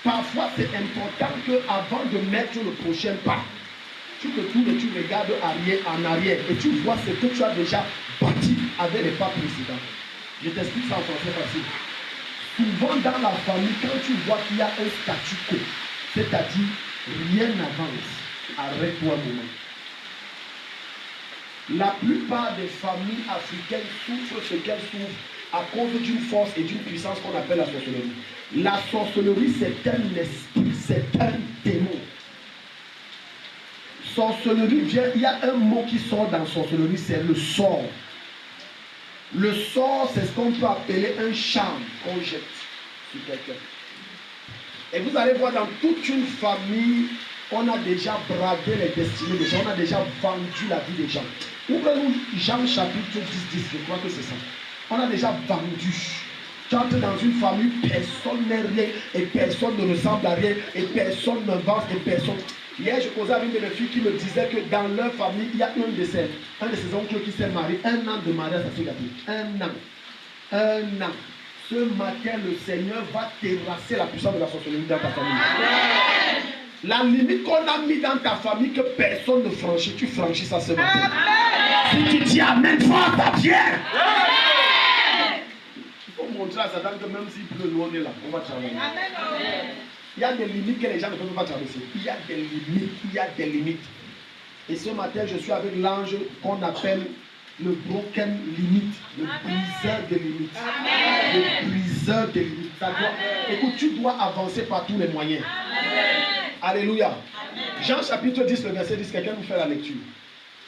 Parfois, c'est important qu'avant de mettre le prochain pas, tu te tournes et tu regardes en arrière et tu vois ce que tu as déjà bâti avec les pas précédents. Je t'explique ça en français facile. Souvent dans la famille, quand tu vois qu'il y a un statu quo, c'est-à-dire rien n'avance, arrête-toi un moment. La plupart des familles africaines souffrent ce qu'elles souffrent à cause d'une force et d'une puissance qu'on appelle la sorcellerie. La sorcellerie, c'est un esprit, c'est un démon. Sorcellerie, il y a un mot qui sort dans sorcellerie, c'est le sort. Le sort, c'est ce qu'on peut appeler un charme qu'on jette sur quelqu'un. Et vous allez voir dans toute une famille, on a déjà bradé les destinées des gens, on a déjà vendu la vie des gens. Ouvrez-nous Jean chapitre 10, je crois que c'est ça. On a déjà vendu. Tu entres dans une famille, personne n'est rien et personne ne ressemble à rien et personne ne vance et personne. Hier, je causais avec une fille qui me disait que dans leur famille, il y a un de ses oncles qui s'est marié. 1 an de mariage, ça s'est gâté. 1 an. 1 an. Ce matin, le Seigneur va terrasser la puissance de la sorcellerie dans ta famille. Amen. La limite qu'on a mis dans ta famille que personne ne franchit, tu franchis ça ce matin. Amen. Si tu dis Amen, fort, ça vient. Il faut montrer à Satan que même s'il pleut, nous on est là, on va travailler. Amen. Il y a des limites que les gens ne peuvent pas traverser. Il y a des limites, il y a des limites. Et ce matin, je suis avec l'ange qu'on appelle le broken limit, le briseur des limites. Amen. Le briseur des limites. Ça doit, écoute, tu dois avancer par tous les moyens. Amen. Alléluia. Amen. Jean chapitre 10, le verset 10, quelqu'un nous fait la lecture.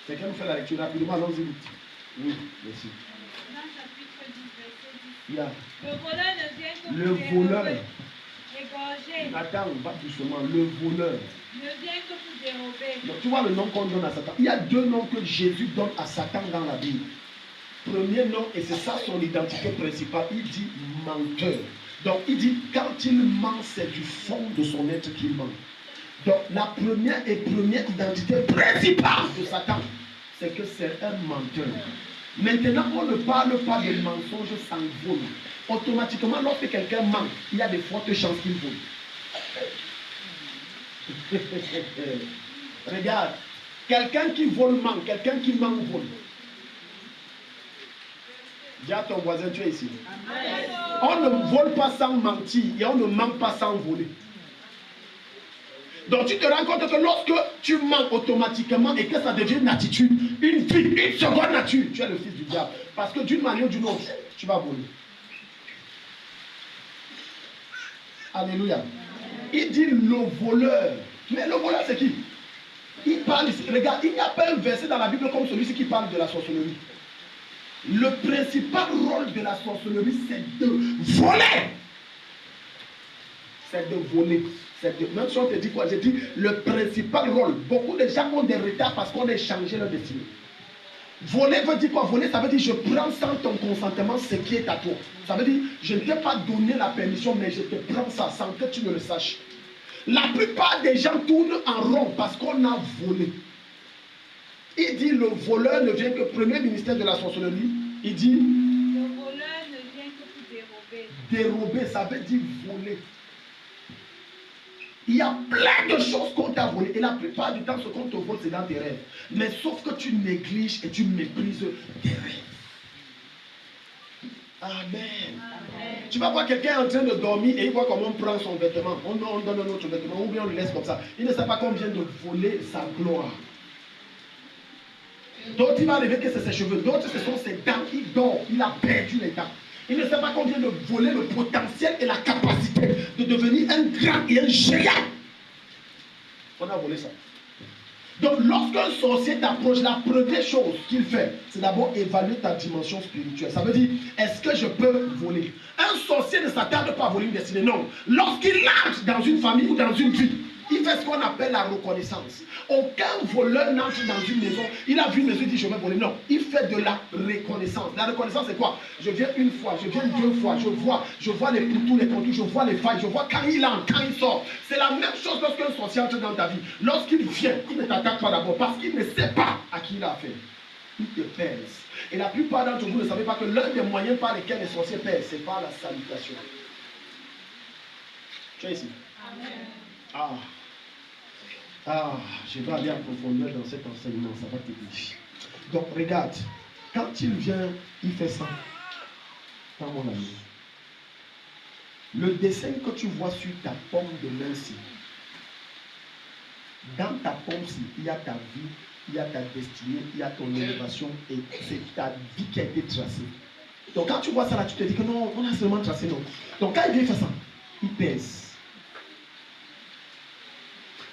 Quelqu'un nous fait la lecture rapidement, allons-y vite. Oui, merci. Jean chapitre 10, verset 10. Yeah. Le voleur ne vient que le voleur. Égorger. Attends, va doucement. Le voleur ne vient que pour dérober. Donc, tu vois le nom qu'on donne à Satan. Il y a 2 noms que Jésus donne à Satan dans la Bible. Premier nom, et c'est ça son identité principale, il dit menteur. Donc il dit quand il ment, c'est du fond de son être qu'il ment. Donc la première identité principale de Satan, c'est que c'est un menteur. Maintenant, on ne parle pas de mensonge sans vol. Automatiquement, lorsque quelqu'un ment, il y a de fortes chances qu'il vole. Regarde, quelqu'un qui vole ment, quelqu'un qui ment vole. Dis à ton voisin, tu es ici. Amen. On ne vole pas sans mentir et on ne ment pas sans voler. Donc tu te rends compte que lorsque tu mens automatiquement et que ça devient une attitude, une vie, une seconde nature, tu es le fils du diable. Parce que d'une manière ou d'une autre, tu vas voler. Alléluia. Il dit le voleur. Mais le voleur c'est qui? Il parle ici. Regarde, il n'y a pas un verset dans la Bible comme celui-ci qui parle de la sorcellerie. Le principal rôle de la sorcellerie, c'est de voler. C'est de voler. Même si on te dit quoi, j'ai dit le principal rôle. Beaucoup de gens ont des retards parce qu'on a changé leur destinée. Voler veut dire quoi? Voler, ça veut dire je prends sans ton consentement ce qui est à toi. Ça veut dire je ne t'ai pas donné la permission, mais je te prends ça sans que tu ne le saches. La plupart des gens tournent en rond parce qu'on a volé. Il dit le voleur ne vient que premier ministère de la sorcellerie. Il dit le voleur ne vient que pour dérober. Dérober, ça veut dire voler. Il y a plein de choses qu'on t'a volées. Et la plupart du temps, ce qu'on te vole, c'est dans tes rêves. Mais sauf que tu négliges et tu méprises tes rêves. Amen. Amen. Tu vas voir quelqu'un en train de dormir et il voit comment on prend son vêtement. On donne un autre vêtement ou bien on le laisse comme ça. Il ne sait pas qu'on vient de voler sa gloire. D'autres, il va arriver que c'est ses cheveux. D'autres, ce sont ses dents. Il dort. Il a perdu les dents. Il ne sait pas qu'on vient de voler le potentiel et la capacité de devenir un grand et un géant. On a volé ça. Donc, lorsqu'un sorcier t'approche, la première chose qu'il fait, c'est d'abord évaluer ta dimension spirituelle. Ça veut dire, est-ce que je peux voler? Un sorcier ne s'attarde pas à voler une destinée. Non. Lorsqu'il entre dans une famille ou dans une vie, il fait ce qu'on appelle la reconnaissance. Aucun voleur n'entre dans une maison. Il a vu une maison, il dit je vais voler. Non, il fait de la reconnaissance. La reconnaissance c'est quoi? Je viens une fois, je viens 2 fois, je vois les poutous, les contours, je vois les failles, je vois quand il entre, quand il sort. C'est la même chose lorsqu'un sorcier entre dans ta vie. Lorsqu'il vient, il ne t'attaque pas d'abord parce qu'il ne sait pas à qui il a affaire. Il te pèse. Et la plupart d'entre vous ne savez pas que l'un des moyens par lesquels les sorciers pèsent, c'est par la salutation. Tu es ici? Je vais aller en profondeur dans cet enseignement, ça va t'aider. Donc, regarde, quand il vient, il fait ça. Dans mon ami. Le dessin que tu vois sur ta paume de main-ci, dans ta paume-ci, il y a ta vie, il y a ta destinée, il y a ton élévation et c'est ta vie qui a été tracée. Donc, quand tu vois ça là, tu te dis que non, on a seulement tracé, non. Donc, quand il vient faire ça, il pèse.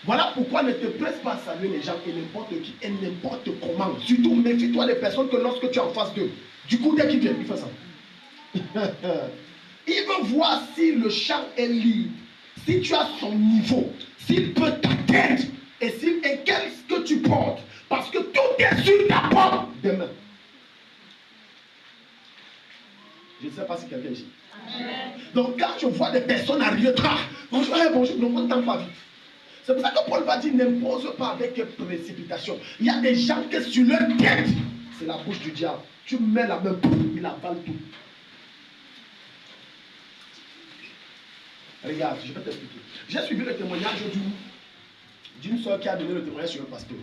Voilà pourquoi ne te presse pas à saluer les gens et n'importe qui et n'importe comment. Surtout, méfie-toi des personnes que lorsque tu es en face d'eux, du coup, dès qu'il vient, il fait ça. Il veut voir si le chant est libre, si tu as son niveau, s'il peut t'atteindre et qu'est-ce que tu portes. Parce que tout est sur ta porte demain. Je ne sais pas si quelqu'un est ici. Donc, quand je vois des personnes arriver, bonjour, bonjour, ne m'entends pas vite. C'est pour ça que Paul va dire n'impose pas avec précipitation. Il y a des gens qui sur leur tête, c'est la bouche du diable. Tu mets la main, il avale tout. Regarde, je vais t'expliquer. J'ai suivi le témoignage d'une soeur qui a donné le témoignage sur un pasteur.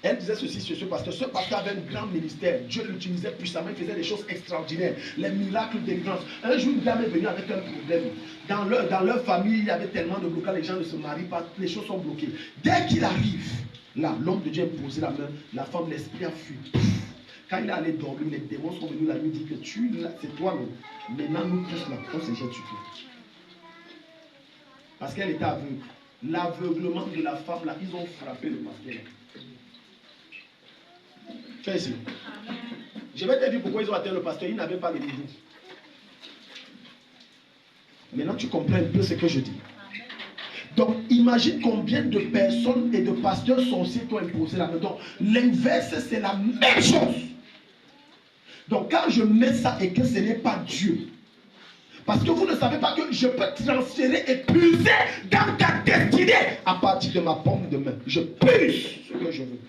Elle disait ceci sur ce pasteur. Ce pasteur avait un grand ministère. Dieu l'utilisait puissamment. Il faisait des choses extraordinaires. Les miracles, délivrance. Un jour, une dame est venue avec un problème. Dans leur famille, il y avait tellement de blocages. Les gens ne se marient pas. Les choses sont bloquées. Dès qu'il arrive, là, l'homme de Dieu a posé la main. La femme, l'esprit a fui. Quand il est allé dormir, les démons sont venus la nuit dire que c'est toi, non. Maintenant, nous tous là, on se jette sur toi. Parce qu'elle était aveugle. L'aveuglement de la femme, là, ils ont frappé le pasteur. Fais ici. Je vais te dire pourquoi ils ont atteint le pasteur. Ils n'avaient pas le niveau. Maintenant, tu comprends un peu ce que je dis. Donc, imagine combien de personnes et de pasteurs sorciers t'ont imposé la main. Donc, l'inverse, c'est la même chose. Donc, quand je mets ça et que ce n'est pas Dieu, parce que vous ne savez pas que je peux transférer et puiser dans ta destinée à partir de ma paume de main. Je puise ce que je veux.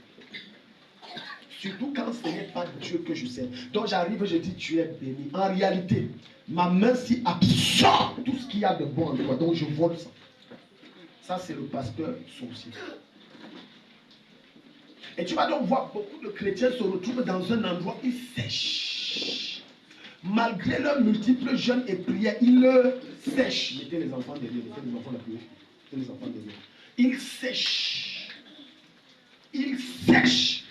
Surtout quand ce n'est pas Dieu que je sais. Donc j'arrive et je dis tu es béni. En réalité, ma main s'y absorbe tout ce qu'il y a de bon en toi. Donc je vole ça. Ça c'est le pasteur sorcier. Et tu vas donc voir beaucoup de chrétiens se retrouvent dans un endroit, ils sèchent. Malgré leurs multiples jeûnes et prières, ils sèchent. Mettez les enfants derrière, mettez les enfants derrière. Mettez les enfants derrière. Ils sèchent. Ils sèchent.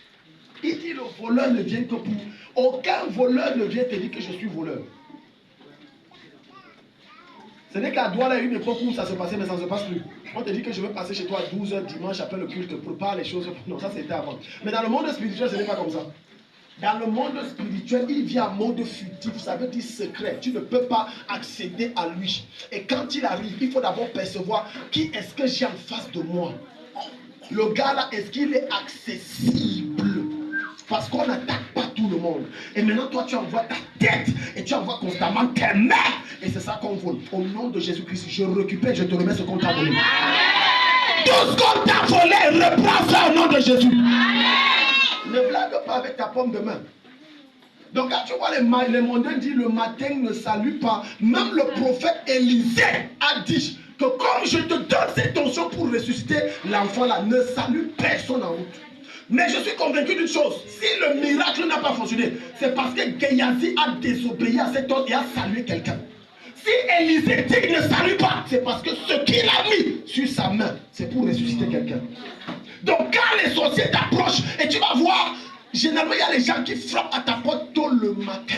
Il dit le voleur ne vient que pour... Aucun voleur ne vient te dire que je suis voleur. Ce n'est qu'à Douala, il y a une époque où ça se passait, mais ça ne se passe plus. On te dit que je vais passer chez toi à 12h dimanche après le culte, prépare les choses. Non, ça c'était avant. Mais dans le monde spirituel, ce n'est pas comme ça. Dans le monde spirituel, il vient en mode futif, ça veut dire secret. Tu ne peux pas accéder à lui. Et quand il arrive, il faut d'abord percevoir qui est-ce que j'ai en face de moi. Le gars là, est-ce qu'il est accessible? Parce qu'on n'attaque pas tout le monde. Et maintenant, toi, tu envoies ta tête et tu envoies constamment tes mains. Et c'est ça qu'on vole. Au nom de Jésus-Christ, je récupère, je te remets ce qu'on t'a volé. Tout ce qu'on t'a volé, reprends ça au nom de Jésus. Ne blague pas avec ta paume de main. Donc, quand tu vois les mondains dire le matin ne salue pas, même le prophète Élisée a dit que comme je te donne cette onction pour ressusciter l'enfant là, ne salue personne en route. Mais je suis convaincu d'une chose, si le miracle n'a pas fonctionné, c'est parce que Gehazi a désobéi à cet ordre et a salué quelqu'un. Si Élisée dit qu'il ne salue pas, c'est parce que ce qu'il a mis sur sa main, c'est pour ressusciter quelqu'un. Donc quand les sorciers t'approchent et tu vas voir, généralement il y a les gens qui frappent à ta porte tôt le matin.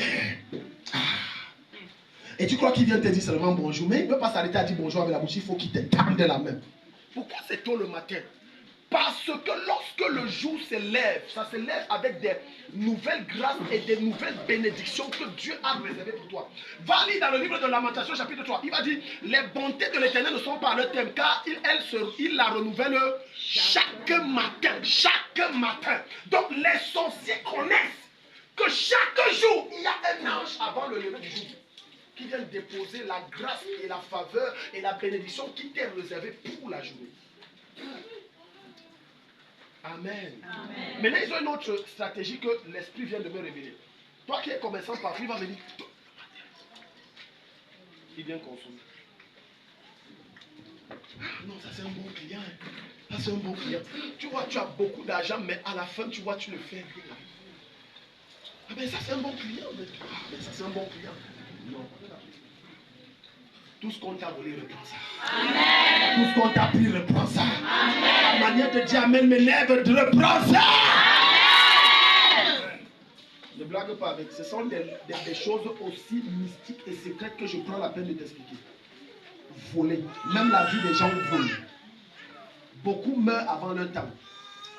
Et tu crois qu'il vient te dire seulement bonjour, mais il ne peut pas s'arrêter à dire bonjour avec la bouche, il faut qu'il te tende la main. Pourquoi c'est tôt le matin? Parce que lorsque le jour se lève, ça se lève avec des nouvelles grâces et des nouvelles bénédictions que Dieu a réservées pour toi. Va lire dans le livre de Lamentation chapitre 3. Il va dire, les bontés de l'Éternel ne sont pas à leur thème, car il la renouvelle chaque matin. Chaque matin. Donc les sorciers connaissent que chaque jour, il y a un ange avant le lever du jour qui vient déposer la grâce et la faveur et la bénédiction qui t'est réservée pour la journée. Amen. Amen. Maintenant, ils ont une autre stratégie que l'Esprit vient de me révéler. Toi qui es commerçant partout, il va venir. Il vient consommer. non, ça c'est un bon client. Ça c'est un bon client. Tu vois, tu as beaucoup d'argent, mais à la fin, tu vois, tu le fais rien. Ah ben ça c'est un bon client. Mais ça c'est un bon client. Non. Tout ce qu'on t'a volé, reprends ça. Amen. Tout ce qu'on t'a pris, reprends ça. Amen. La manière de dire Amen me lève, reprends ça. Amen. Ne blague pas avec. Ce sont des choses aussi mystiques et secrètes que je prends la peine de t'expliquer. Voler. Même la vie des gens vole. Beaucoup meurent avant leur temps.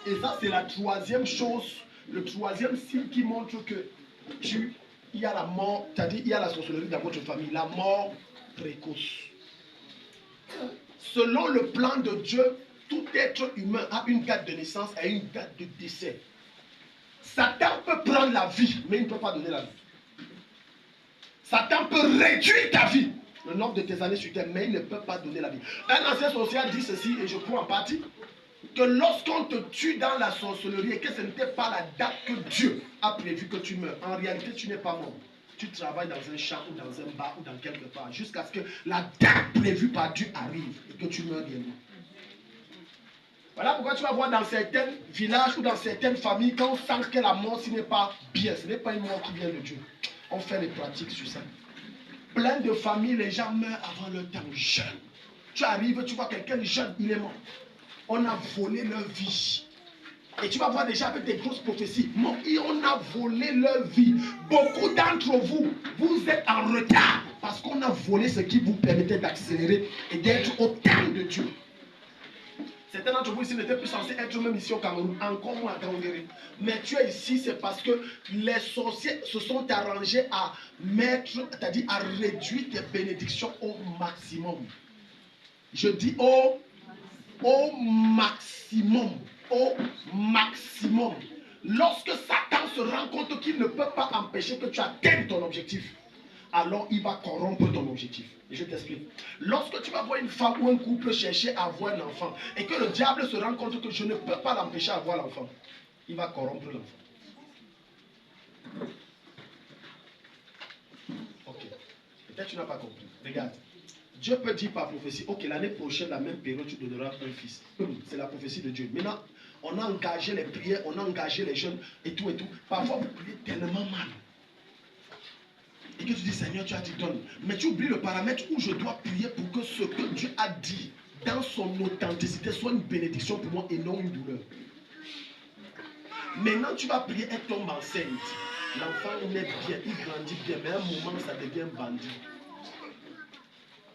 Et ça, c'est la troisième chose, le troisième signe qui montre que il y a la mort, c'est-à-dire il y a la sorcellerie dans votre famille, la mort précoce. Selon le plan de Dieu, tout être humain a une date de naissance et une date de décès. Satan peut prendre la vie, mais il ne peut pas donner la vie. Satan peut réduire ta vie, le nombre de tes années sur terre, mais il ne peut pas donner la vie. Un ancien sorcier dit ceci, et je crois en partie, que lorsqu'on te tue dans la sorcellerie et que ce n'était pas la date que Dieu a prévu que tu meurs, en réalité tu n'es pas mort. Tu travailles dans un champ ou dans un bar ou dans quelque part jusqu'à ce que la date prévue par Dieu arrive et que tu meurs réellement. Voilà pourquoi tu vas voir dans certains villages ou dans certaines familles, quand on sent que la mort ce n'est pas bien, ce n'est pas une mort qui vient de Dieu. On fait des pratiques sur ça. Plein de familles, les gens meurent avant leur temps, jeunes. Tu arrives, tu vois quelqu'un jeune, il est mort. On a volé leur vie. Et tu vas voir déjà avec des grosses prophéties. Non, on a volé leur vie. Beaucoup d'entre vous, vous êtes en retard parce qu'on a volé ce qui vous permettait d'accélérer et d'être au terme de Dieu. Certains d'entre vous ici n'étaient plus censés être même ici au Cameroun, encore moins à Gangéré. Mais tu es ici, c'est parce que les sorciers se sont arrangés à mettre, c'est-à-dire à réduire tes bénédictions au maximum. Je dis au maximum. Au maximum. Lorsque Satan se rend compte qu'il ne peut pas empêcher que tu atteignes ton objectif, alors il va corrompre ton objectif. Et je t'explique. Lorsque tu vas voir une femme ou un couple chercher à avoir un enfant et que le diable se rend compte que je ne peux pas l'empêcher d'avoir l'enfant, il va corrompre l'enfant. Ok. Peut-être tu n'as pas compris. Regarde. Dieu peut dire par prophétie, ok, l'année prochaine, la même période, tu donneras un fils. C'est la prophétie de Dieu. Maintenant, on a engagé les prières, on a engagé les jeunes et tout et tout. Parfois, vous priez tellement mal. Et que tu dis, Seigneur, tu as dit donne. Mais tu oublies le paramètre où je dois prier pour que ce que Dieu a dit dans son authenticité soit une bénédiction pour moi et non une douleur. Maintenant, tu vas prier, elle tombe enceinte. L'enfant naît bien, il grandit bien, mais à un moment, ça devient bandit.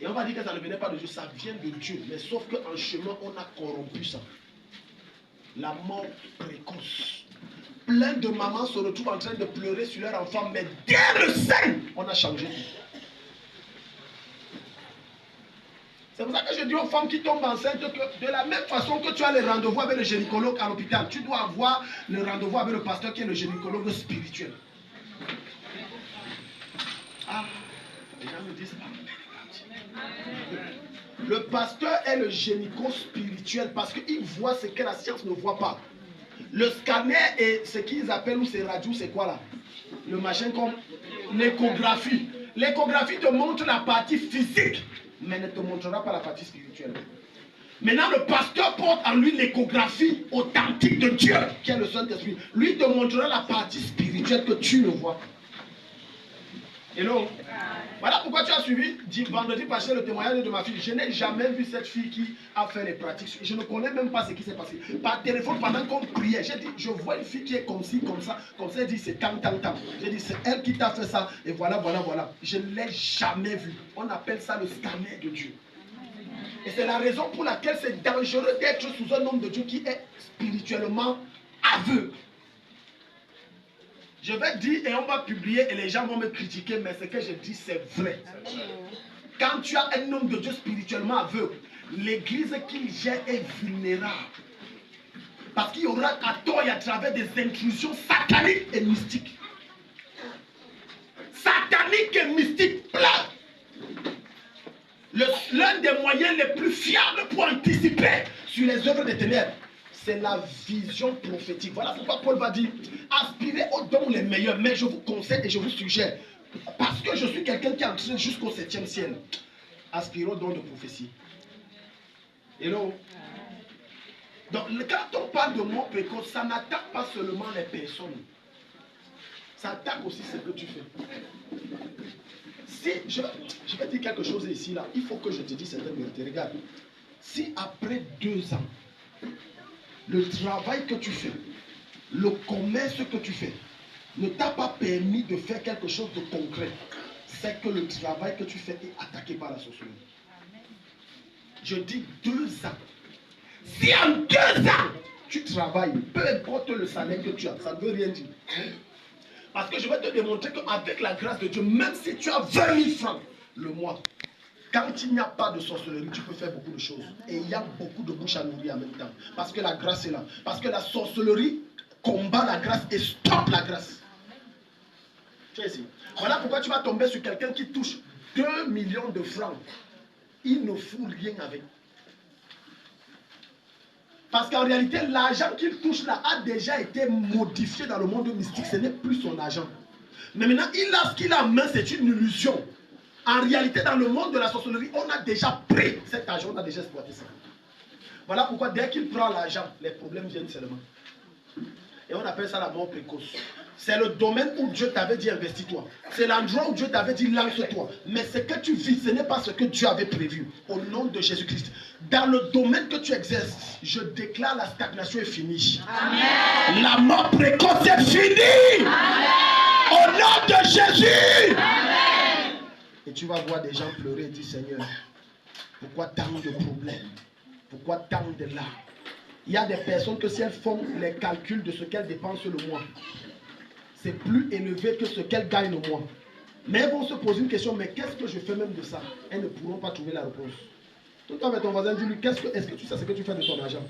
Et on va dire que ça ne venait pas de Dieu, ça vient de Dieu. Mais sauf qu'en chemin, on a corrompu ça. La mort précoce. Plein de mamans se retrouvent en train de pleurer sur leur enfant, mais dès le sein, on a changé tout. C'est pour ça que je dis aux femmes qui tombent enceintes que de la même façon que tu as les rendez-vous avec le gynécologue à l'hôpital, tu dois avoir le rendez-vous avec le pasteur qui est le gynécologue spirituel. Ah, les gens me disent pas. Le pasteur est le gynéco spirituel parce qu'il voit ce que la science ne voit pas. Le scanner et ce qu'ils appellent ou ces radios, c'est quoi là? Le machin comme l'échographie. L'échographie te montre la partie physique, mais ne te montrera pas la partie spirituelle. Maintenant, le pasteur porte en lui l'échographie authentique de Dieu, qui est le Saint-Esprit. Lui te montrera la partie spirituelle que tu ne vois pas. Hello. Voilà pourquoi tu as suivi vendredi passé le témoignage de ma fille. Je n'ai jamais vu cette fille qui a fait les pratiques. Je ne connais même pas ce qui s'est passé. Par téléphone, pendant qu'on priait, j'ai dit, je vois une fille qui est comme ci, comme ça. Comme ça, elle dit, c'est tam. J'ai dit, c'est elle qui t'a fait ça. Et voilà. Je ne l'ai jamais vu. On appelle ça le scanner de Dieu. Et c'est la raison pour laquelle c'est dangereux d'être sous un homme de Dieu qui est spirituellement aveugle. Je vais dire et on va publier et les gens vont me critiquer, mais ce que je dis c'est vrai. Quand tu as un homme de Dieu spirituellement aveugle, l'église qu'il gère est vulnérable. Parce qu'il y aura à tort et à travers des intrusions sataniques et mystiques. Sataniques et mystiques, plein. L'un des moyens les plus fiables pour anticiper sur les œuvres des ténèbres, c'est la vision prophétique. Voilà pourquoi Paul va dire, aspirez aux dons les meilleurs, mais je vous conseille et je vous suggère, parce que je suis quelqu'un qui est entré jusqu'au 7e ciel, aspirez aux dons de prophétie. Hello? Donc, quand on parle de mort précoce, ça n'attaque pas seulement les personnes. Ça attaque aussi ce que tu fais. Si, je vais dire quelque chose ici, là. Il faut que je te dise certaines vérités. Regarde. Si après 2 ans, le travail que tu fais, le commerce que tu fais, ne t'a pas permis de faire quelque chose de concret, c'est que le travail que tu fais est attaqué par la sorcellerie. Je dis 2 ans. Si en 2 ans, tu travailles, peu importe le salaire que tu as, ça ne veut rien dire. Parce que je vais te démontrer qu'avec la grâce de Dieu, même si tu as 20 000 francs le mois, quand il n'y a pas de sorcellerie, tu peux faire beaucoup de choses. Et il y a beaucoup de bouches à nourrir en même temps. Parce que la grâce est là. Parce que la sorcellerie combat la grâce et stoppe la grâce. Tu es ici. Voilà pourquoi tu vas tomber sur quelqu'un qui touche 2 millions de francs. Il ne fout rien avec. Parce qu'en réalité, l'argent qu'il touche là a déjà été modifié dans le monde mystique. Ce n'est plus son argent. Mais maintenant, il a ce qu'il a en main, c'est une illusion. En réalité, dans le monde de la sorcellerie, on a déjà pris cet argent, on a déjà exploité ça. Voilà pourquoi dès qu'il prend l'argent, les problèmes viennent seulement. Et on appelle ça la mort précoce. C'est le domaine où Dieu t'avait dit investis-toi. C'est l'endroit où Dieu t'avait dit lance-toi. Mais ce que tu vis, ce n'est pas ce que Dieu avait prévu. Au nom de Jésus-Christ. Dans le domaine que tu exerces, je déclare la stagnation est finie. Amen. La mort précoce est finie. Amen. Au nom de Jésus. Amen. Et tu vas voir des gens pleurer et dire Seigneur, pourquoi tant de problèmes? Pourquoi tant de larmes? Il y a des personnes que si elles font les calculs de ce qu'elles dépensent le mois, c'est plus élevé que ce qu'elles gagnent le mois. Mais elles vont se poser une question, mais qu'est-ce que je fais même de ça? Elles ne pourront pas trouver la réponse. Tout avec ton voisin, dis-lui, est-ce que tu sais ce que tu fais de ton argent?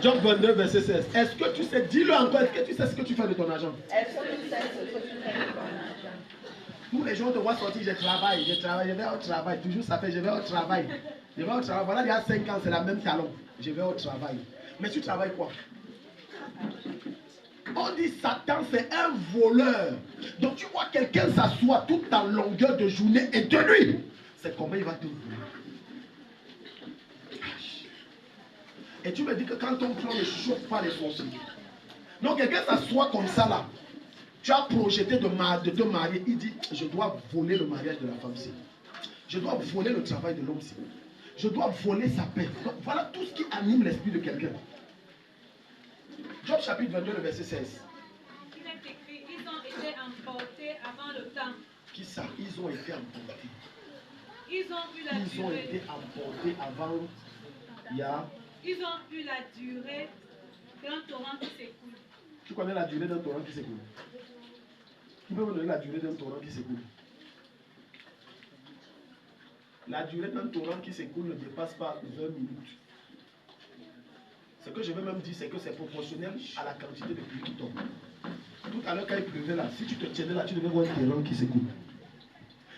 Job 22, verset 16. Est-ce que tu sais, dis-le encore, est-ce que tu sais ce que tu fais de ton argent? Est-ce que tu sais ce que tu fais de ton argent? Tous les jours, on te voit sortir, je travaille, je vais au travail. Toujours ça fait, je vais au travail. Je vais au travail. Voilà, il y a 5 ans, c'est la même talon. Je vais au travail. Mais tu travailles quoi? On dit Satan, c'est un voleur. Donc tu vois quelqu'un s'asseoir toute en longueur de journée et de nuit. C'est comment il va te voler. Et tu me dis que quand on prend, ne chauffe pas les sorciers. Donc quelqu'un s'assoit comme ça là. Tu as projeté de te marier. Il dit, je dois voler le mariage de la femme-ci. Je dois voler le travail de l'homme-ci. Je dois voler sa paix. Donc, voilà tout ce qui anime l'esprit de quelqu'un. Job chapitre 22, le verset 16. Il est écrit, ils ont été emportés avant le temps. Qui ça? Ils ont été emportés. Ils ont eu la durée. Ils ont été emportés avant. Ils ont eu la durée d'un torrent qui s'écoule. Tu connais la durée d'un torrent qui s'écoule? Qui peut me donner la durée d'un torrent qui s'écoule? La durée d'un torrent qui s'écoule ne dépasse pas 20 minutes. Ce que je veux même dire, c'est que c'est proportionnel à la quantité de pluie qui tombe. Tout à l'heure, quand il pleuvait là, si tu te tienais là, tu devais voir un torrent qui s'écoule.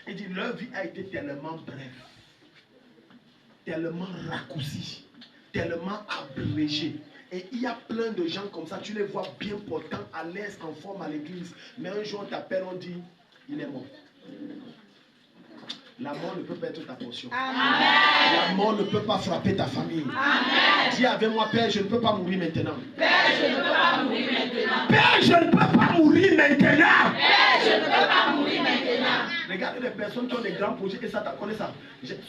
Il dit, leur vie a été tellement brève, tellement raccourcie, tellement abrégée. Et il y a plein de gens comme ça, tu les vois bien portants, à l'aise, en forme à l'église. Mais un jour, on t'appelle, on dit, il est mort. La mort ne peut pas être ta portion. Amen. La mort ne peut pas frapper ta famille. Amen. Dis avec moi, Père, je ne peux pas mourir maintenant. Père, je ne peux pas mourir maintenant. Père, je ne peux pas mourir maintenant. Père, je ne peux pas mourir maintenant. Regardez les personnes qui ont des grands projets et ça, tu connais ça.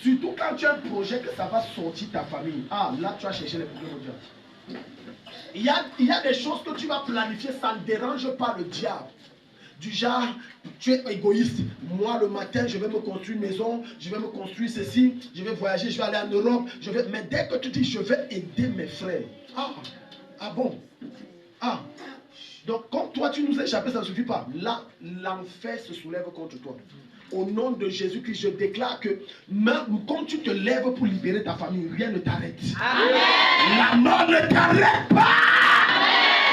Surtout quand tu as un projet que ça va sortir ta famille. Ah, là, tu vas chercher les problèmes au diable. Il y a des choses que tu vas planifier, ça ne dérange pas le diable. Du genre, tu es égoïste. Moi, le matin, je vais me construire une maison, je vais me construire ceci, je vais voyager, je vais aller en Europe. Mais dès que tu dis, je vais aider mes frères. Ah bon? Ah. Donc, comme toi, tu nous as échappé, ça ne suffit pas. Là, l'enfer se soulève contre toi. Au nom de Jésus-Christ, je déclare que même quand tu te lèves pour libérer ta famille, rien ne t'arrête. Amen. La mort ne t'arrête pas.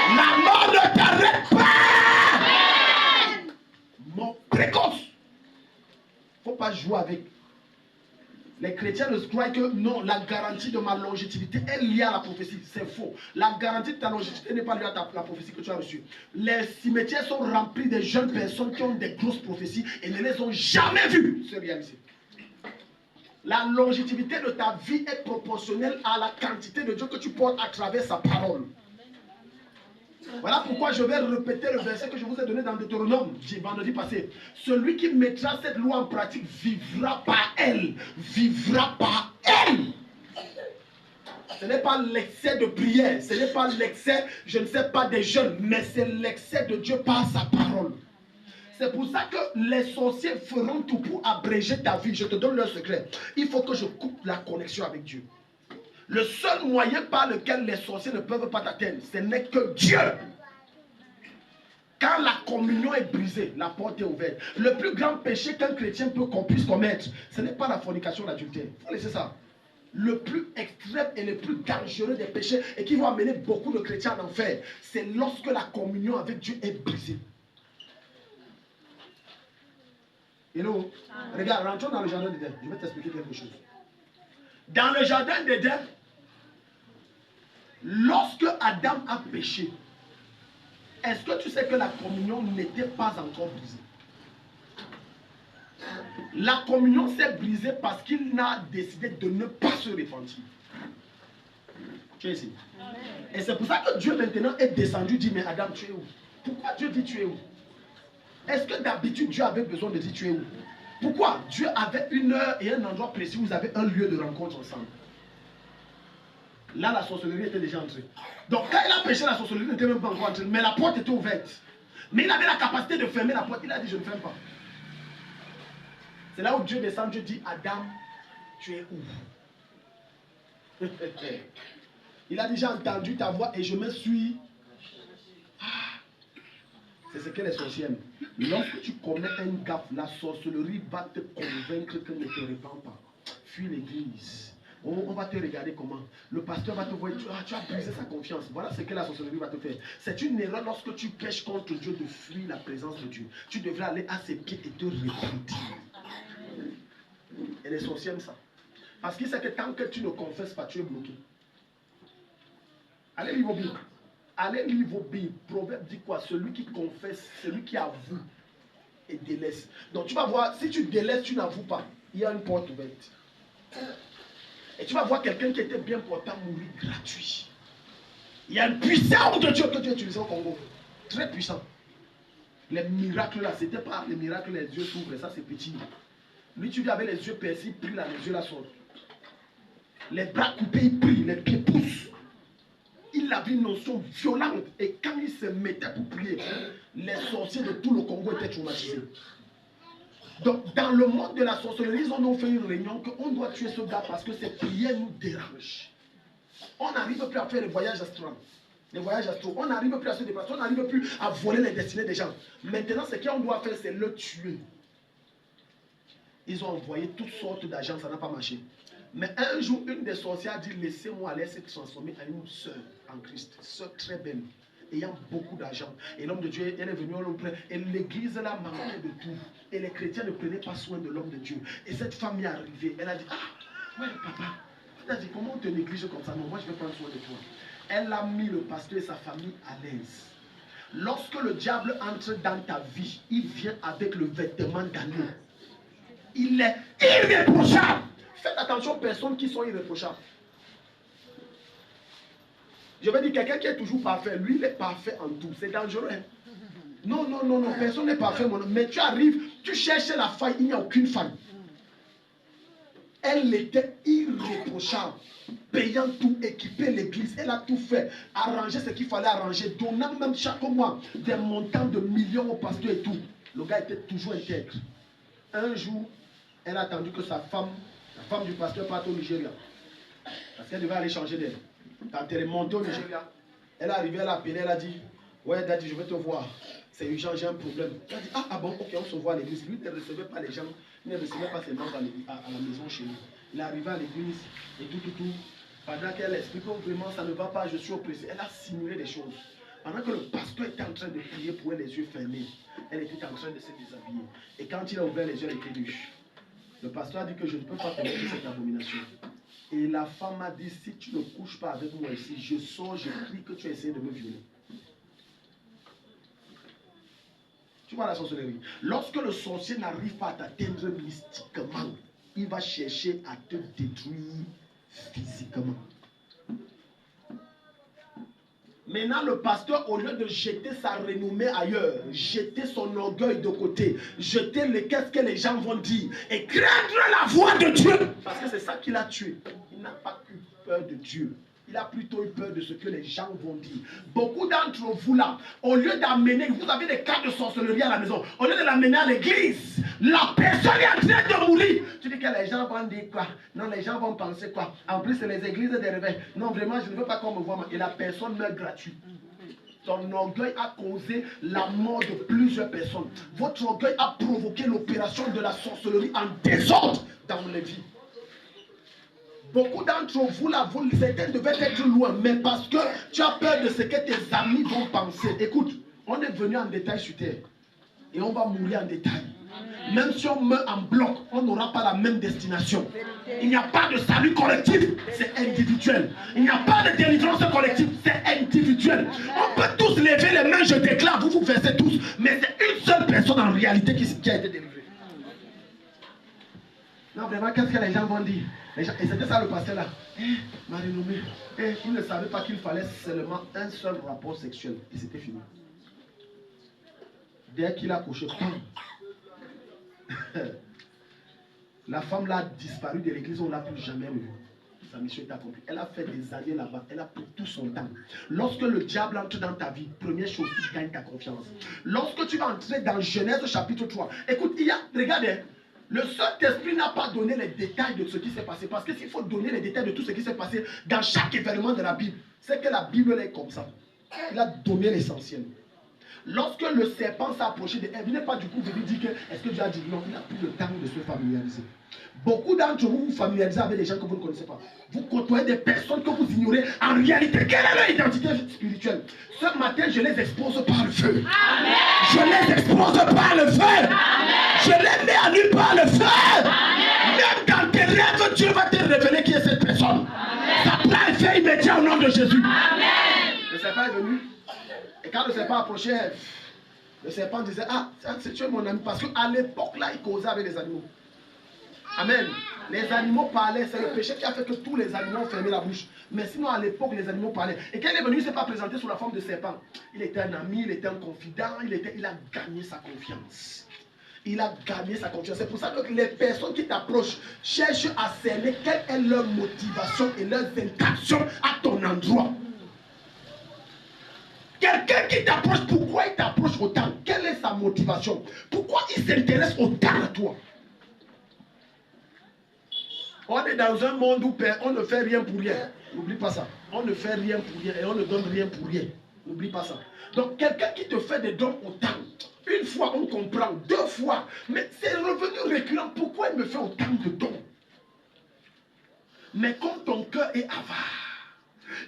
Amen. La mort ne t'arrête pas. Amen. Mort précoce. Il ne faut pas jouer avec. Les chrétiens ne croient que non, la garantie de ma longévité est liée à la prophétie. C'est faux. La garantie de ta longévité n'est pas liée à la prophétie que tu as reçue. Les cimetières sont remplis de jeunes personnes qui ont des grosses prophéties et ne les ont jamais vues se réaliser. La longévité de ta vie est proportionnelle à la quantité de Dieu que tu portes à travers sa parole. Voilà pourquoi je vais répéter le verset que je vous ai donné dans Deutéronome, vendredi passé. Celui qui mettra cette loi en pratique vivra par elle. Vivra par elle. Ce n'est pas l'excès de prière, ce n'est pas l'excès, je ne sais pas, des jeûnes, mais c'est l'excès de Dieu par sa parole. C'est pour ça que les sorciers feront tout pour abréger ta vie. Je te donne leur secret. Il faut que je coupe la connexion avec Dieu. Le seul moyen par lequel les sorciers ne peuvent pas t'atteindre, ce n'est que Dieu. Quand la communion est brisée, la porte est ouverte. Le plus grand péché qu'un chrétien qu'on puisse commettre, ce n'est pas la fornication, l'adultère. Il faut laisser ça. Le plus extrême et le plus dangereux des péchés et qui va amener beaucoup de chrétiens en enfer, c'est lorsque la communion avec Dieu est brisée. Hello? Regarde, rentrons dans le jardin d'Éden. Je vais t'expliquer quelque chose. Dans le jardin d'Éden, lorsque Adam a péché, est-ce que tu sais que la communion n'était pas encore brisée? La communion s'est brisée parce qu'il n'a décidé de ne pas se repentir. Tu es ici. Et c'est pour ça que Dieu maintenant est descendu, dit, mais Adam, tu es où? Pourquoi Dieu dit tu es où? Est-ce que d'habitude Dieu avait besoin de dire tu es où? Pourquoi? Dieu avait une heure et un endroit précis où vous avez un lieu de rencontre ensemble. Là, la sorcellerie était déjà entrée. Donc, quand il a péché, la sorcellerie n'était même pas encore entrée. Mais la porte était ouverte. Mais il avait la capacité de fermer la porte. Il a dit, je ne ferme pas. C'est là où Dieu descend, Dieu dit, Adam, tu es où? Il a déjà entendu ta voix et je me suis... C'est ce que les sorciers aiment. Lorsque tu commets un gaffe, la sorcellerie va te convaincre que ne te répands pas. Fuis l'église. On va te regarder comment. Le pasteur va te voir, tu as brisé sa confiance. Voilà ce que la sorcellerie va te faire. C'est une erreur lorsque tu pèches contre Dieu de fuir la présence de Dieu. Tu devrais aller à ses pieds et te repentir. Et les sorciers aiment ça. Parce qu'ils savent que tant que tu ne confesses pas, tu es bloqué. Allez lire vos Bibles. Allez lire vos Bibles. Proverbe dit quoi? Celui qui confesse, celui qui avoue et délaisse. Donc tu vas voir, si tu délaisses, tu n'avoues pas. Il y a une porte ouverte. Et tu vas voir quelqu'un qui était bien portant mourir gratuit. Il y a une puissance de Dieu que Dieu utilise au Congo. Très puissant. Les miracles là, c'était pas les miracles, les yeux s'ouvrent, ça c'est petit. Lui, tu lui avais les yeux percés, il prie là, les yeux là sortent. Les bras coupés, il prie, les pieds poussent. Il avait une notion violente. Et quand il se mettait pour prier, les sorciers de tout le Congo étaient traumatisés. Donc, dans le monde de la sorcellerie, ils ont fait une réunion qu'on doit tuer ce gars parce que ses prières nous dérangent. On n'arrive plus à faire les voyages astraux. On n'arrive plus à se déplacer, on n'arrive plus à voler les destinées des gens. Maintenant, ce qu'on doit faire, c'est le tuer. Ils ont envoyé toutes sortes d'agents, ça n'a pas marché. Mais un jour, une des sorcières a dit, laissez-moi aller se transformer en une sœur en Christ. Sœur très belle, ayant beaucoup d'argent. Et l'homme de Dieu, elle est venue au près. Et l'église là manquait de tout. Et les chrétiens ne prenaient pas soin de l'homme de Dieu. Et cette femme est arrivée. Elle a dit, ah, ouais, papa. Elle a dit, comment on te néglige comme ça? Non, moi je vais prendre soin de toi. Elle a mis le pasteur et sa famille à l'aise. Lorsque le diable entre dans ta vie, il vient avec le vêtement d'agneau. Il est irréprochable. Faites attention aux personnes qui sont irréprochables. Je veux dire, quelqu'un qui est toujours parfait, lui, il est parfait en tout. C'est dangereux. Hein? Non, non, non, non, personne n'est parfait. Mais tu arrives, tu cherches la faille, il n'y a aucune faille. Elle était irréprochable, payant tout, équipé l'église. Elle a tout fait, arrangé ce qu'il fallait arranger, donnant même chaque mois des montants de millions au pasteur et tout. Le gars était toujours intègre. Un jour, elle a attendu que sa femme, la femme du pasteur, parte au Nigeria. Parce qu'elle devait aller changer d'aile. Quand elle est montée au Nigeria, elle est arrivée, elle a appelé, elle a dit, ouais, Daddy, je vais te voir. C'est urgent, j'ai un problème. Elle a dit, ah bon, ok, on se voit à l'église. Lui ne recevait pas les gens, il ne recevait pas ses membres à la maison chez lui. Il est arrivé à l'église et tout. Pendant qu'elle explique que vraiment ça ne va pas, je suis oppressé. Elle a simulé des choses. Pendant que le pasteur était en train de prier pour elle, les yeux fermés, elle était en train de se déshabiller. Et quand il a ouvert les yeux, elle était nue. Le pasteur a dit que je ne peux pas commettre cette abomination. Et la femme a dit, si tu ne couches pas avec moi ici, je sors, je crie que tu as essayé de me violer. Tu vois la sorcellerie. Lorsque le sorcier n'arrive pas à t'atteindre mystiquement, il va chercher à te détruire physiquement. Maintenant, le pasteur, au lieu de jeter sa renommée ailleurs, jeter son orgueil de côté, jeter qu'est-ce que les gens vont dire, et craindre la voix de Dieu, parce que c'est ça qui l'a tué. Il n'a pas eu peur de Dieu. Il a plutôt eu peur de ce que les gens vont dire. Beaucoup d'entre vous là, au lieu d'amener, vous avez des cas de sorcellerie à la maison, au lieu de l'amener à l'église, la personne est en train de mourir. Tu dis que les gens vont dire quoi? Non, les gens vont penser quoi? En plus, c'est les églises des réveils. Non, vraiment, je ne veux pas qu'on me voie. Et la personne meurt gratuite. Ton orgueil a causé la mort de plusieurs personnes. Votre orgueil a provoqué l'opération de la sorcellerie en désordre dans les vies. Beaucoup d'entre vous là, certains devaient être loin, mais parce que tu as peur de ce que tes amis vont penser. Écoute, on est venu en détail sur terre et on va mourir en détail. Même si on meurt en bloc, on n'aura pas la même destination. Il n'y a pas de salut collectif, c'est individuel. Il n'y a pas de délivrance collective, c'est individuel. On peut tous lever les mains, je déclare, vous vous versez tous, mais c'est une seule personne en réalité qui a été délivrée. Non, vraiment, qu'est-ce que les gens vont dire? Et c'était ça le pasteur là. Ma renommée. Il ne savait pas qu'il fallait seulement un seul rapport sexuel. Et c'était fini. Dès qu'il a couché, la femme là a disparu de l'église, on ne l'a plus jamais revue. Sa mission est accomplie. Elle a fait des années là-bas, elle a pris tout son temps. Lorsque le diable entre dans ta vie, première chose, il gagne ta confiance. Lorsque tu vas entrer dans Genèse chapitre 3, écoute, regardez, le Saint-Esprit n'a pas donné les détails de ce qui s'est passé. Parce que s'il faut donner les détails de tout ce qui s'est passé dans chaque événement de la Bible, c'est que la Bible est comme ça. Il a donné l'essentiel. Lorsque le serpent s'est approché d'Ève, il n'est pas du coup venu dire que est-ce que Dieu a dit non, il n'a plus le temps de se familiariser. Beaucoup d'entre vous vous familiarisez avec des gens que vous ne connaissez pas. Vous côtoyez des personnes que vous ignorez. En réalité, quelle est leur identité spirituelle? Ce matin, je les expose par le feu. Amen. Je les expose par le feu. Amen. Je les mets à nu par le feu. Amen. Même dans tes rêves, Dieu va te révéler qui est cette personne. Amen. Ça prend effet immédiat au nom de Jésus. Amen. Le serpent est venu. Et quand le serpent approchait, le serpent disait, ah, tu es mon ami. Parce qu'à l'époque, là, il causait avec les animaux. Amen. Les animaux parlaient. C'est le péché qui a fait que tous les animaux ont fermé la bouche. Mais sinon, à l'époque, les animaux parlaient. Et quand il est venu, il ne s'est pas présenté sous la forme de serpent. Il était un ami, il était un confident, il a gagné sa confiance. Il a gagné sa confiance. C'est pour ça que les personnes qui t'approchent cherchent à cerner quelle est leur motivation et leurs intentions à ton endroit. Quelqu'un qui t'approche, pourquoi il t'approche autant? Quelle est sa motivation? Pourquoi il s'intéresse autant à toi? On est dans un monde où on ne fait rien pour rien. N'oublie pas ça. On ne fait rien pour rien et on ne donne rien pour rien. N'oublie pas ça. Donc quelqu'un qui te fait des dons autant, une fois on comprend, deux fois, mais c'est revenu récurrent. Pourquoi il me fait autant de dons? Mais comme ton cœur est avare,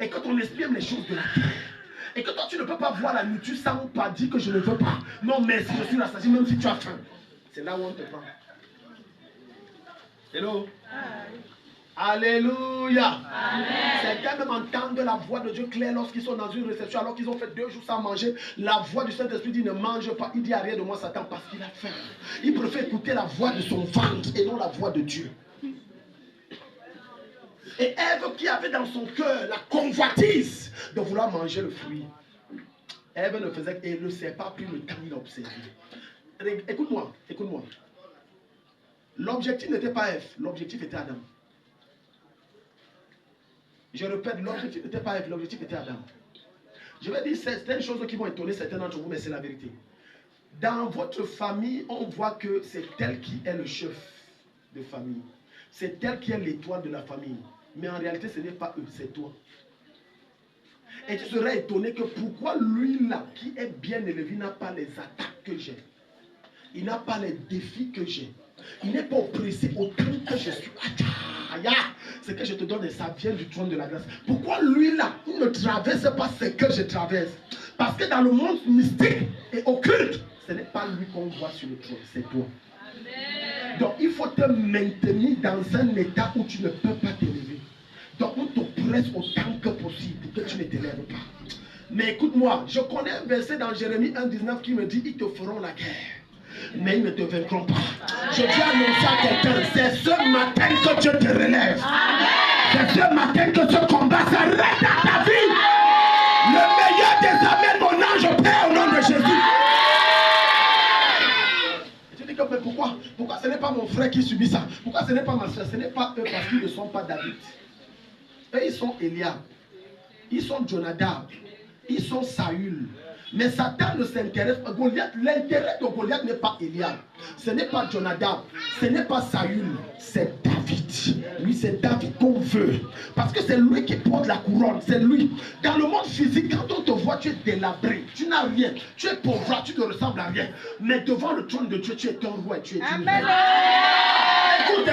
et que ton esprit aime les choses de la terre, et que toi tu ne peux pas voir la nourriture sans pas dire que je ne veux pas. Non, mais si je suis rassasié, même si tu as faim. C'est là où on te prend. Hello? Alléluia. Certains même entendent la voix de Dieu claire lorsqu'ils sont dans une réception, alors qu'ils ont fait 2 jours sans manger. La voix du Saint-Esprit dit ne mange pas. Il dit arrière de moi Satan parce qu'il a faim. Il préfère écouter la voix de son ventre et non la voix de Dieu. Et Ève qui avait dans son cœur la convoitise de vouloir manger le fruit. Ève ne faisait et le serpent a pris le temps, il a observé. Écoute-moi, écoute-moi. L'objectif n'était pas Ève, l'objectif était Adam. Je répète, l'objectif n'était pas Ève, l'objectif était Adam. Je vais dire certaines choses qui vont étonner certains d'entre vous, mais c'est la vérité. Dans votre famille, on voit que c'est elle qui est le chef de famille. C'est elle qui est l'étoile de la famille. Mais en réalité, ce n'est pas eux, c'est toi. Et tu serais étonné que pourquoi lui là, qui est bien élevé, n'a pas les attaques que j'ai. Il n'a pas les défis que j'ai. Il n'est pas oppressé autant que je suis. Ce que je te donne, ça vient du trône de la grâce. Pourquoi lui là, il ne traverse pas ce que je traverse? Parce que dans le monde mystique et occulte, ce n'est pas lui qu'on voit sur le trône, c'est toi. Amen. Donc il faut te maintenir dans un état où tu ne peux pas t'élever. Donc on t'oppresse autant que possible pour que tu ne t'élèves pas. Mais écoute-moi, je connais un verset dans Jérémie 1,19 qui me dit, ils te feront la guerre. mais ils ne te vaincront pas. Je dis annoncer à quelqu'un, c'est ce matin que Dieu te relève. C'est ce matin que ce combat s'arrête dans ta vie. Le meilleur des amènes, mon ange, Père, au nom de Jésus. Tu dis que, mais pourquoi ce n'est pas mon frère qui subit ça? Pourquoi ce n'est pas ma soeur? Ce n'est pas eux parce qu'ils ne sont pas David. Eux, ils sont Eliab. Ils sont Jonadab. Ils sont Saül. Mais Satan ne s'intéresse pas. Goliath, l'intérêt de Goliath n'est pas Eliab. Ce n'est pas Jonadab. Ce n'est pas Saül. C'est David. Lui, c'est David qu'on veut. Parce que c'est lui qui porte la couronne. C'est lui. Dans le monde physique, quand on te voit, tu es délabré. Tu n'as rien. Tu es pauvre. Tu ne ressembles à rien. Mais devant le trône de Dieu, tu es un roi. Tu es digne.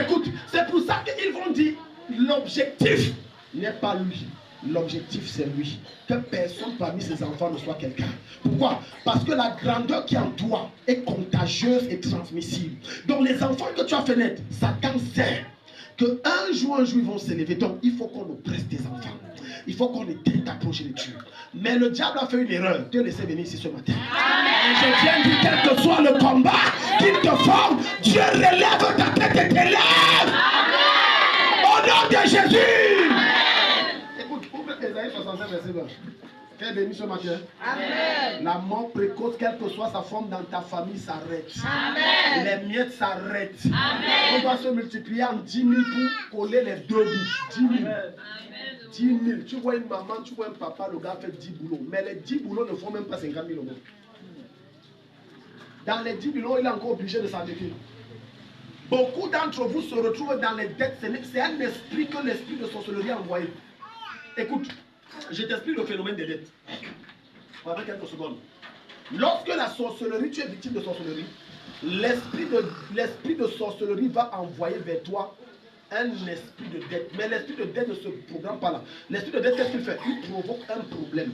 Écoute. C'est pour ça qu'ils vont dire l'objectif n'est pas lui. L'objectif, c'est lui. Que personne parmi ses enfants ne soit quelqu'un. Pourquoi? Parce que la grandeur qui est en toi est contagieuse et transmissible. Donc les enfants que tu as fait naître, Satan sait qu'un jour, ils vont s'élever. Donc il faut qu'on oppresse tes enfants. Il faut qu'on éteigne ta progéniture. Mais le diable a fait une erreur. Dieu laissé venir ici ce matin. Et je viens dire, quel que soit le combat qu'il te forme, Dieu relève ta tête et t'élève. Au nom de Jésus. Ésaïe 65, verset 20. Quelle béni ce matin. Amen. La mort précoce, quelle que soit sa forme dans ta famille, s'arrête. Amen. Les miettes s'arrêtent. On doit se multiplier en 10 000 pour coller les deux bouches. 10 000. Amen. 10 000. Tu vois une maman, tu vois un papa, le gars fait 10 boulots. Mais les 10 boulots ne font même pas 50 000 euros. Dans les 10 boulots, il est encore obligé de s'endetter. Beaucoup d'entre vous se retrouvent dans les dettes. C'est un esprit que l'esprit de sorcellerie a envoyé. Écoute, je t'explique le phénomène des dettes. Pendant quelques secondes. Lorsque la sorcellerie, tu es victime de sorcellerie, l'esprit de sorcellerie va envoyer vers toi un esprit de dette. Mais l'esprit de dette ne se programme pas là. L'esprit de dette, qu'est-ce qu'il fait? Il provoque un problème.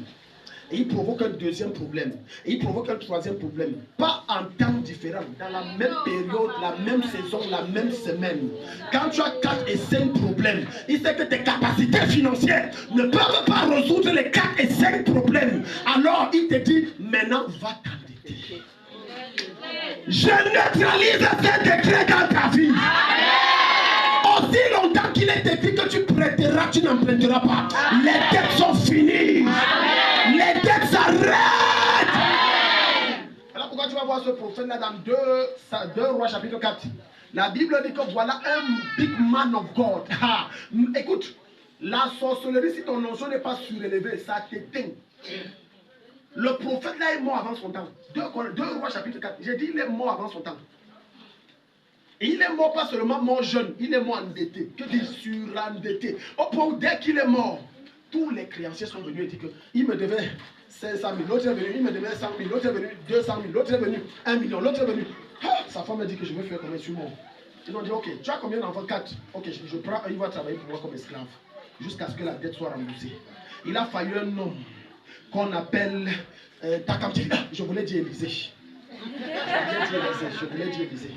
Et il provoque un deuxième problème. Et il provoque un troisième problème. Pas en temps différent. Dans la même période, la même saison, la même semaine. Quand tu as 4 et 5 problèmes, il sait que tes capacités financières ne peuvent pas résoudre les 4 et 5 problèmes. Alors il te dit, maintenant va t'endetter. Je neutralise ces décrets dans ta vie. Aussi longtemps qu'il est écrit que tu prêteras, tu n'emprunteras pas. Les dettes sont finies. Les dettes s'arrêtent. Alors pourquoi tu vas voir ce prophète là dans 2 Rois chapitre 4. La Bible dit que voilà un big man of God. Écoute, la sorcellerie, si ton onction n'est pas surélevé, ça t'éteint. Le prophète là est mort avant son temps. 2 Rois chapitre 4. J'ai dit il est mort avant son temps. Et il est mort pas seulement mort jeune, il est mort endetté. Que dit surendetté? Au point où dès qu'il est mort, tous les créanciers sont venus et disent qu'il me devait 500 000, l'autre est venu, il me devait 100 000, l'autre est venu 200 000, l'autre est venu 1 million, l'autre est venu. Sa femme a dit que je vais faire combien sur moi. Ils ont dit ok, tu as combien d'enfants? 4. Ok, je prends, il va travailler pour moi comme esclave jusqu'à ce que la dette soit remboursée. Il a fallu un homme qu'on appelle Takamti. Je voulais dire Élisée. Je voulais dire Élisée.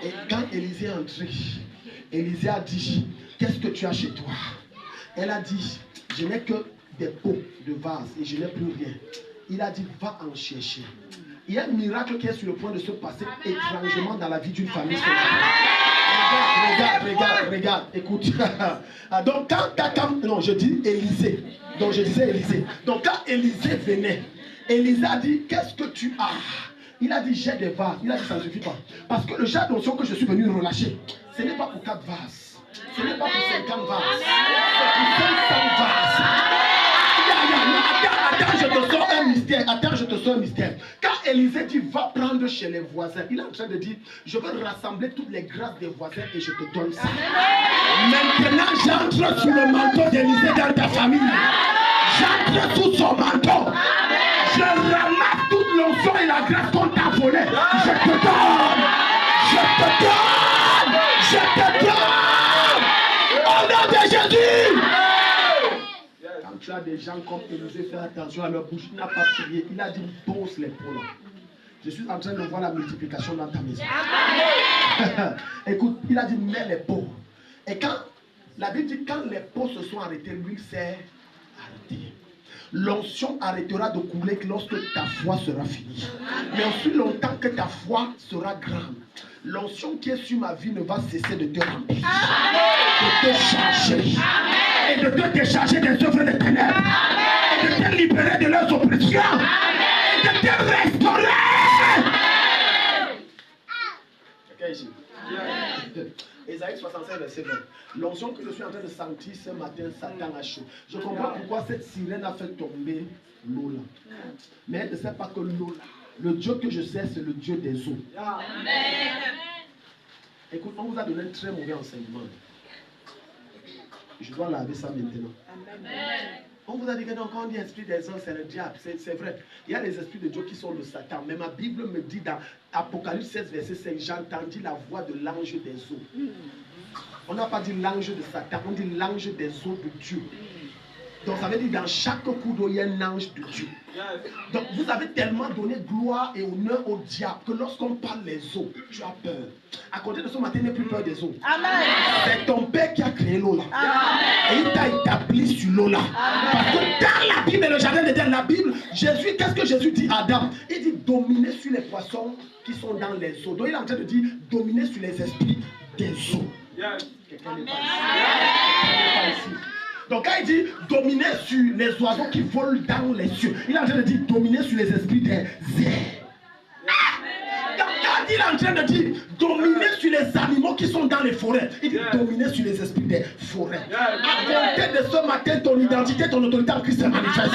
Et quand Élisée est entré, Élisée a dit, qu'est-ce que tu as chez toi? Elle a dit, je n'ai que des pots de vase et je n'ai plus rien. Il a dit, va en chercher. Il y a un miracle qui est sur le point de se passer étrangement dans la vie d'une famille. Regarde, écoute. Donc non, je dis Élisée. Donc je disais Élisée. Donc quand Élisée venait, Élisée a dit, qu'est-ce que tu as? Il a dit, j'ai des vases. Il a dit, ça ne suffit pas. Parce que le genre d'onction que je suis venu relâcher, ce n'est pas pour 4 vases. Ce n'est pas pour 50 vases. C'est pour 500 vases. Attends, je te sors un mystère. Quand Élisée dit, va prendre chez les voisins, il est en train de dire, je veux rassembler toutes les grâces des voisins et je te donne ça. Maintenant, j'entre sous le manteau d'Élisée dans ta famille. J'entre sous son manteau. Je ramasse toute l'onction et la grâce qu'on t'a volée. Je te donne. Au nom de Jésus. Quand tu as des gens comme Élisée, fais attention à leur bouche. Il n'a pas prié. Il a dit, pose les pots là. Je suis en train de voir la multiplication dans ta maison. Écoute, il a dit, mets les pots. Et quand, la Bible dit, quand les pots se sont arrêtés, l'huile s'est arrêtée. L'onction arrêtera de couler lorsque ta foi sera finie. Mais aussi longtemps que ta foi sera grande, l'onction qui est sur ma vie ne va cesser de te remplir, de te charger, et de te décharger des œuvres de ténèbres, et de te libérer de leurs oppressions, et de te restaurer. Quelqu'un ici? Ésaïe 65, verset 20. L'onction que je suis en train de sentir ce matin, Satan a chaud. Je comprends pourquoi cette sirène a fait tomber l'eau là. Mais elle ne sait pas que l'eau là, le Dieu que je sais, c'est le Dieu des eaux. Amen. Écoute, on vous a donné un très mauvais enseignement. Je dois laver ça maintenant. Amen. On vous a dit que donc, quand on dit esprit des hommes, c'est le diable. C'est vrai. Il y a les esprits de Dieu qui sont le Satan. Mais ma Bible me dit dans Apocalypse 16, verset 5, j'entendis la voix de l'ange des eaux. On n'a pas dit l'ange de Satan, on dit l'ange des eaux de Dieu. Donc ça veut dire dans chaque coup d'eau, il y a un ange de Dieu. Donc vous avez tellement donné gloire et honneur au diable que lorsqu'on parle les eaux, tu as peur. À côté de ce matin, il n'as plus peur des eaux. Amen. C'est ton Père qui a créé l'eau là. Amen. Et il t'a établi sur l'eau là. Amen. Parce que dans la Bible et le jardin d'Éden, la Bible, Jésus, qu'est-ce que Jésus dit à Adam? Il dit dominer sur les poissons qui sont dans les eaux. Donc il est en train de dire dominer sur les esprits des eaux. Quelqu'un n'est pas ici. Donc quand il dit dominer sur les oiseaux qui volent dans les cieux, il est en train de dire dominer sur les esprits des airs. Donc quand il est en train de dire dominer sur les animaux qui sont dans les forêts, il dit dominer sur les esprits des forêts. À côté de ce matin, ton identité, ton autorité en Christ se manifeste.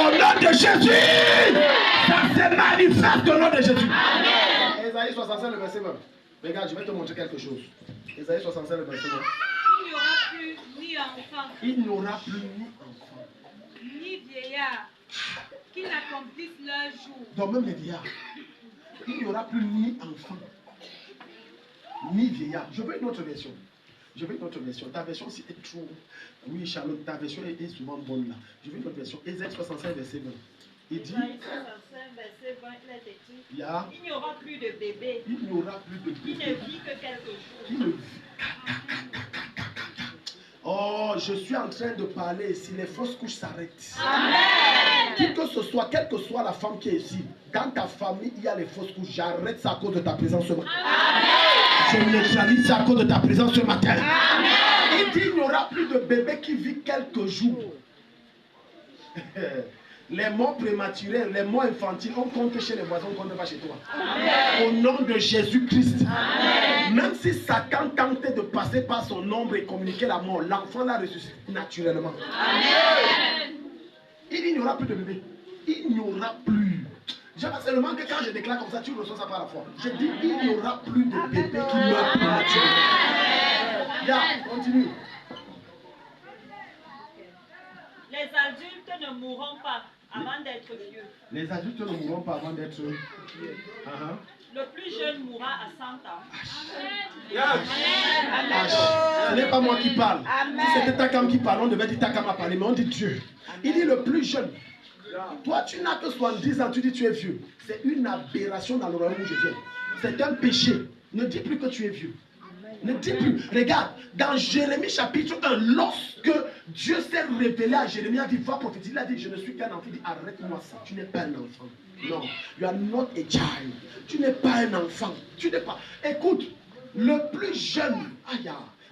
Au nom de Jésus, ça se manifeste au nom de Jésus. Ésaïe 65, le verset 20. Regarde, je vais te montrer quelque chose. Ésaïe 65, le verset 20. Il n'y aura plus ni enfant, Il n'y aura plus ni enfant, ni vieillard qui n'accomplissent leur jour. Donc même les vieillards. Il n'y aura plus ni enfant, ni vieillard. Je veux une autre version. Je veux une autre version. Ta version aussi est trop. Oui, Charlotte, ta version est souvent bonne là. Je veux une autre version. Ésaïe 65, verset 20. Il dit, verset 20, il est écrit, il n'y aura plus de bébé. Il n'y aura plus de bébé. Qui ne vit que quelques jours. Qui ne vit. Oh, je suis en train de parler ici. Les fausses couches s'arrêtent. Amen. Qui que ce soit, quelle que soit la femme qui est ici, dans ta famille, il y a les fausses couches. J'arrête ça à cause de ta présence ce matin. Amen. Je neutralise ça à cause de ta présence ce matin. Amen. Il dit il n'y aura plus de bébé qui vit quelques jours. Les morts prématurés, les morts infantiles, on compte chez les voisins, on ne compte pas chez toi. Amen. Au nom de Jésus-Christ. Même si Satan tentait de passer par son ombre et communiquer la mort, l'enfant l'a ressuscité naturellement. Amen. Il dit il n'y aura plus de bébé. Il n'y aura plus. J'aime seulement que quand je déclare comme ça, tu reçois ça par la foi. Je dis il n'y aura plus de bébé qui meurt prématurément. Là, continue. Les adultes ne mourront pas avant d'être vieux. Les adultes ne mourront pas avant d'être vieux. Le plus jeune mourra à 100 ans. Ce n'est pas moi qui parle. Amen. Si c'était Takam qui parle, on devait dire Takam a parlé, mais on dit Dieu. Amen. Il dit le plus jeune. Toi, tu n'as que 70 ans, tu dis tu es vieux. C'est une aberration dans le royaume où je viens. C'est un péché. Ne dis plus que tu es vieux. Ne dis plus. Regarde, dans Jérémie chapitre 1, lorsque Dieu s'est révélé à Jérémie, il a dit, va prophétiser. Il a dit, je ne suis qu'un enfant. Il dit, arrête-moi ça. Tu n'es pas un enfant. Non, you are not a child. Tu n'es pas un enfant. Tu n'es pas. Écoute, le plus jeune,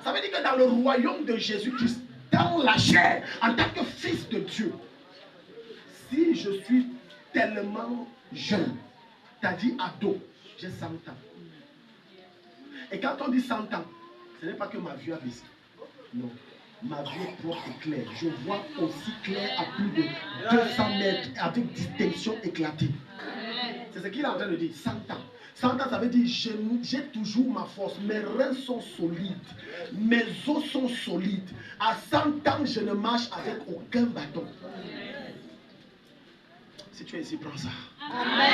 ça veut dire que dans le royaume de Jésus-Christ, dans la chair, en tant que fils de Dieu, si je suis tellement jeune, t'as dit ado, j'ai 100 ans. Et quand on dit 100 ans, ce n'est pas que ma vue a baissé. Non. Ma vue est propre et claire. Je vois aussi clair à plus de 200 mètres avec distinction éclatée. C'est ce qu'il est en train de dire. 100 ans. 100 ans, ça veut dire j'ai toujours ma force. Mes reins sont solides. Mes os sont solides. À 100 ans, je ne marche avec aucun bâton. Si tu es ici, prends ça. Amen.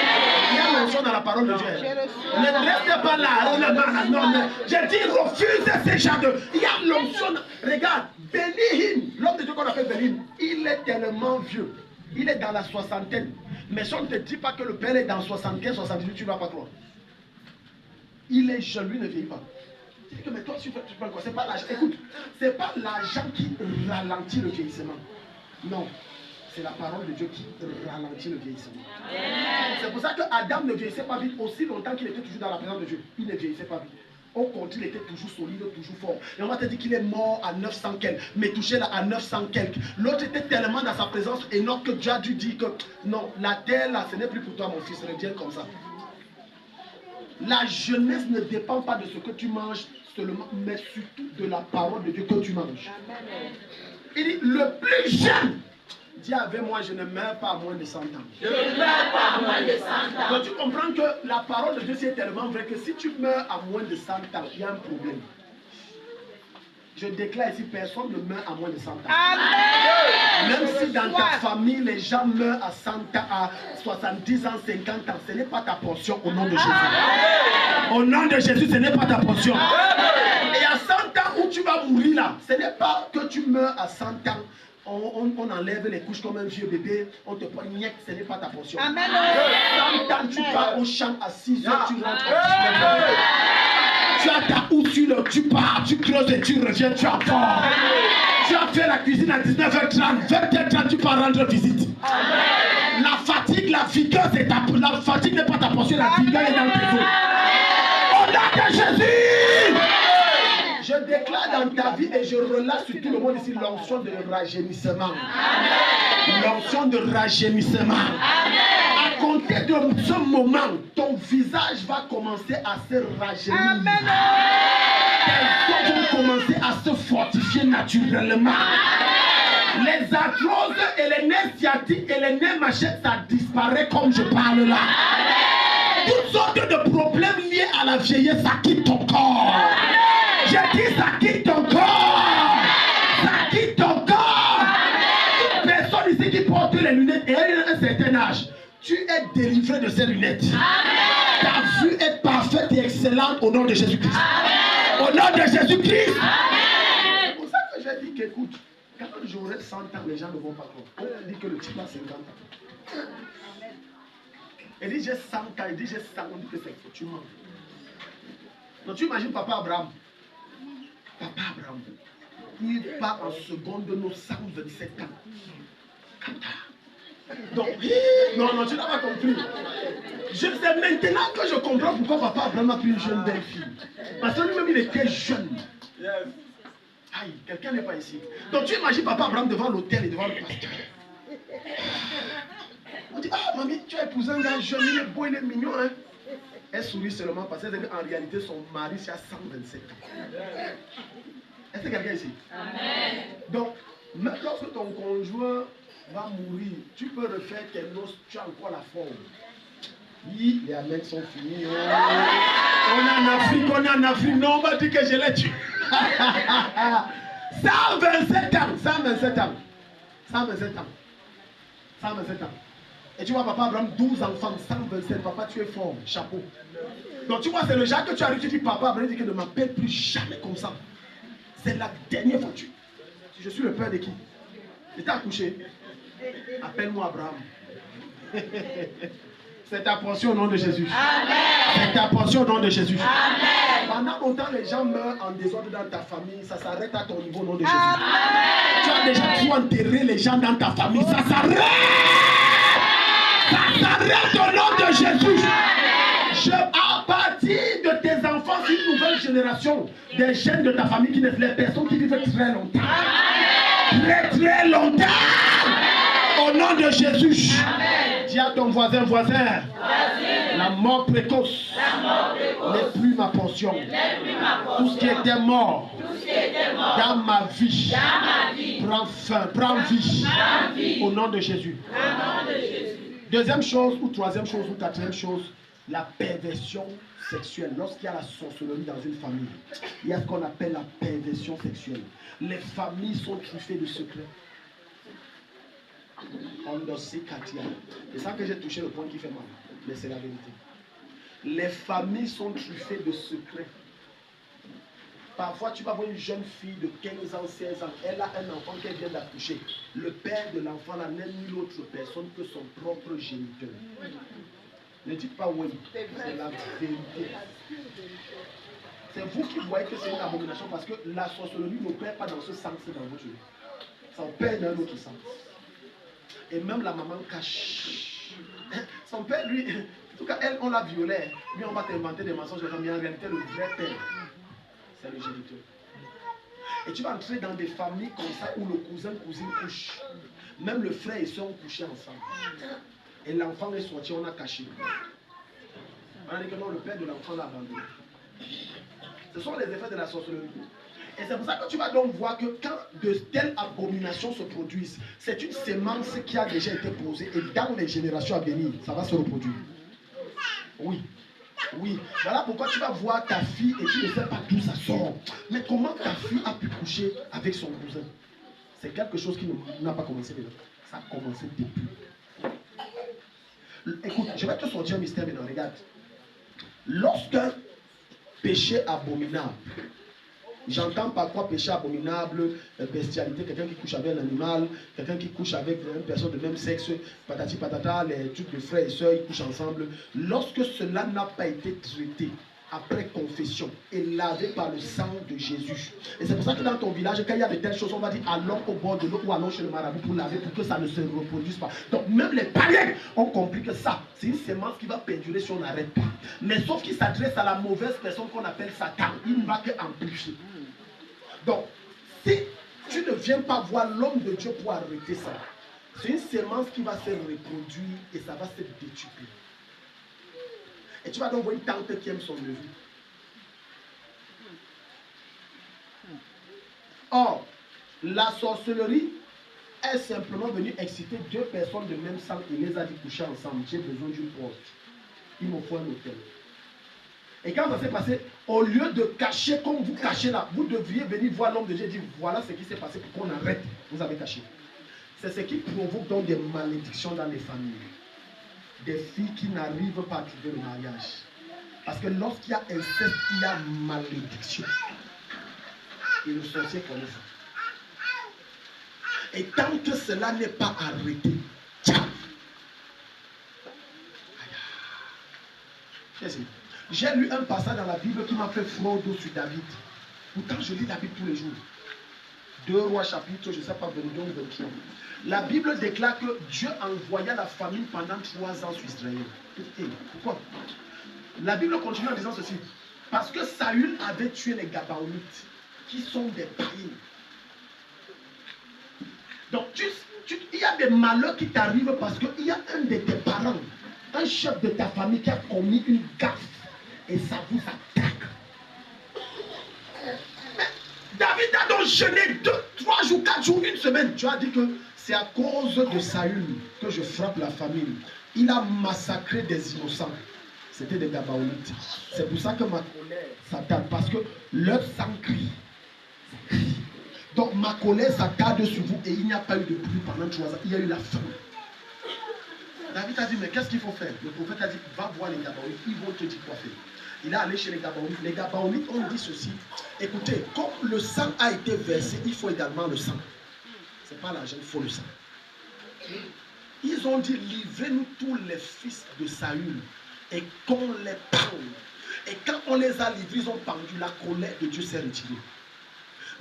Il y a mention dans la parole de Dieu. Ne restez pas là. Non. J'ai dit refuse ces gens de. Il y a l'onction. Regarde, Bénihim, l'homme de Dieu qu'on appelle Bénihim, il est tellement vieux. Il est dans la soixantaine. Mais si on ne te dit pas que le père est dans 75, 78, tu ne vas pas croire. Il est jeune, lui ne vieillit pas. Tu dis que mais toi tu fais quoi? C'est pas l'argent. Écoute, c'est pas l'argent qui ralentit le vieillissement. Non. C'est la parole de Dieu qui ralentit le vieillissement. C'est pour ça que Adam ne vieillissait pas vite aussi longtemps qu'il était toujours dans la présence de Dieu. Il ne vieillissait pas vite. Au contraire, il était toujours solide, toujours fort. Et on va te dire qu'il est mort à 900 quelques, mais touché là à 900 quelques. L'autre était tellement dans sa présence énorme que Dieu a dû dire que non, la terre là, ce n'est plus pour toi mon fils, reviens comme ça. La jeunesse ne dépend pas de ce que tu manges seulement, mais surtout de la parole de Dieu que tu manges. Il dit, le plus jeune, dis avec moi, je ne meurs pas à moins de 100 ans. Je ne meurs pas à moins de 100 ans. Donc tu comprends que la parole de Dieu c'est tellement vrai que si tu meurs à moins de 100 ans, il y a un problème. Je déclare ici, personne ne meurt à moins de 100 ans. Amen. Même si dans ta famille, les gens meurent à 100 ans, à 70 ans, 50 ans, ce n'est pas ta portion au nom de Jésus. Au nom de Jésus, ce n'est pas ta portion. Et à 100 ans où tu vas mourir là, ce n'est pas que tu meurs à 100 ans. On enlève les couches comme un vieux bébé, on te prend niet, ce n'est pas ta portion. Amen. 100 ans, tu pars au champ à 6 heures, tu rentres à 19 heures. Tu as ta housse, tu pars, tu creuses et tu reviens, tu as fort. Tu as fait la cuisine à 19h30, 20h30, tu pars rendre visite. Amen. La fatigue, la vigueur, c'est ta portion. La fatigue n'est pas ta portion, la vigueur est dans tes os. Au nom de Jésus! Je déclare dans ta vie et je relâche sur tout le monde ici l'onction de rajeunissement. L'onction de rajeunissement. À compter de ce moment, ton visage va commencer à se rajeunir. Tes os vont commencer à se fortifier naturellement. Les arthroses et les nerfs sciatiques et les nerfs machettes, ça disparaît comme je parle là. Toutes sortes de problèmes liés à la vieillesse, ça quitte ton corps. J'ai dit ça quitte ton corps. Ça quitte ton corps. Toute personne ici qui porte les lunettes et a un certain âge, tu es délivré de ces lunettes. Ta vue est parfaite et excellente au nom de Jésus-Christ. Au nom de Jésus-Christ. C'est pour ça que j'ai dit qu'écoute, quand j'aurai 100 ans, les gens ne vont pas croire. On dit que le type a 50 ans. Il dit j'ai 100 ans, il dit j'ai 100 ans, on dit que c'est faux, tu mens. Donc tu imagines Papa Abraham. Papa Abraham, il part en seconde de nos 127 ans. Donc, non, tu n'as pas compris. C'est maintenant que je comprends pourquoi Papa Abraham a pris une jeune belle fille. Parce que lui-même, il était jeune. Aïe, quelqu'un n'est pas ici. Donc, tu imagines Papa Abraham devant l'autel et devant le pasteur. On dit, ah, mamie, tu as épousé un gars jeune, il est beau, il est mignon, hein. Elle sourit seulement parce qu'en réalité, son mari, c'est à 127 ans. Est-ce que quelqu'un ici? Amen. Donc, même lorsque ton conjoint va mourir, tu peux refaire tes noces, tu as encore la forme. Oui, les amens sont finis. Oh. On est en Afrique, non, on va dire que je l'ai tué. 127 ans, 127 ans. 127 ans. 127 ans. Et tu vois, papa Abraham, 12 enfants, 127, papa, tu es fort, chapeau. Donc tu vois, c'est le genre que tu arrives, tu dis, papa Abraham, dit que ne m'appelle plus jamais comme ça. C'est la dernière fois que je suis le père de qui? J'étais accouché. Appelle-moi Abraham. C'est ta portion au nom de Jésus. Amen. C'est ta portion au nom de Jésus. Amen. Pendant longtemps, les gens meurent en désordre dans ta famille. Ça s'arrête à ton niveau au nom de Jésus. Amen. Tu as déjà tout enterré les gens dans ta famille. Ça s'arrête. Ça s'arrête au nom de Jésus. À partir de tes enfants, c'est une nouvelle génération. Des jeunes de ta famille qui naissent, les personnes qui vivent très longtemps. Très très longtemps. Au nom de Jésus. Amen. Dis à ton voisin, la mort précoce n'est plus ma portion. Tout ce qui était mort dans ma vie prend fin, prend vie. Au nom de Jésus. Deuxième chose, ou troisième chose, ou quatrième chose, la perversion sexuelle. Lorsqu'il y a la sorcellerie dans une famille, il y a ce qu'on appelle la perversion sexuelle. Les familles sont truffées de secrets. C'est ça que j'ai touché le point qui fait mal. Mais c'est la vérité. Les familles sont truffées de secrets. Parfois, tu vas voir une jeune fille de 15 ans, 16 ans. Elle a un enfant qu'elle vient d'accoucher. Le père de l'enfant n'est nulle autre personne que son propre géniteur. Ne dites pas oui. C'est la vérité. C'est vous qui voyez que c'est une abomination parce que la sorcellerie n'opère pas dans ce sens dans votre vie. Ça opère dans un autre sens. Et même la maman cache. Son père, lui, en tout cas, elle, on l'a violée. Lui, on va t'inventer des mensonges. Mais en réalité, le vrai père, c'est le géniteur. Et tu vas entrer dans des familles comme ça où le cousin, cousine couche. Même le frère et soeur ont couché ensemble. Et l'enfant est sorti, on a caché. On a dit que non, le père de l'enfant l'a abandonné. Ce sont les effets de la sorcellerie. Et c'est pour ça que tu vas donc voir que quand de telles abominations se produisent, c'est une sémence qui a déjà été posée et dans les générations à venir, ça va se reproduire. Oui. Oui. Voilà pourquoi tu vas voir ta fille et tu ne sais pas d'où ça sort. Mais comment ta fille a pu coucher avec son cousin? C'est quelque chose qui n'a pas commencé déjà. Ça a commencé depuis. Écoute, je vais te sortir un mystère maintenant. Regarde. Lorsqu'un péché abominable, j'entends par quoi péché abominable, bestialité, quelqu'un qui couche avec un animal, quelqu'un qui couche avec une personne de même sexe, patati patata, les trucs de frères et sœurs, ils couchent ensemble. Lorsque cela n'a pas été traité après confession et lavé par le sang de Jésus. Et c'est pour ça que dans ton village, quand il y a de telles choses, on va dire allons au bord de l'eau ou allons chez le marabout pour laver pour que ça ne se reproduise pas. Donc même les païens ont compris que ça, c'est une sémence qui va perdurer si on n'arrête pas. Mais sauf qu'il s'adresse à la mauvaise personne qu'on appelle Satan. Il ne va que amplifier. Donc, si tu ne viens pas voir l'homme de Dieu pour arrêter ça, c'est une sémence qui va se reproduire et ça va se détupler. Et tu vas donc voir une tante qui aime son neveu. Or, la sorcellerie est simplement venue exciter deux personnes de même sang et les a dit coucher ensemble. J'ai besoin d'une porte. Il me faut un hôtel. Et quand ça s'est passé, au lieu de cacher comme vous cachez là, vous devriez venir voir l'homme de Dieu et dire voilà ce qui s'est passé pour qu'on arrête. Vous avez caché. C'est ce qui provoque donc des malédictions dans les familles. Des filles qui n'arrivent pas à trouver le mariage. Parce que lorsqu'il y a inceste, il y a malédiction. Et le sorcier connaît ça. Et tant que cela n'est pas arrêté, j'ai lu un passage dans la Bible qui m'a fait froid sur David. Pourtant, je lis la Bible tous les jours. 2 Rois chapitre, je ne sais pas, 22 ou 23. La Bible déclare que Dieu envoya la famine pendant 3 ans sur Israël. Et pourquoi? La Bible continue en disant ceci. Parce que Saül avait tué les Gabaonites, qui sont des païens. Donc, il y a des malheurs qui t'arrivent parce qu'il y a un de tes parents, un chef de ta famille qui a commis une gaffe. Et ça vous attaque. David a donc jeûné 2, 3 jours, 4 jours, une semaine. Tu as dit que c'est à cause de Saül que je frappe la famine. Il a massacré des innocents. C'était des Gabaonites. C'est pour ça que ma colère s'attarde. Parce que leur sang crie. Donc ma colère s'attarde sur vous. Et il n'y a pas eu de pluie pendant 3 ans. Il y a eu la faim. David a dit, mais qu'est-ce qu'il faut faire? Le prophète a dit, va voir les Gabaonites. Ils vont te dire quoi faire. Il est allé chez les Gabaonites. Les Gabaonites ont dit ceci. Écoutez, comme le sang a été versé, il faut également le sang. Ce n'est pas l'argent, il faut le sang. Ils ont dit, livrez-nous tous les fils de Saül et qu'on les pende. Et quand on les a livrés, ils ont pendu. La colère de Dieu s'est retirée.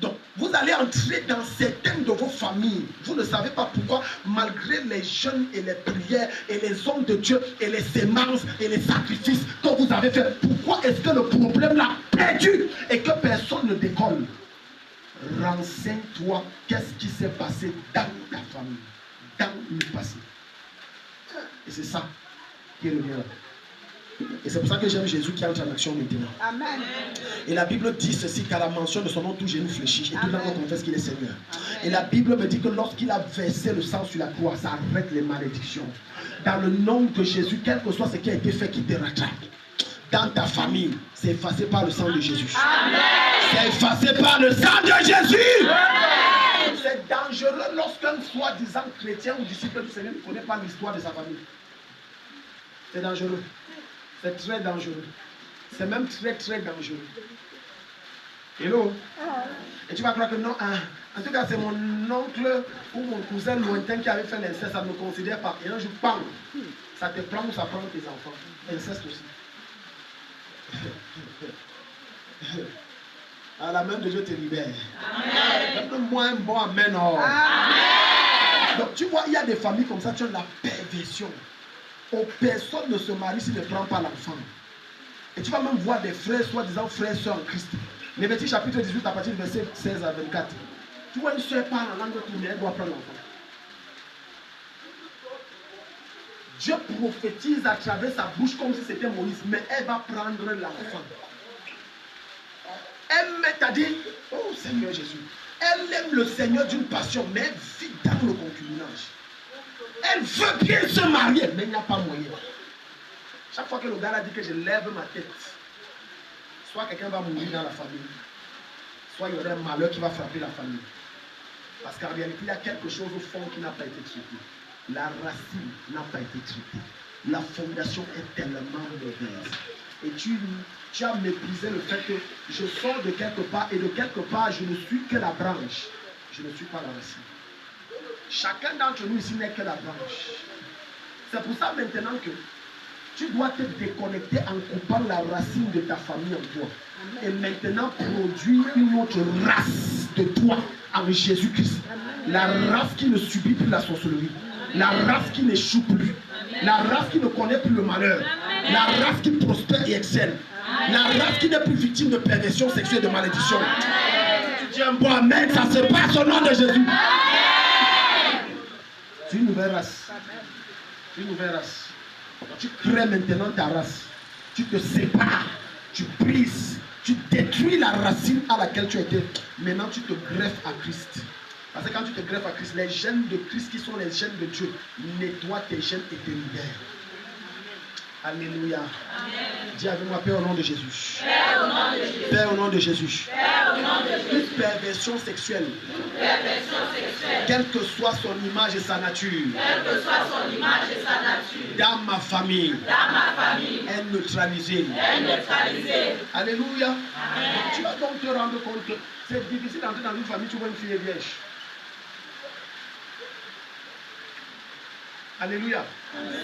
Donc, vous allez entrer dans certaines de vos familles. Vous ne savez pas pourquoi, malgré les jeûnes et les prières et les hommes de Dieu et les sémences et les sacrifices que vous avez fait, pourquoi est-ce que le problème l'a perdu et que personne ne décolle? Renseigne-toi, qu'est-ce qui s'est passé dans ta famille, dans le passé. Et c'est ça qui revient là. Et c'est pour ça que j'aime Jésus qui entre en action maintenant. Amen. Et la Bible dit ceci, qu'à la mention de son nom, tout genou fléchit et tout le monde confesse qu'il est Seigneur. Amen. Et la Bible me dit que lorsqu'il a versé le sang sur la croix, ça arrête les malédictions. Dans le nom de Jésus, quel que soit ce qui a été fait, qui te rattrape. Dans ta famille, c'est effacé par le sang de Jésus. Amen. C'est effacé par le sang de Jésus. Amen. C'est dangereux lorsqu'un soi-disant chrétien ou disciple du Seigneur ne connaît pas l'histoire de sa famille. C'est dangereux. C'est très dangereux. C'est même très très dangereux. Hello? Et tu vas croire que non, en tout cas c'est mon oncle ou mon cousin lointain qui avait fait l'inceste, ça ne me considère pas. Et un jour, bam, ça te prend ou ça prend tes enfants. Inceste aussi. À la main de Dieu te libère. Donne-moi un bon amen. Oh. Amen. Donc tu vois, il y a des familles comme ça, tu as la perversion. Personne ne se marie s'il ne prend pas l'enfant. Et tu vas même voir des frères, soi-disant frères, soeurs en Christ. Lévitique chapitre 18 à partir du verset 16 à 24. Tu vois une soeur parle en langue tournée, elle doit prendre l'enfant. Dieu prophétise à travers sa bouche comme si c'était Moïse, mais elle va prendre l'enfant. Elle m'a dit, oh Seigneur Jésus, elle aime le Seigneur d'une passion, mais elle vit dans le concubinage. Elle veut bien se marier, mais il n'y a pas moyen. Chaque fois que le gars a dit que je lève ma tête, soit quelqu'un va mourir dans la famille, soit il y aurait un malheur qui va frapper la famille. Parce qu'en réalité, il y a quelque chose au fond qui n'a pas été traité. La racine n'a pas été traitée. La fondation est tellement mauvaise. Et tu as méprisé le fait que je sors de quelque part et de quelque part, je ne suis que la branche. Je ne suis pas la racine. Chacun d'entre nous ici n'est que la branche. C'est pour ça maintenant que tu dois te déconnecter en coupant la racine de ta famille en toi. Et maintenant produire une autre race de toi en Jésus-Christ. La race qui ne subit plus la sorcellerie. La race qui n'échoue plus. La race qui ne connaît plus le malheur. La race qui prospère et excelle. La race qui n'est plus victime de perversion sexuelle et de malédiction. Tu dis un bon amen, ça se passe au nom de Jésus. C'est une nouvelle race. Une nouvelle race. Tu crées maintenant ta race. Tu te sépares. Tu brises. Tu détruis la racine à laquelle tu étais. Maintenant, tu te greffes à Christ. Parce que quand tu te greffes à Christ, les gènes de Christ qui sont les gènes de Dieu nettoient tes gènes et te libèrent. Alléluia. Dis avec moi, Père au nom de Jésus. Père au nom de Jésus. Toute perversion sexuelle, quelle que soit son image et sa nature, dans ma famille, est neutralisée. Alléluia. Tu vas donc te rendre compte que c'est difficile d'entrer dans une famille, tu vois une fille vierge. Alléluia.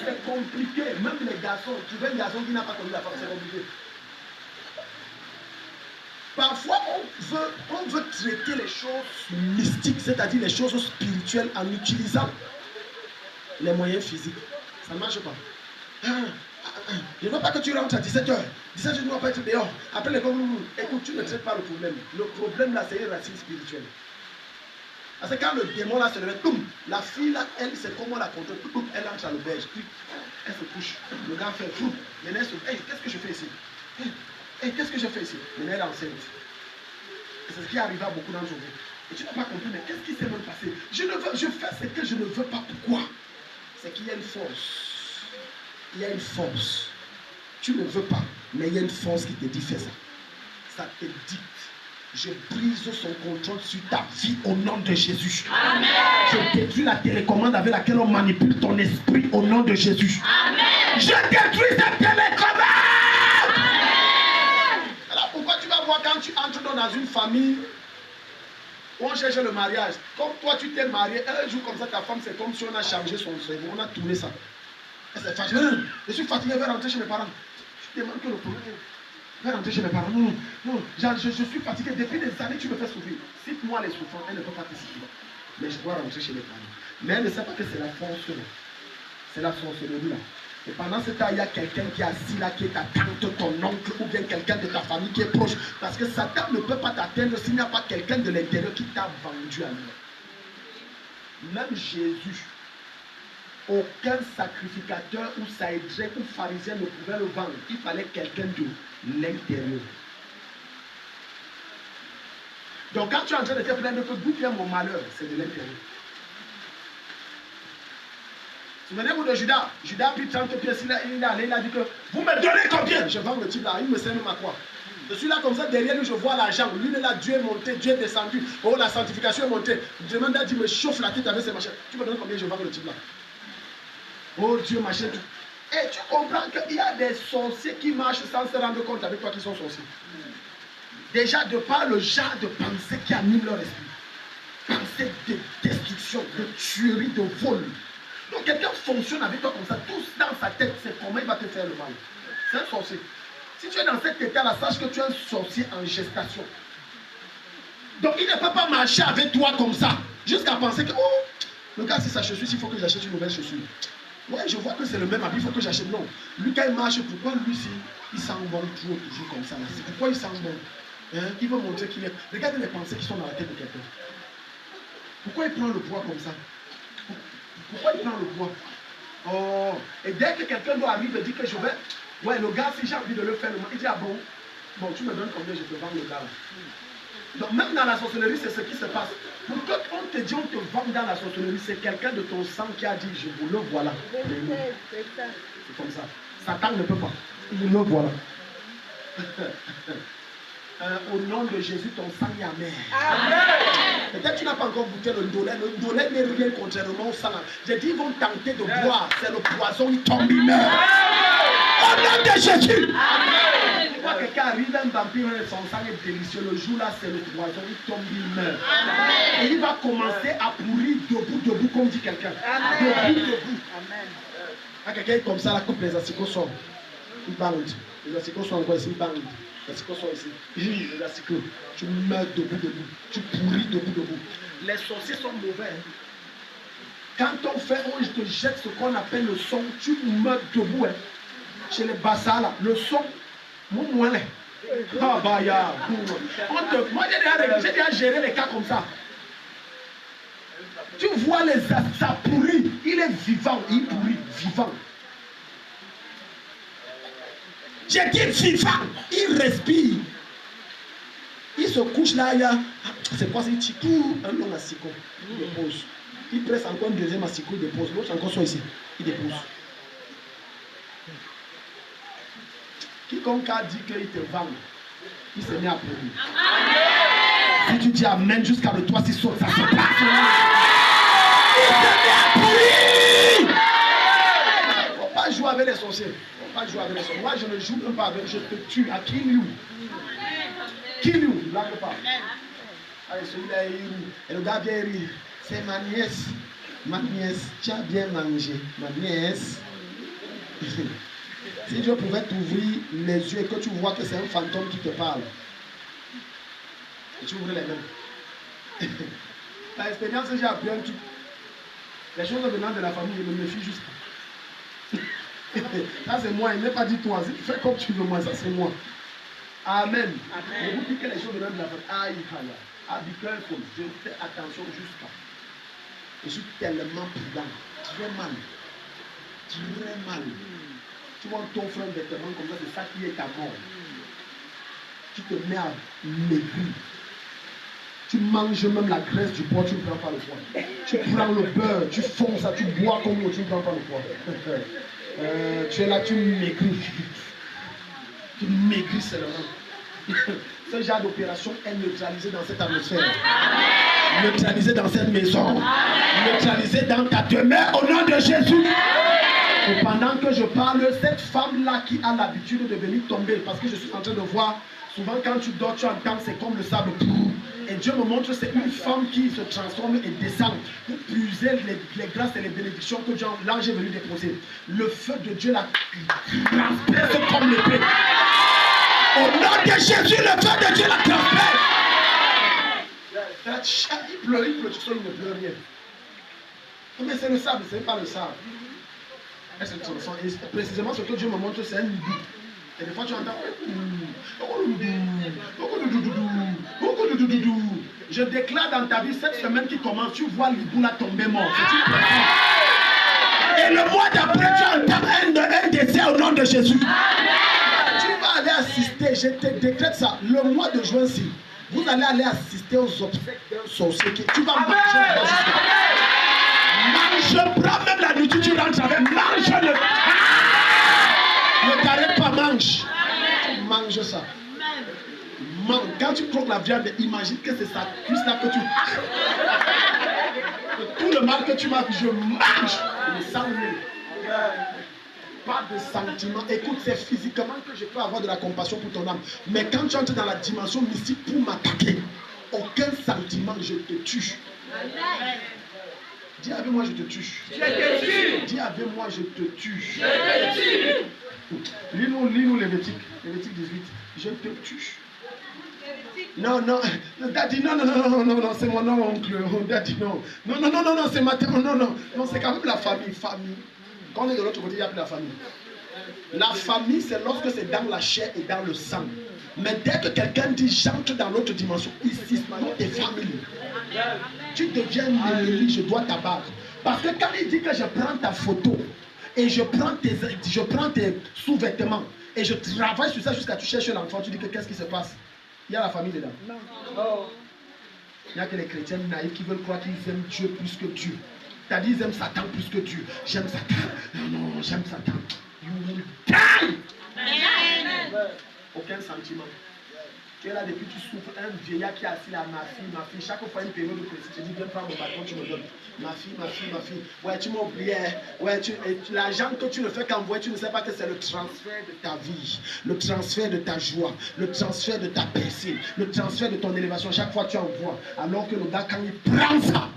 C'est compliqué. Même les garçons, tu veux un garçon qui n'a pas connu la femme, c'est compliqué. Parfois, on veut traiter les choses mystiques, c'est-à-dire les choses spirituelles, en utilisant les moyens physiques. Ça ne marche pas. Je ne veux pas que tu rentres à 17h. 17h, tu ne dois pas être dehors. Après l'école, écoute, tu ne traites pas le problème. Le problème là, c'est une racine spirituelle. Parce que quand le démon là se réveille, la fille là, elle, c'est comment la contrôle. Elle entre à l'auberge, elle se couche. Le gars fait fou. Maintenant, elle se dit, hey, qu'est-ce que je fais ici? Hey, qu'est-ce que je fais ici? Maintenant, elle est enceinte. Et c'est ce qui arrive à beaucoup d'entre vous. Et tu n'as pas compris, mais qu'est-ce qui s'est même passé? Je fais ce que je ne veux pas. Pourquoi? C'est qu'il y a une force. Il y a une force. Tu ne veux pas, mais il y a une force qui te dit fais ça. Ça te dicte. Je brise son contrôle sur ta vie au nom de Jésus. Amen. Je détruis la télécommande avec laquelle on manipule ton esprit au nom de Jésus. Amen. Je détruis cette télécommande. Amen. Alors pourquoi tu vas voir quand tu entres dans une famille, on cherche le mariage. Comme toi tu t'es marié, un jour comme ça ta femme c'est comme si on a changé son cerveau, on a tourné ça. Elle s'est fâchée. Je suis fatigué, je vais rentrer chez mes parents. Je demande que le problème. Je vais rentrer chez mes parents. Non, je suis fatigué. Depuis des années, tu me fais souffrir. Cite-moi les souffrances, elle ne peut pas te citer. Mais je dois rentrer chez mes parents. Mais elle ne sait pas que c'est la force. C'est la sorcellerie là. Et pendant ce temps, il y a quelqu'un qui est assis là, qui est ta tante, ton oncle, ou bien quelqu'un de ta famille qui est proche. Parce que Satan ne peut pas t'atteindre s'il n'y a pas quelqu'un de l'intérieur qui t'a vendu à lui. Même Jésus, aucun sacrificateur ou saïdien ou pharisien ne pouvait le vendre. Il fallait quelqu'un de l'intérieur. Donc quand tu es en train de te plaindre que d'où vient mon malheur, c'est de l'intérieur. Souvenez-vous de Judas. Judas a pris 30 pièces, il est allé, il a dit que vous me donnez combien? Je vends le type là, il me sert même à quoi? Je suis là comme ça, derrière lui, je vois l'argent. Lui est là, Dieu est monté, Dieu est descendu. Oh, la sanctification est montée. Je demande à Dieu, me chauffe la tête avec ses machins. Tu me donnes combien? Je vends le type là. Oh Dieu, machin. Et tu comprends qu'il y a des sorciers qui marchent sans se rendre compte avec toi qui sont sorciers. Déjà, de par le genre de pensée qui anime leur esprit. Pensée de destruction, de tuerie, de vol. Donc quelqu'un fonctionne avec toi comme ça, tout dans sa tête, c'est comment il va te faire le mal. C'est un sorcier. Si tu es dans cet état-là, sache que tu es un sorcier en gestation. Donc il ne peut pas marcher avec toi comme ça, jusqu'à penser que, oh, Le gars, c'est sa chaussure, il faut que j'achète une nouvelle chaussure. Ouais, je vois que c'est le même habit, il faut que j'achète. Non. Lui, quand il marche, pourquoi lui, il sent bon toujours comme ça? C'est pourquoi il sent bon? Hein? Il veut montrer qu'il est. Regardez les pensées qui sont dans la tête de quelqu'un. Pourquoi il prend le poids comme ça? Pourquoi il prend le poids? Oh, et dès que quelqu'un doit arriver et dire que je vais. Ouais, le gars, si j'ai envie de le faire, il dit ah bon, tu me donnes combien, je te vends le gars là. Donc même dans la sorcellerie, c'est ce qui se passe. Pour qu'on te dit on te vend dans la sorcellerie, c'est quelqu'un de ton sang qui a dit je vous le voilà. C'est comme ça. Satan ne peut pas. Il le voilà. Au nom de Jésus, ton sang est amer. Peut-être que tu n'as pas encore goûté le dolé. Le dolé n'est rien contrairement au sang. J'ai dit, ils vont tenter de boire. C'est le poison, il tombe, il meurt. Au nom de Jésus. Amen. Quand quelqu'un arrive, un vampire, son sang est délicieux. Le jour là, c'est le poison, il tombe, il meurt. Amen. Et il va commencer à pourrir debout, comme dit quelqu'un. Debout. Amen. Quand quelqu'un est comme ça, la coupe, les asticots sortent. Il bande. Les asticots sont encore ici, il bande. Les asticots sont ici. Les asticots. Tu meurs debout. Tu pourris debout. Les sorciers sont mauvais. Quand on te jette ce qu'on appelle le son, tu meurs debout. Hein. Chez les bassas là, le son, moi, moi j'ai déjà géré les cas comme ça. Tu vois ça pourrit, il est vivant, il pourrit, vivant. J'ai dit vivant, il respire. Il se couche là, c'est quoi, c'est un long asticot, il dépose. Il presse encore un deuxième asticot, il dépose. L'autre encore soit ici, il dépose. Quiconque a dit qu'il te vend, il se met à pleurer. Si tu dis amen jusqu'à le toit, si saute, ça se passe. Il se met à pleurer. Il ne faut pas jouer avec les sorciers. Moi, je ne joue même pas avec, je te tue. À kill you. Kill you, ne blague pas. Allez, celui-là, il rit. Et le gars vient rire. C'est ma nièce. Ma nièce, tu as bien mangé. Ma nièce. Si Dieu pouvait t'ouvrir les yeux et que tu vois que c'est un fantôme qui te parle, et tu ouvres les mains. Par expérience, j'ai appris un truc. Les choses venant de la famille, je me méfie juste. Ça c'est moi, il n'est pas dit toi. Si tu fais comme tu veux, moi, ça c'est moi. Amen. Et vous dites que les choses venant de la famille, aïe, be careful. Je fais attention jusqu'à. Je suis tellement prudent. Très mal. Tu vois ton frère vêtement comme ça, c'est ça qui est ta mort. Tu te mets à maigrir. Tu manges même la graisse du porc, tu ne prends pas le poids. Tu prends le beurre, tu fonds ça, tu bois comme l'eau, tu ne prends pas le poids. Tu es là, tu maigris. Tu maigris seulement. Ce genre d'opération est neutralisé dans cette atmosphère. Neutralisé dans cette maison. Neutralisé dans ta demeure au nom de Jésus. Et pendant que je parle, cette femme-là qui a l'habitude de venir tomber, parce que je suis en train de voir, souvent quand tu dors, tu entends, c'est comme le sable. Et Dieu me montre, c'est une femme qui se transforme et descend pour puiser les grâces et les bénédictions que l'ange est venu déposer. Le feu de Dieu la transperce comme l'épée. Au nom de Jésus, le feu de Dieu la transperce. Il pleure, tu sais, il ne pleure rien. Mais c'est le sable, ce n'est pas le sable. Et précisément ce que Dieu me montre, c'est un hibou. Et des fois tu entends. Je déclare dans ta vie cette semaine qui commence, tu vois l'hibou là tomber mort. Et le mois d'après, tu entends un décès au nom de Jésus. Tu vas aller assister, je te décrète ça, le mois de juin-ci, vous allez aller assister aux obsèques d'un sorcier. Tu vas manger là-bas jusqu'à. Mange, prends même la nourriture, tu rentres avec, mange-le. Ne t'arrête pas, mange. Mange ça. Mange. Quand tu croques la viande, imagine que c'est sa cuisse là que tu. Tout le mal que tu m'as vu, je mange. Le sang. Pas de sentiment. Écoute, c'est physiquement que je peux avoir de la compassion pour ton âme. Mais quand tu entres dans la dimension mystique pour m'attaquer, aucun sentiment, je te tue. Dis avec moi, je te tue. Je te tue. Dis avec moi, je te tue. Je te tue. Lis-nous Lévitique. Lévitique 18. Je te tue. Lévitique Non, daddy, non, c'est mon oncle. Daddy, non, c'est ma tante, non, c'est quand même la famille. Quand on est de l'autre côté, il n'y a plus la famille. La famille, c'est lorsque c'est dans la chair et dans le sang. Mais dès que quelqu'un dit j'entre dans l'autre dimension, ici, maintenant, t'es famille. Tu deviens ennemi, je dois t'abattre. Parce que quand il dit que je prends ta photo et je prends tes sous-vêtements et je travaille sur ça jusqu'à tu cherches l'enfant, tu dis que qu'est-ce qui se passe? Il y a la famille dedans. Non. Il n'y a que les chrétiens naïfs qui veulent croire qu'ils aiment Dieu plus que Dieu. T'as dit ils aiment Satan plus que Dieu. J'aime Satan. Non, j'aime Satan. You will die. Amen. Aucun sentiment. Tu es là depuis tu souffres, un vieillard qui est assis là, ma fille, chaque fois une période de précis, tu dis viens prendre mon bâton, tu me donnes. Ma fille. Ouais, tu m'as oublié. Ouais, l'argent que tu ne fais qu'envoyer, tu ne sais pas que c'est le transfert de ta vie, le transfert de ta joie, le transfert de ta personne, le transfert de ton élévation. Chaque fois tu envoies. Alors que le gars, quand il prend ça,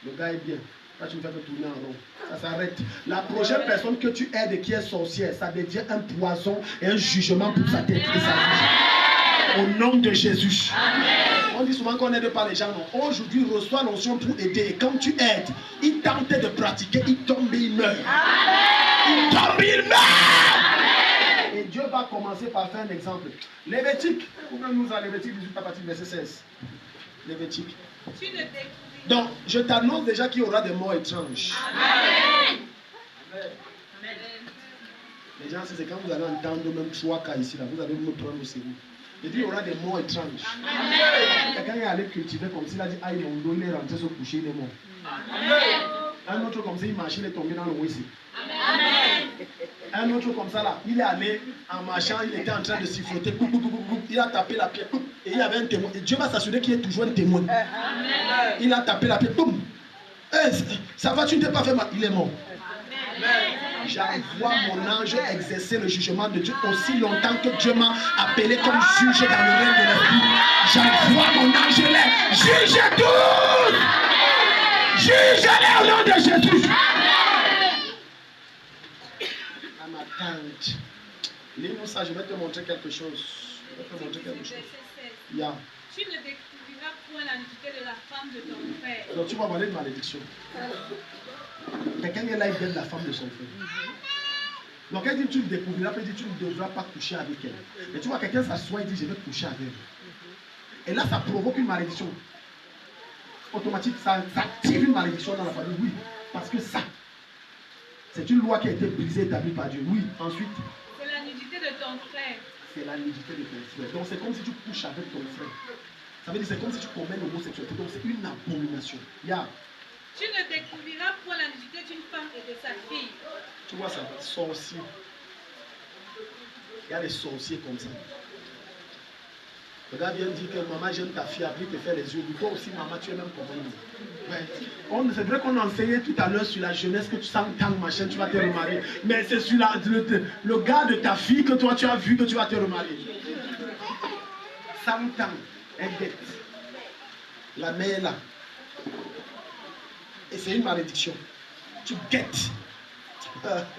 le gars est bien. Là, tu me fais que tourner en rond. Ça s'arrête. La prochaine personne que tu aides et qui est sorcière, ça devient un poison et un jugement pour sa tête et sa vie. Au nom de Jésus. Amen. On dit souvent qu'on n'aide pas les gens. Aujourd'hui, reçois l'onction pour aider. Et quand tu aides, il tente de pratiquer, il tombe et il meurt. Amen. Il tombe et il meurt. Amen. Et Dieu va commencer par faire un exemple. Lévitique. Ouvrez-nous à Lévitique 18 à partir du verset 16. Lévitique. Tu ne t'écoutes. Donc, je t'annonce déjà qu'il y aura des morts étranges. Amen. Les gens, c'est quand vous allez entendre même 3 cas ici, là, vous allez me prendre au sérieux. Il dit il y aura des morts étranges. Quelqu'un est allé cultiver comme s'il a dit aïe, mon dos, il est rentré se coucher, il est mort. Amen. Un autre comme ça, il marchait, il est tombé dans le WC. Amen. Un autre comme ça, là, il est allé en marchant, il était en train de siffloter, il a tapé la pierre, et il y avait un témoin. Et Dieu va s'assurer qu'il y ait toujours un témoin. Amen. Il a tapé la pierre, ça va, tu ne t'es pas fait mal, il est mort. J'envoie mon ange exercer le jugement de Dieu aussi longtemps que Dieu m'a appelé comme juge dans le règne de l'esprit. J'envoie mon ange les juge tous. Juge-les au nom de Jésus. À ma tante, lis-nous ça, je vais te montrer quelque chose. Yeah. Tu ne découvriras point la nudité de la femme de ton frère. Donc tu vas parler de malédiction. Quelqu'un est là, il donne la femme de son frère. Donc elle dit tu le découvriras, puis dit tu ne devras pas coucher avec elle. Mais tu vois quelqu'un s'assoit et dit je vais coucher avec elle. Et là ça provoque une malédiction. Automatique, ça active une malédiction dans la famille. Oui, parce que ça, c'est une loi qui a été brisée, établie par Dieu. Oui, ensuite. C'est la nudité de ton frère. C'est la nudité de ton frère. Donc c'est comme si tu couches avec ton frère. Ça veut dire c'est comme si tu commets l'homosexualité. Donc c'est une abomination. Yeah. Tu ne découvriras point la nudité d'une femme et de sa fille. Tu vois ça, sorcier. Il y a des sorciers comme ça. Le gars vient dire que maman j'aime ta fille, après te faire les yeux. Toi aussi maman tu es même comme elle. C'est vrai qu'on enseignait tout à l'heure sur la jeunesse que tu sens tant machin, tu vas te remarier. Mais c'est sur le gars de ta fille que toi tu as vu que tu vas te remarier. 100 ans, elle guette. La mère est là. Et c'est une malédiction. Tu guettes. Mamie,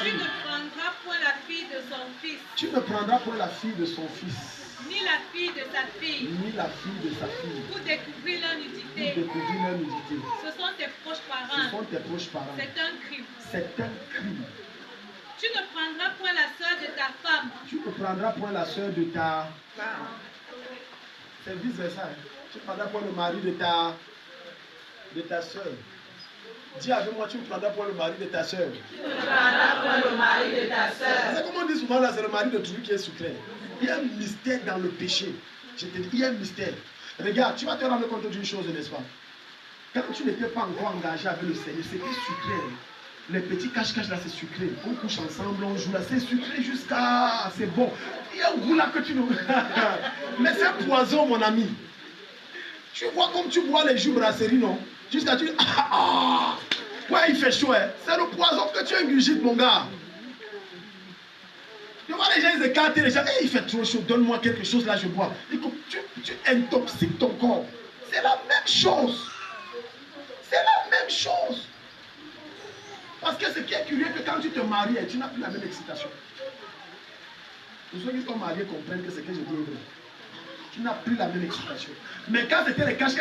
tu ne prendras point la fille de son fils. Tu ne prendras point la fille de son fils. Ni la fille de sa fille. Ni la fille de sa fille. Pour découvrir leur nudité. Pour découvrir leur nudité. Ce sont tes proches parents. Ce sont tes proches parents. C'est un crime. C'est un crime. Tu ne prendras point la soeur de ta femme. Tu ne prendras point la soeur de ta... C'est vice versa. Tu ne prendras point le mari de ta soeur. Dis avec moi, tu ne prendras point le mari de ta soeur. Tu ne prendras point le mari de ta soeur. C'est comme on dit souvent là, c'est le mari de celui qui est sucré. Il y a un mystère dans le péché. Je te dis, il y a un mystère. Regarde, tu vas te rendre compte d'une chose, n'est-ce pas? Quand tu n'étais pas encore engagé avec le Seigneur, c'était sucré. Les petits cache-cache là, c'est sucré. On couche ensemble, on joue là, c'est sucré jusqu'à... C'est bon. Il y a un goût là que tu ne... Mais c'est un poison, mon ami. Tu vois comme tu bois les jus brasserie, non? Jusqu'à tu dis, ouais, il fait chaud, hein. C'est le poison que tu ingurgites, mon gars. Tu vois les gens, ils écartent les gens, il fait trop chaud, donne-moi quelque chose, là, je bois. Tu intoxiques ton corps. C'est la même chose. C'est la même chose. Parce que ce qui est curieux, que quand tu te maries, tu n'as plus la même excitation. Pour ceux qui sont mariés comprennent que ce que je dis est vrai. Tu n'as plus la même explication. Mais quand c'était les caches,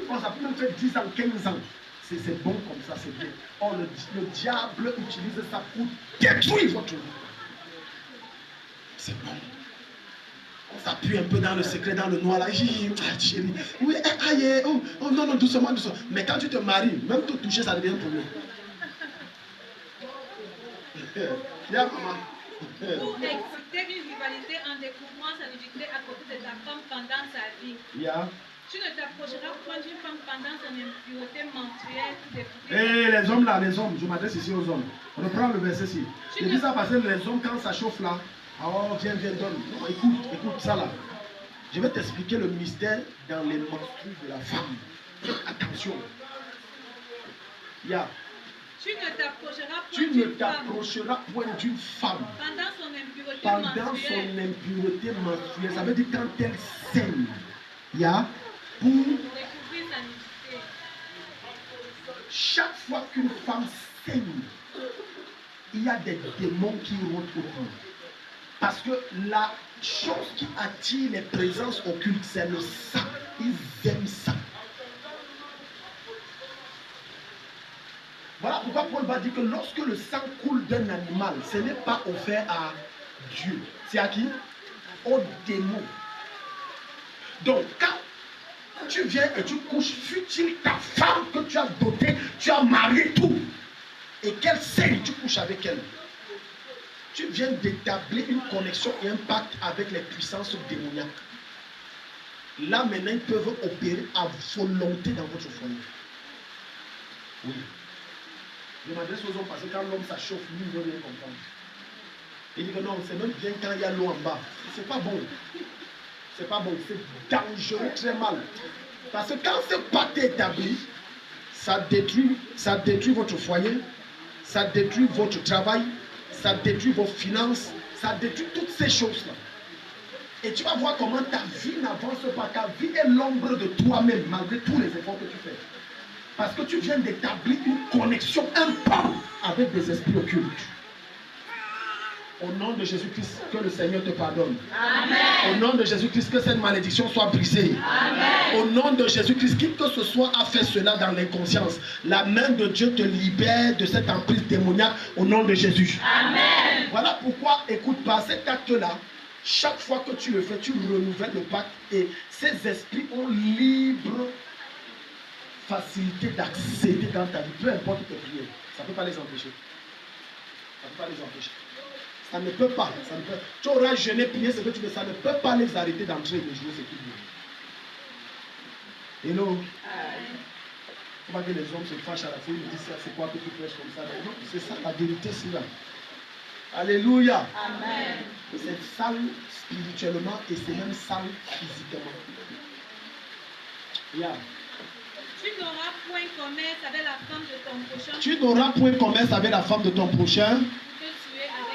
on ça peut même faire 10 ans, 15 ans. C'est bon comme ça, c'est bien. Or, le diable utilise ça pour détruire votre vie. C'est bon. On s'appuie un peu dans le secret, dans le noir là. Chérie, oui, aïe, oh non, doucement, doucement. Mais quand tu te maries, même te toucher, ça devient un problème. Viens, maman. Pour exciter une rivalité en découvrant sa nudité à côté de ta femme pendant sa vie. Yeah. Tu ne t'approcheras point d'une femme pendant son impureté menstruelle ou découvrir. Et les hommes là, les hommes, je m'adresse ici aux hommes. Reprends le verset ici. Je dis ça parce que les hommes, quand ça chauffe là, oh viens, donne. Non, écoute ça là. Je vais t'expliquer le mystère dans les menstrues de la femme. Attention. Yeah. Tu ne t'approcheras point d'une femme pendant son impureté menstruelle. Ça veut dire quand elle saigne. Yeah. Pour découvrir sa nudité. Chaque fois qu'une femme saigne, il y a des démons qui rentrent autour. Parce que la chose qui attire les présences occultes, c'est le sang. Ils aiment ça. Voilà pourquoi Paul va dire que lorsque le sang coule d'un animal, ce n'est pas offert à Dieu. C'est à qui? Aux démons. Donc, quand tu viens et tu couches, fut-il ta femme que tu as dotée, tu as marié tout, et qu'elle saigne, tu couches avec elle. Tu viens d'établir une connexion et un pacte avec les puissances démoniaques. Là, maintenant, ils peuvent opérer à volonté dans votre foyer. Oui. Je m'adresse aux hommes parce que quand l'homme s'achauffe, lui, il ne veut rien comprendre. Il dit que non, c'est même bien quand il y a l'eau en bas. C'est pas bon. C'est pas bon, c'est dangereux, très mal. Parce que quand ce pacte est établi, ça détruit votre foyer, ça détruit votre travail, ça détruit vos finances, ça détruit toutes ces choses-là. Et tu vas voir comment ta vie n'avance pas. Ta vie est l'ombre de toi-même, malgré tous les efforts que tu fais. Parce que tu viens d'établir une connexion, un pont avec des esprits occultes. Au nom de Jésus-Christ, que le Seigneur te pardonne. Amen. Au nom de Jésus-Christ, que cette malédiction soit brisée. Amen. Au nom de Jésus-Christ, qui que ce soit a fait cela dans l'inconscience, la main de Dieu te libère de cette emprise démoniaque au nom de Jésus. Amen. Voilà pourquoi, écoute, par cet acte-là, chaque fois que tu le fais, tu renouvelles le pacte et ces esprits ont libre facilité d'accéder dans ta vie. Peu importe tes prières, ça ne peut pas les empêcher. Ça ne peut pas les empêcher. Ça ne peut pas. Tu auras jeûné, prié ce que tu veux, ça ne peut pas les arrêter d'entrer et de jouer ce qu'ils veulent. Hello. Il ne faut pas que les hommes se fâchent à la fin, ils me disent ça, c'est quoi que tu prêches comme ça? Non, c'est ça la vérité, c'est là. Alléluia. Amen. C'est sale spirituellement et c'est même sale physiquement. Yeah. Tu n'auras point commerce avec la femme de ton prochain. Tu n'auras point commerce avec la femme de ton prochain.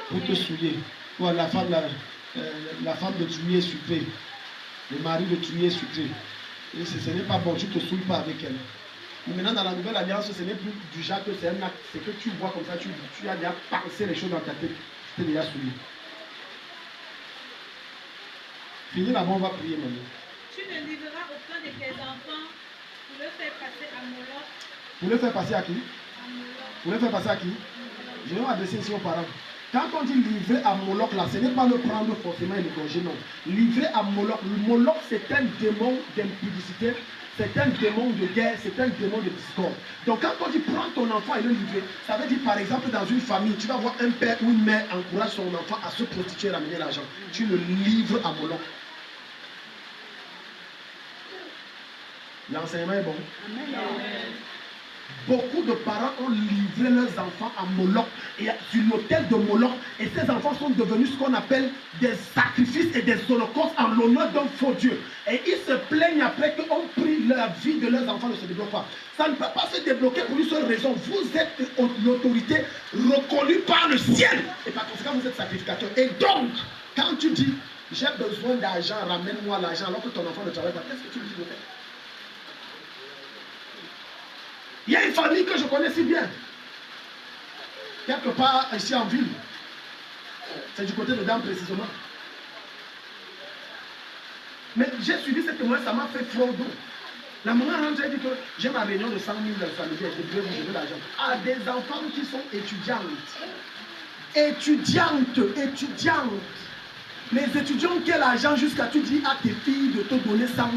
Pour te souiller. Voilà, la femme de tuer est sucrée. Le mari de tuer est sucré. Et ce n'est pas bon, tu ne te souilles pas avec elle. Mais maintenant, dans la nouvelle alliance, ce n'est plus du genre que c'est un acte. C'est que tu vois comme ça, tu as déjà pensé les choses dans ta tête. Tu t'es déjà souillé. Fini là-bas, on va prier maintenant. Tu ne livreras aucun de tes enfants pour le faire passer à Moloch. Pour le faire passer à qui? À Moloch. Pour le faire passer à qui? Je vais m'adresser ici aux parents. Quand on dit livrer à Moloch, là, ce n'est pas le prendre forcément et le danger, non. Livrer à Moloch. Le Moloch, c'est un démon d'impudicité, c'est un démon de guerre, c'est un démon de discorde. Donc quand on dit prendre ton enfant et le livrer, ça veut dire par exemple dans une famille, tu vas voir un père ou une mère encourage son enfant à se prostituer et ramener l'argent. Tu le livres à Moloch. L'enseignement est bon. Amen. Beaucoup de parents ont livré leurs enfants à Moloch et sur l'autel de Moloch, et ces enfants sont devenus ce qu'on appelle des sacrifices et des holocaustes en l'honneur d'un faux Dieu. Et ils se plaignent après qu'on prie la vie de leurs enfants ne se débloque pas. Ça ne peut pas se débloquer pour une seule raison. Vous êtes l'autorité reconnue par le ciel. Et par conséquent, vous êtes sacrificateur. Et donc, quand tu dis j'ai besoin d'argent, ramène-moi l'argent, alors que ton enfant ne travaille pas, qu'est-ce que tu lui dis de faire? Il y a une famille que je connais si bien, quelque part ici en ville. C'est du côté de dame précisément. Mais j'ai suivi cette témoignage, ça m'a fait froid au dos. La maman rentre et dit que j'ai ma réunion de 100 000 samedi, je veux l'argent. Ah, des enfants qui sont étudiantes. Étudiantes. Les étudiants, quel argent jusqu'à tu dis à tes filles de te donner 100 000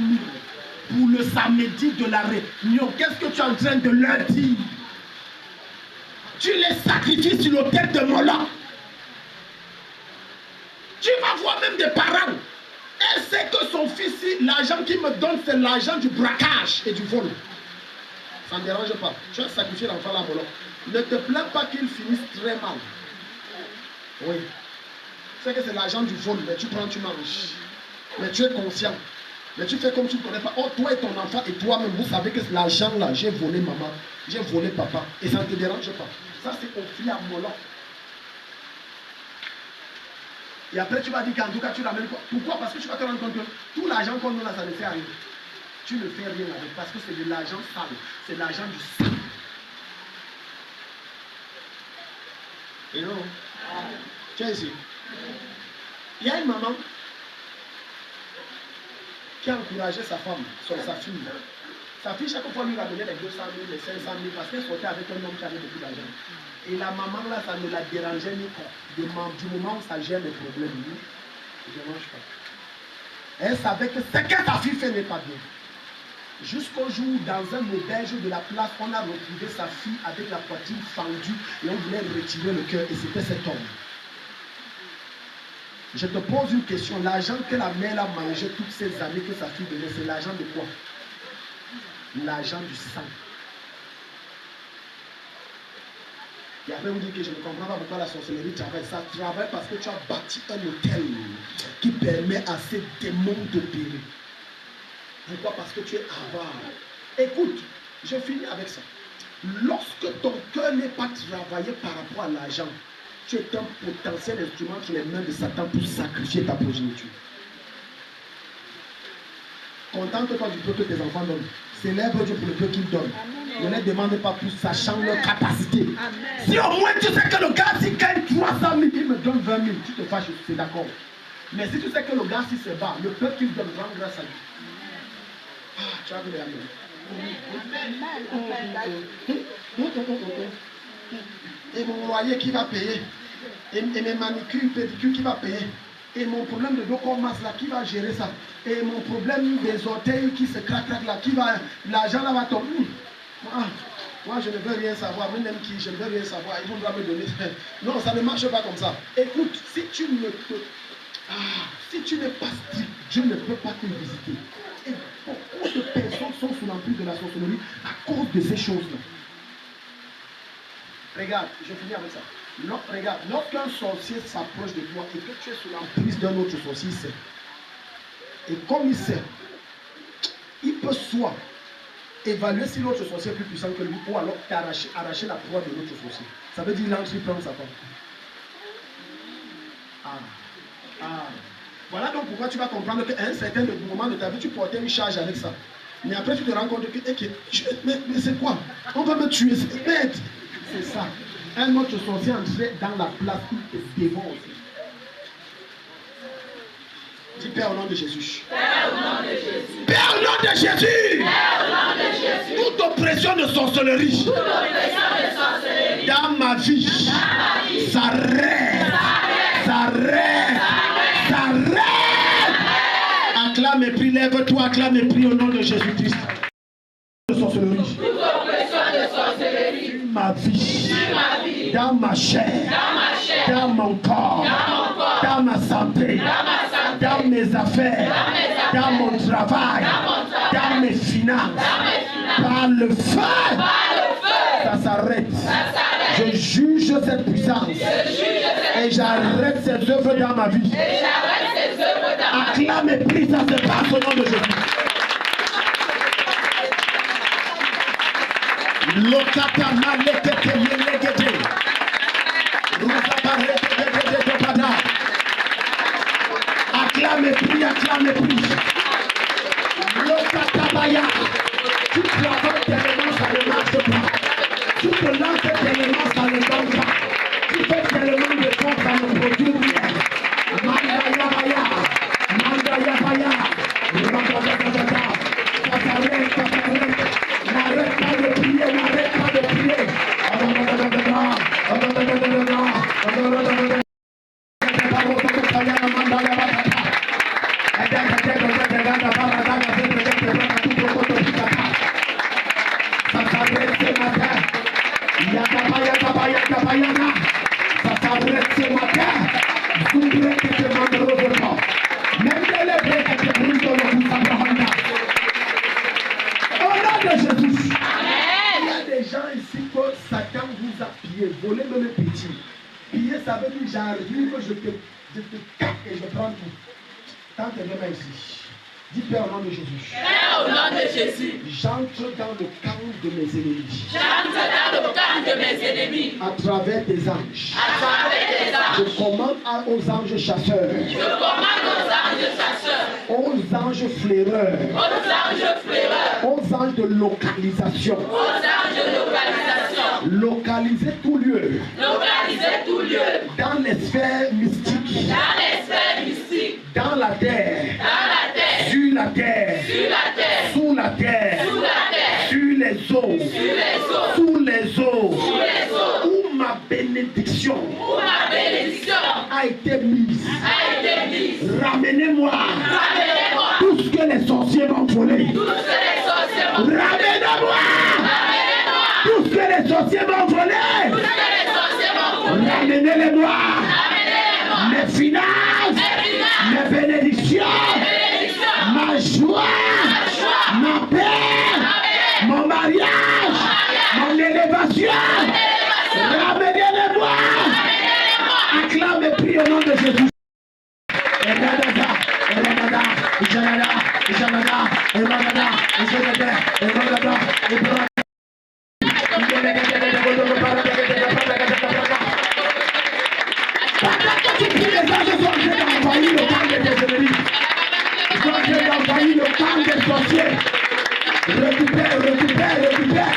pour le samedi de la réunion. Qu'est-ce que tu es en train de leur dire? Tu les sacrifies sur l'autel de Moloch. Tu vas voir même des parents. Elle sait que son fils, l'argent qu'il me donne, c'est l'argent du braquage et du vol. Ça ne dérange pas. Tu as sacrifié l'enfant là, Moloch. Ne te plains pas qu'il finisse très mal. Oui. C'est que c'est l'argent du vol, mais tu prends, tu manges. Mais tu es conscient. Mais tu fais comme tu ne connais pas. Oh, toi et ton enfant et toi-même, vous savez que l'argent là, j'ai volé maman, j'ai volé papa. Et ça ne te dérange pas. Ça, c'est offert à Moloch. Et après, tu vas dire qu'en tout cas, tu ramènes quoi? Pourquoi? Parce que tu vas te rendre compte que tout l'argent qu'on a, ça ne fait rien. Tu ne fais rien avec. Parce que c'est de l'argent sale. C'est l'argent du sang. Et non. Tu es ici. Il y a une maman qui a encouragé sa femme, sa fille. Sa fille, chaque fois, lui ramenait les 200 000, les 500 000, parce qu'elle sortait avec un homme qui avait beaucoup d'argent. Et la maman, là, ça ne la dérangeait ni quoi. Du moment où ça gère les problèmes, lui, ne dérange pas. Elle savait que ce que sa fille fait n'est pas bien. Jusqu'au jour où, dans un auberge de la place, on a retrouvé sa fille avec la poitrine fendue et on voulait retirer le cœur, et c'était cet homme. Je te pose une question. L'argent que la mère a mangé toutes ces années que sa fille donnait, c'est l'argent de quoi? L'argent du sang. Et après vous dites que je ne comprends pas pourquoi la sorcellerie travaille. Ça travaille parce que tu as bâti un hôtel qui permet à ces démons d'opérer. Pourquoi? Parce que tu es avare. Écoute, je finis avec ça. Lorsque ton cœur n'est pas travaillé par rapport à l'argent, tu es un potentiel instrument sur les mains de Satan pour sacrifier ta progéniture. Contente-toi du peu que tes enfants donnent. Célèbre Dieu pour le peu qu'ils donnent. Ne les demande pas plus, sachant leur capacité. Amen. Si au moins tu sais que le gars, s'il gagne 300 000, il me donne 20 000, tu te fâches, c'est d'accord. Mais si tu sais que le gars, si c'est bas, le peu qu'il donne, rend grâce à lui. Ah, tu as vu les amis. Et mon loyer qui va payer. Et mes manicures, pédicures qui va payer. Et mon problème de dos qu'on masse là, qui va gérer ça? Et mon problème des orteils qui se craquent là, qui va, l'argent là va tomber. Moi je ne veux rien savoir, même qui, je ne veux rien savoir, ils vont me donner. Non, ça ne marche pas comme ça. Écoute, si tu n'es pas strict, Dieu ne peut pas te visiter. Et beaucoup de personnes sont sous l'emprise de la sorcellerie à cause de ces choses-là. Regarde, je finis avec ça. Regarde, lorsqu'un sorcier s'approche de toi et que tu es sous l'emprise d'un autre sorcier, il sait. Et comme il sait, il peut soit évaluer si l'autre sorcier est plus puissant que lui, ou alors arracher la proie de l'autre sorcier. Ça veut dire qu'il entre, il prend sa femme. Voilà donc pourquoi tu vas comprendre qu'à un certain moment de ta vie, tu portais une charge avec ça. Mais après, tu te rends compte que, mais c'est quoi? On va me tuer, c'est bête. C'est ça. Un autre sorcier entrait dans la place, il te dévore aussi. Dis Père au nom de Jésus. Père au nom de Jésus. Père au nom de Jésus. Père au nom de Jésus. Toute oppression de sorcellerie. Toute oppression de sorcellerie. Dans ma vie. S'arrête. S'arrête. S'arrête. Acclame et prie. Lève-toi, acclame et prie au nom de Jésus-Christ. Sorcellerie. Toute oppression de sorcellerie. Ma vie, dans ma chair, dans mon corps, dans ma santé, dans mes affaires, dans mon travail, dans mes finances, par le feu, ça s'arrête. Je juge cette puissance et j'arrête ces œuvres dans ma vie. Acclame et prie, ça se passe au nom de Jésus. Lokata malekete yelegete. Acclame et prie, acclame et prie. Lokata baya. Tu travailles tellement, ça ne marche pas. Tu te lances tellement, ça ne donne pas. Tu fais tellement de choses, ça ne produit rien. j'arrive, je te tape et je prends tout. Tends tes deux mains ici. Dis Père au nom de Jésus. Père, au nom de Jésus. J'entre dans le camp de mes ennemis. J'entre dans le camp de mes ennemis. À travers tes anges. À travers tes anges. Je commande aux anges chasseurs. Je commande aux anges chasseurs. Aux anges flaireurs. Aux anges flaireurs. Aux anges de localisation. Aux anges de localisation. Localiser tout lieu. Localiser tout lieu. Dans les sphères mystiques. Dans les sphères mystiques. Dans la terre. Dans la terre. Sur la terre. Sur la terre. Sous la terre. Sous la terre. Sur les eaux. Sur les eaux. Sous les eaux. Sous les eaux. Où ma bénédiction Où ma bénédiction a été mise. a été mise. Ramenez-moi Ramenez-moi tout ce que les sorciers m'ont volé. tout ce que les sorciers m'ont Ramenez-moi Ramenez-moi tout ce que les sorciers m'ont volé. tout ce que les sorciers m'ont volé. Ramenez-les-moi. Ramenez-les-moi Mes finances. mes finances, Mes bénédictions. mes bénédictions, Ma joie. Ma paix. Mon mariage. Mon élévation. Ramenez-les-moi. Acclame et prie au nom de Jésus. Tu pries, les anges sont en train d'envahir le camp de tes ennemis. Ils sont en train d'envahir le camp des sorciers. Récupère. Récupère. Récupère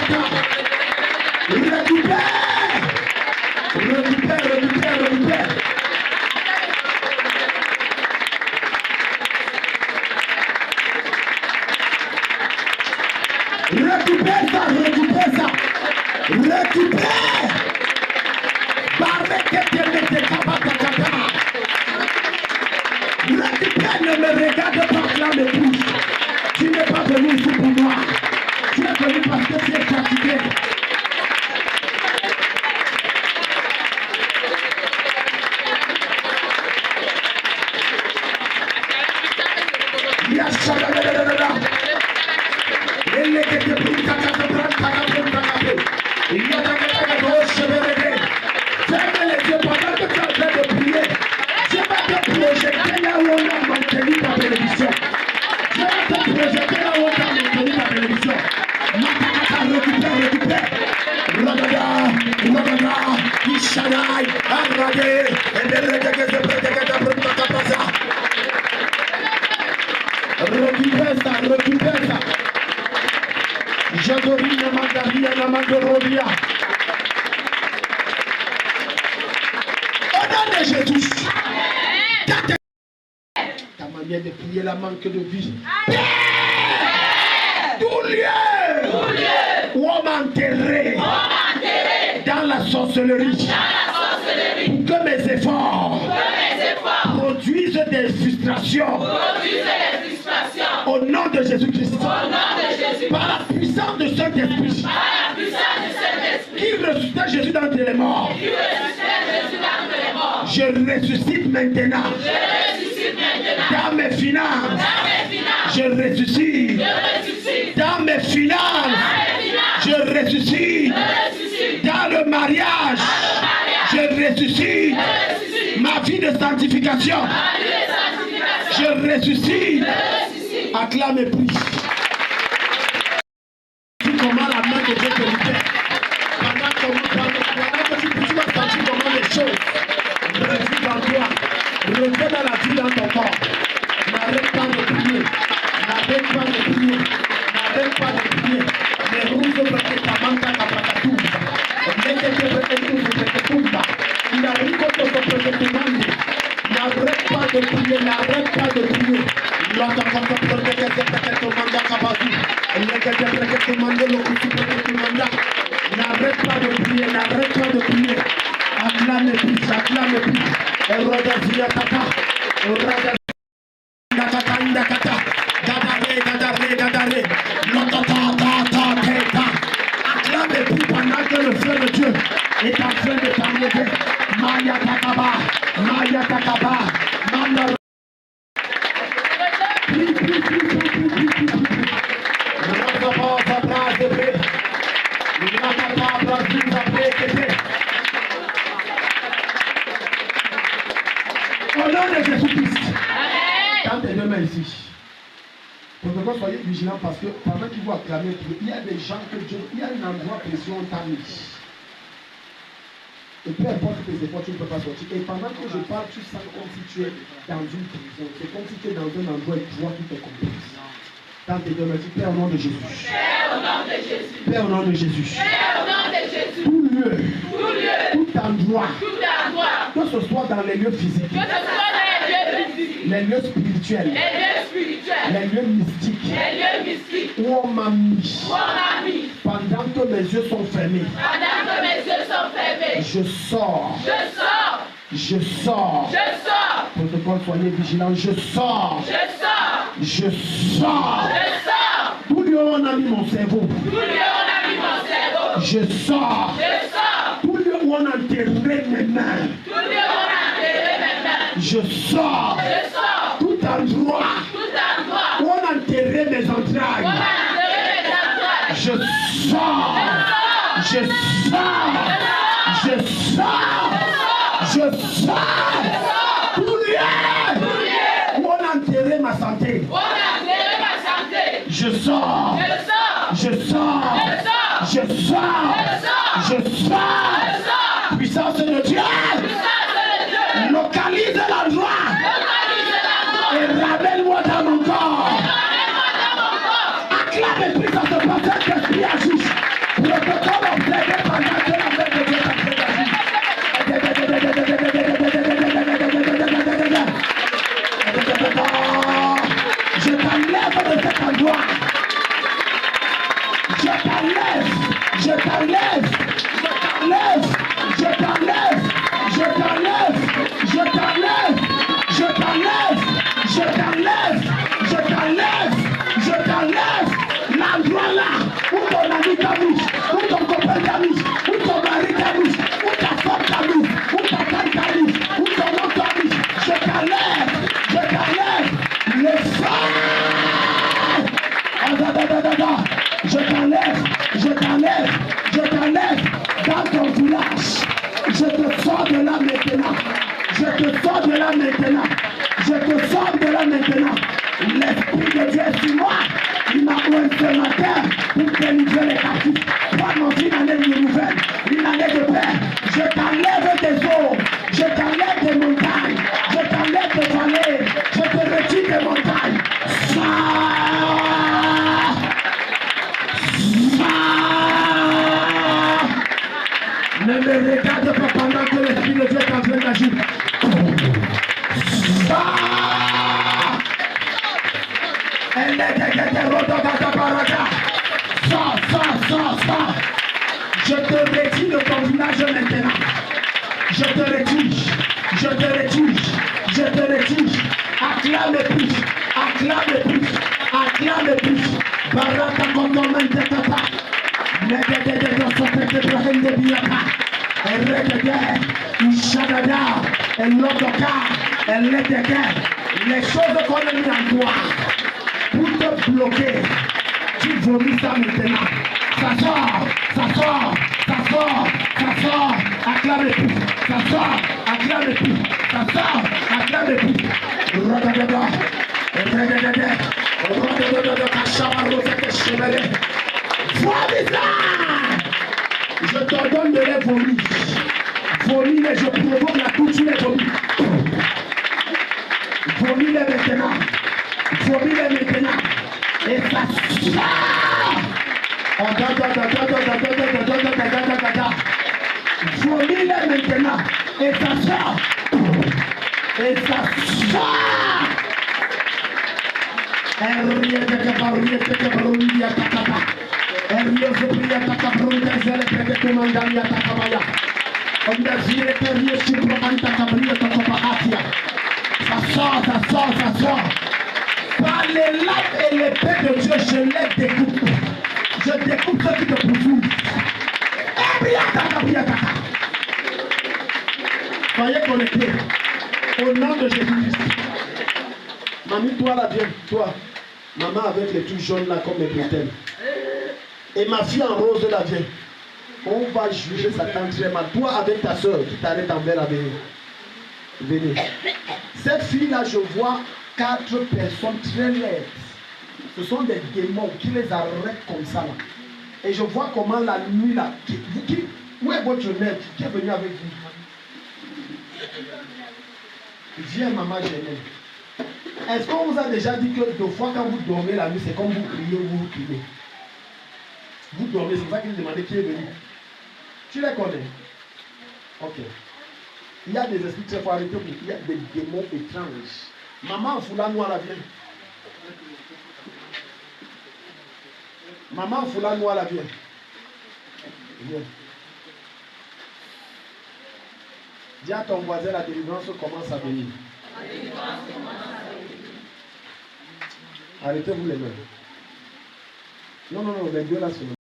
ça. Récupère, ne me regarde pas, là mes bouches. Tu n'es pas venu ici pour moi. Tu es venu parce que tu es fatigué. Ferme les yeux pendant que tu es en train de prier. Je vais te projeter là où on a maintenu ta télévision. Je vais te projeter là où on a maintenu ta télévision. Récupère. Ragada, Ishadai, Arade, récupère ça. Jadorina Mandaria, la Mandorodia. Au nom de Jésus. Ta manière de prier la manque de vie. Tout lieu où on m'a enterré dans la sorcellerie. Pour que mes efforts produisent des frustrations. Au nom de Jésus-Christ. Par la puissance de Saint-Esprit. Qui ressuscita Jésus d'entre les morts. Je ressuscite maintenant. Dans mes finances. Je ressuscite. Dans mes finances. Je ressuscite. Dans le mariage. Je ressuscite. Ma vie de sanctification. Je ressuscite. Acclame et prie. Comment la main de Dieu te libère. Pendant que tu vas sentir comment les choses revivent en toi. Reviens dans la vie dans ton corps. N'arrête pas de prier. N'arrête pas de prier. N'arrête pas de prier. Les roues de ta manta capatatou. N'arrête pas de prier. N'arrête pas de prier. N'arrête pas de prier, n'arrête pas de prier. Acclame et prie. Acclame et prie pendant que le feu de Dieu est en train de t'enlever. Maya Takaba. Jésus-Christ. Tends tes deux mains ici. Pour que soyez vigilants parce que pendant qu'ils vont acclamer, il y a des gens que Dieu, il y a un endroit précis où on t'a mis. Et peu importe tes efforts, tu ne peux pas sortir. Et pendant que je parle, tu sens comme si tu es dans une prison. C'est comme si tu es dans un endroit et toi tout est complice. Dans tes deux mains, Père au nom de Jésus. Père au nom de Jésus. Père au nom de Jésus. Père au nom de Jésus. Tout lieu. Tout lieu. Tout endroit. Tout endroit. Que ce soit dans les lieux physiques. Que ce soit dans les lieux physiques. Les lieux spirituels. Les lieux spirituels. Les lieux mystiques. Les lieux mystiques. Où on m'a mis. Où on m'a mis. Pendant que mes yeux sont fermés. Pendant que mes yeux sont fermés. Je sors. Je sors. Je sors. Je sors. Protocole, soyez vigilants. Je sors. Je sors. Je sors. Je sors. Tout lieu où on a mis mon cerveau. Tout lieu où on a mis mon cerveau. Je sors. Je sors. Tout lieu où on a enterré mes mains. Tout lieu où on a enterré mes mains. Je sors. Je sors. Tout endroit Tout endroit. où on a enterré mes On entrailles. a enterré mes entrailles. Je sors. Je sors. Je sors. Je sors. Tout lieu où on a enterré ma santé. On a enterré ma santé. Je sors. Je sors. Je sors. Je sors. Je sors. Je sors. Puissance de Dieu. Localise l'endroit. Et ramène-moi dans mon corps. Acclame et prie dans ce passage d'esprit agisse. Protocole observé pendant que la fête de Dieu est en train d'agir. Je t'enlève de cet endroit. Je t'enlève. Je t'enlève. Je t'enlève. Je t'enlève. Je t'enlève. Je t'enlève. Je t'enlève. Je t'enlève. Je t'enlève. L'endroit là où ton ami t'a mis, où ton copain t'a mis, où ton mari t'a mis, où ta femme t'a mis, où ta tante t'a mis, où ton oncle t'a mis. Je t'enlève. Je t'enlève. Le sang. Je t'enlève. Je t'enlève. Je t'enlève dans ton village. Je te sors de là maintenant. Je te sors de là maintenant. Je te sors de là maintenant. L'Esprit de Dieu est sur moi. Il m'a ouvert ce matin pour délivrer les captifs. Pour annoncer une année nouvelle, une année de paix. Je t'enlève des eaux. Je t'enlève des montagnes. Je t'enlève des vallées. Je te retire des montagnes. Ne me regarde pas pendant que l'Esprit de Dieu est en train d'agir. Je te retire de ton village maintenant. Je te retire. Je te retire. Je te retire. Acclame plus. Acclame plus. Acclame plus. Baraka kondomente tata. Les choses qu'on a mis en toi pour te bloquer, tu vomis ça maintenant. Ça sort, ça sort, ça sort, ça sort, acclame plus, ça sort, acclame plus, ça sort, acclame plus. Je t'ordonne de les vomir. Vomis les, je provoque la toux, tu les vomis. Vomis les maintenant. Vomis les maintenant. Et ça sort. Vomis les maintenant. Et ça sort. Et ça sort. Ça sort, ça sort, ça sort. Par les lames et l'épée de Dieu, je les découpe. Je découpe ceux qui te poursuivent. Soyez connectés. Au nom de Jésus-Christ. Mamie, toi là, viens. Toi. Maman avec les trucs jaunes là comme les gluten. Et ma fille en rose là, viens. On va juger Satan très mal. Toi avec ta soeur qui t'arrête en verre à venir. Venez. Cette fille-là, je vois 4 personnes très laides. Ce sont des démons qui les arrêtent comme ça là. Et je vois comment la nuit là. Où est votre mère qui est venue avec vous? Viens, maman Genève. Est-ce qu'on vous a déjà dit que 2 fois quand vous dormez la nuit, c'est comme vous criez ou vous criez? Vous dormez, c'est pour ça qu'ils demandaient qui est venu. Tu les connais? Ok. Il y a des esprits très forts, arrêtez-vous. Il y a des démons étranges. Maman Foula Noire la vient. Maman Foula Noire la vient. Viens. Dis à ton voisin, la délivrance commence à venir. Arrêtez-vous les mains. Non, non, non, les deux là, c'est le...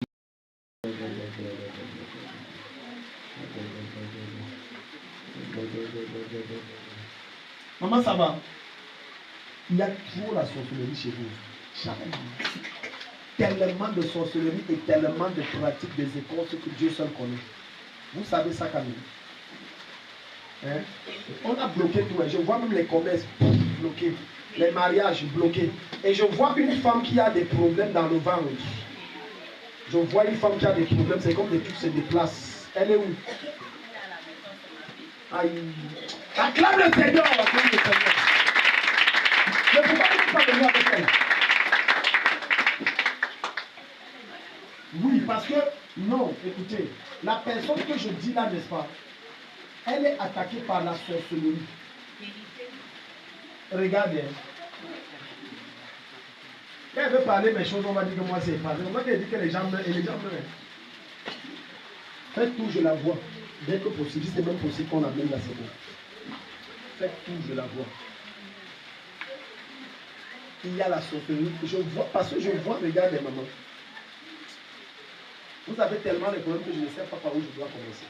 Maman, ça va? Il y a trop la sorcellerie chez vous. Tellement de sorcellerie et tellement de pratiques des écoles que Dieu seul connaît. Vous savez ça, Camille? Hein? On a bloqué tout. Je vois même les commerces bloqués, les mariages bloqués. Et je vois une femme qui a des problèmes dans le ventre. Je vois une femme qui a des problèmes, c'est comme des trucs se déplacent. Elle est où? Aïe. Acclame le Seigneur, acclame le Seigneur. Ne peux pas venir avec elle. Oui, parce que, non, écoutez, la personne que je dis là, n'est-ce pas, elle est attaquée par la sorcellerie. Regardez. Quand elle veut parler mes choses, on va dire que moi c'est pas. On va dire que les gens meurent et les gens meurent. Faites tout, je la vois. Dès que possible, si c'est même possible qu'on amène la seconde. Faites tout, je la vois. Il y a la sorcellerie. Je vois, parce que je vois, regardez maman. Vous avez tellement de problèmes que je ne sais pas par où je dois commencer.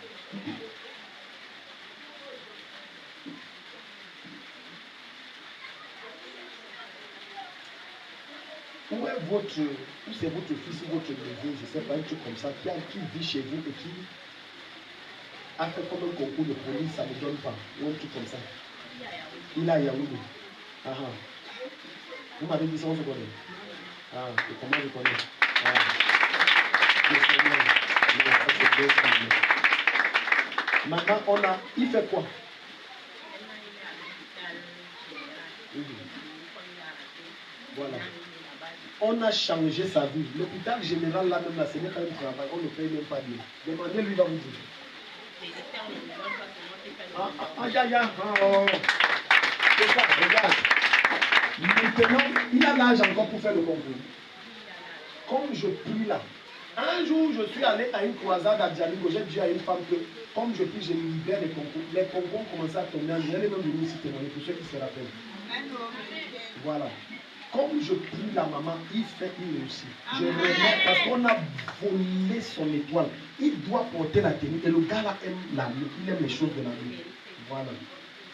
Où est votre, où c'est votre fils ou votre neveu, je ne sais pas, un truc comme ça, qui vit chez vous et qui a fait comme un concours de police, ça ne donne pas, ou un truc comme ça. Il a Yaoundé. Ah ah. Vous m'avez dit ça, on se connaît. Ah, et comment je connais? Ah. Maintenant, on a, il fait quoi? Voilà. On a changé sa vie. L'hôpital général, là même, là, ce n'est pas un travail. On ne paye même pas bien. Demandez-lui, il va vous dire. C'est ça, regarde. Maintenant, il a l'âge encore pour faire le concours. Comme je prie là. Un jour, je suis allé à une croisade à Djalingo. J'ai dit à une femme que, comme je prie, je libère les concours. Les concours commençaient à tomber. Elle est même venue ici témoigner pour ceux qui se rappellent. Voilà. Comme je prie la maman, il fait, il réussit. Je remets parce qu'on a volé son étoile. Il doit porter la tenue. Et le gars là aime la nuit. Il aime les choses de la nuit. Voilà.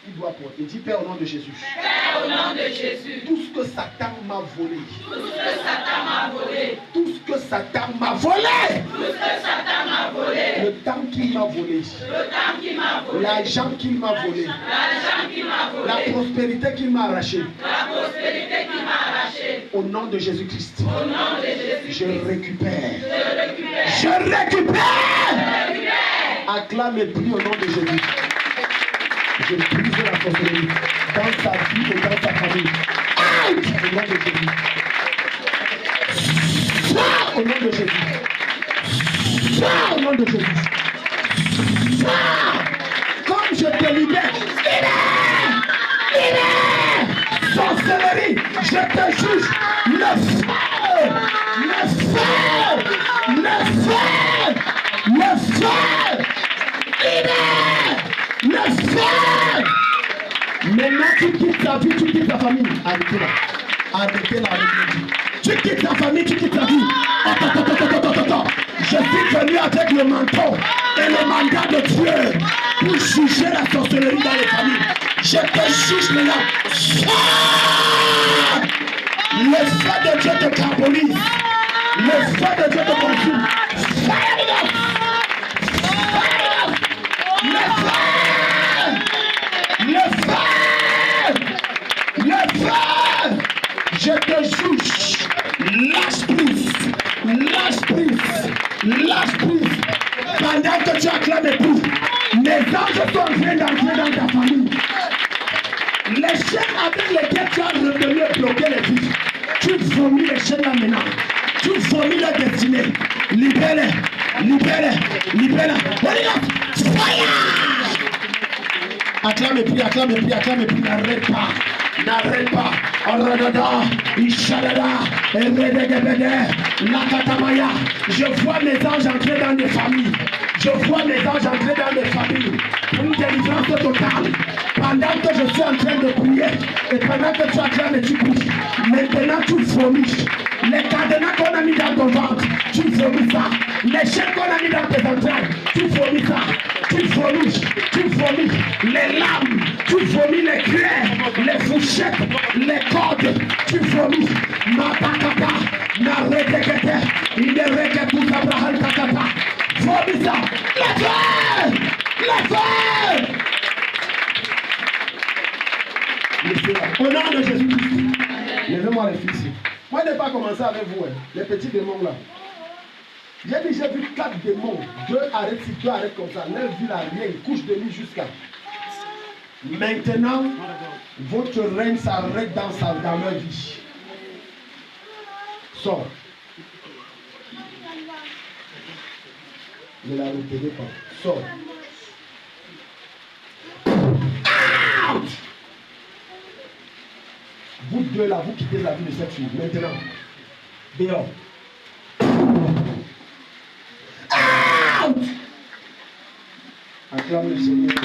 Il doit porter. Dis Père au nom de Jésus. Père au nom de Jésus. Tout ce que Satan m'a volé. Tout ce que Satan m'a volé. Tout ce que Satan m'a volé. Tout ce que Satan m'a volé. Le temps qu'il m'a volé. Le temps qu'il m'a volé. L'argent qu'il m'a volé. L'argent qu'il m'a volé. La prospérité qu'il m'a arrachée. La prospérité qu'il m'a arrachée. Au nom de Jésus-Christ. Au nom de Jésus. Je récupère. Je récupère. Je récupère. Je récupère. Acclame et prie au nom de Jésus. Je brise la sorcellerie dans sa vie et dans sa famille. Out! Au nom de Jésus. Sors au nom de Jésus. Sors au nom de Jésus. Sors! Comme je te libère. Libère! Sorcellerie! Je te juge. Le feu! Le feu! Le feu! Le feu! Libère! Le feu! Maintenant, tu quittes ta vie, tu quittes ta famille. Arrêtez-la. Arrêtez-la. Tu quittes ta famille, tu quittes ta vie. Attends. Je suis venu avec le manteau et le mandat de Dieu pour juger la sorcellerie dans les familles. Je te juge maintenant. Le feu de Dieu te carbonise. Le feu de Dieu te consume. Fire it up! Fire it up! Le feu! Le feu! Je te juge. Lâche prise. Lâche prise. Lâche prise. Pendant que tu acclames et pries, les anges sont en train d'entrer dans ta famille. Les chaînes avec lesquelles tu as retenu et bloqué les vies, tu vomis les chaînes là maintenant. Tu vomis la destinée. Libère-les. Libère-les. Libère-les. Holy Ghost. Fire! Acclame et prie, acclame et prie, acclame et prie. N'arrête pas. N'arrête pas. Oradada, Ishadada, Eredegabede, Lakatamaya. Je vois mes anges entrer dans des familles. Je vois mes anges entrer dans des familles. Pour une délivrance totale. Pendant que je suis en train de prier, et pendant que tu acclames et tu pries, maintenant tu vomis. Les cadenas qu'on a mis dans ton ventre, tu vomis ça. Les chaînes qu'on a mis dans tes entrailles, tu vomis ça. Tu vomis, tu vomis les lames, tu vomis les cuillères, les fourchettes, les cordes, tu vomis. Matakata, Naredekete, Inereketu Abraham Takata. Vomis ça. Le feu! Le feu! Au nom de Jésus-Christ. Levez-moi les fils. Moi, je n'ai pas commencé avec vous, hein, les petits démons là. J'ai vu 4 démons. 2 arrêtent ici, 2 arrêtent comme ça. Leur vie là, rien, une couche de lit jusqu'à. Maintenant, votre règne s'arrête dans leur vie. Sors. Ne la retenez pas. Sors. Out! Vous deux là, vous quittez la vie de cette fille. Maintenant, dehors. Out! Acclame le Seigneur.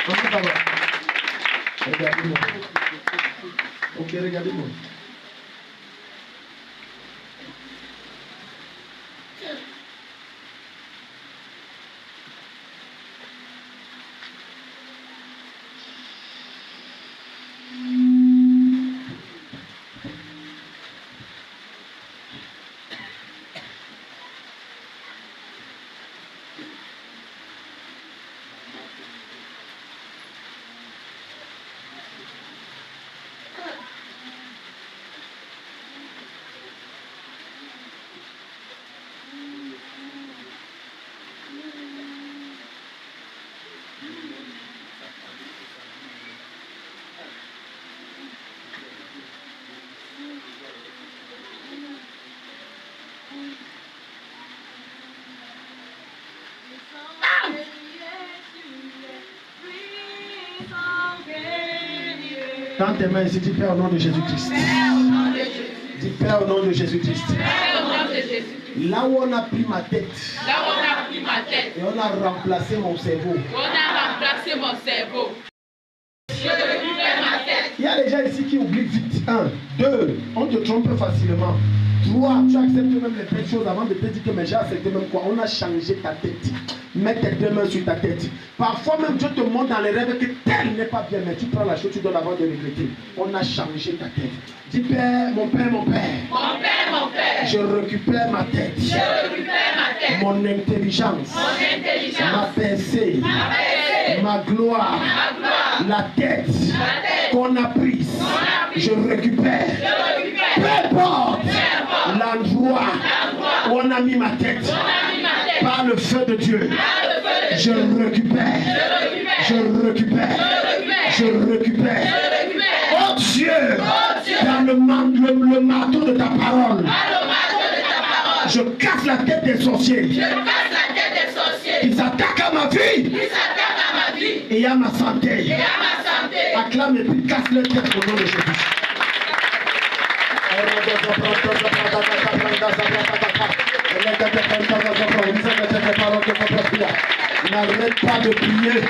Comment ça va? Regardez-moi. Ok, regardez-moi. Tends tes mains ici, dis Père au nom de Jésus-Christ. Dis Père au nom de Jésus-Christ. Là où on a pris ma tête. Et on a remplacé mon cerveau. Il y a des gens ici qui oublient vite. 1, 2, on te trompe facilement. 3, tu acceptes même les belles choses avant de te dire que mais j'ai accepté même quoi. On a changé ta tête. Mets tes 2 mains sur ta tête. Parfois même Dieu te montre dans les rêves que tel n'est pas bien, mais tu prends la chose, tu donnes avant de regretter. On a changé ta tête. Dis Père, mon Père, mon Père. Mon Père, mon Père. Je récupère ma tête. Je récupère ma tête. Mon intelligence. Mon intelligence. Ma pensée. Ma gloire. La tête qu'on a prise. Je récupère. Peu importe l'endroit où on a mis ma tête. Par le feu de Dieu. Je récupère. Je récupère. Je récupère. Oh Dieu, dans le marteau de ta parole, je casse la tête des sorciers. Ils s'attaquent à ma vie. Et à ma santé. Acclame et puis casse le tête au nom de Jésus. N'arrête pas de prier.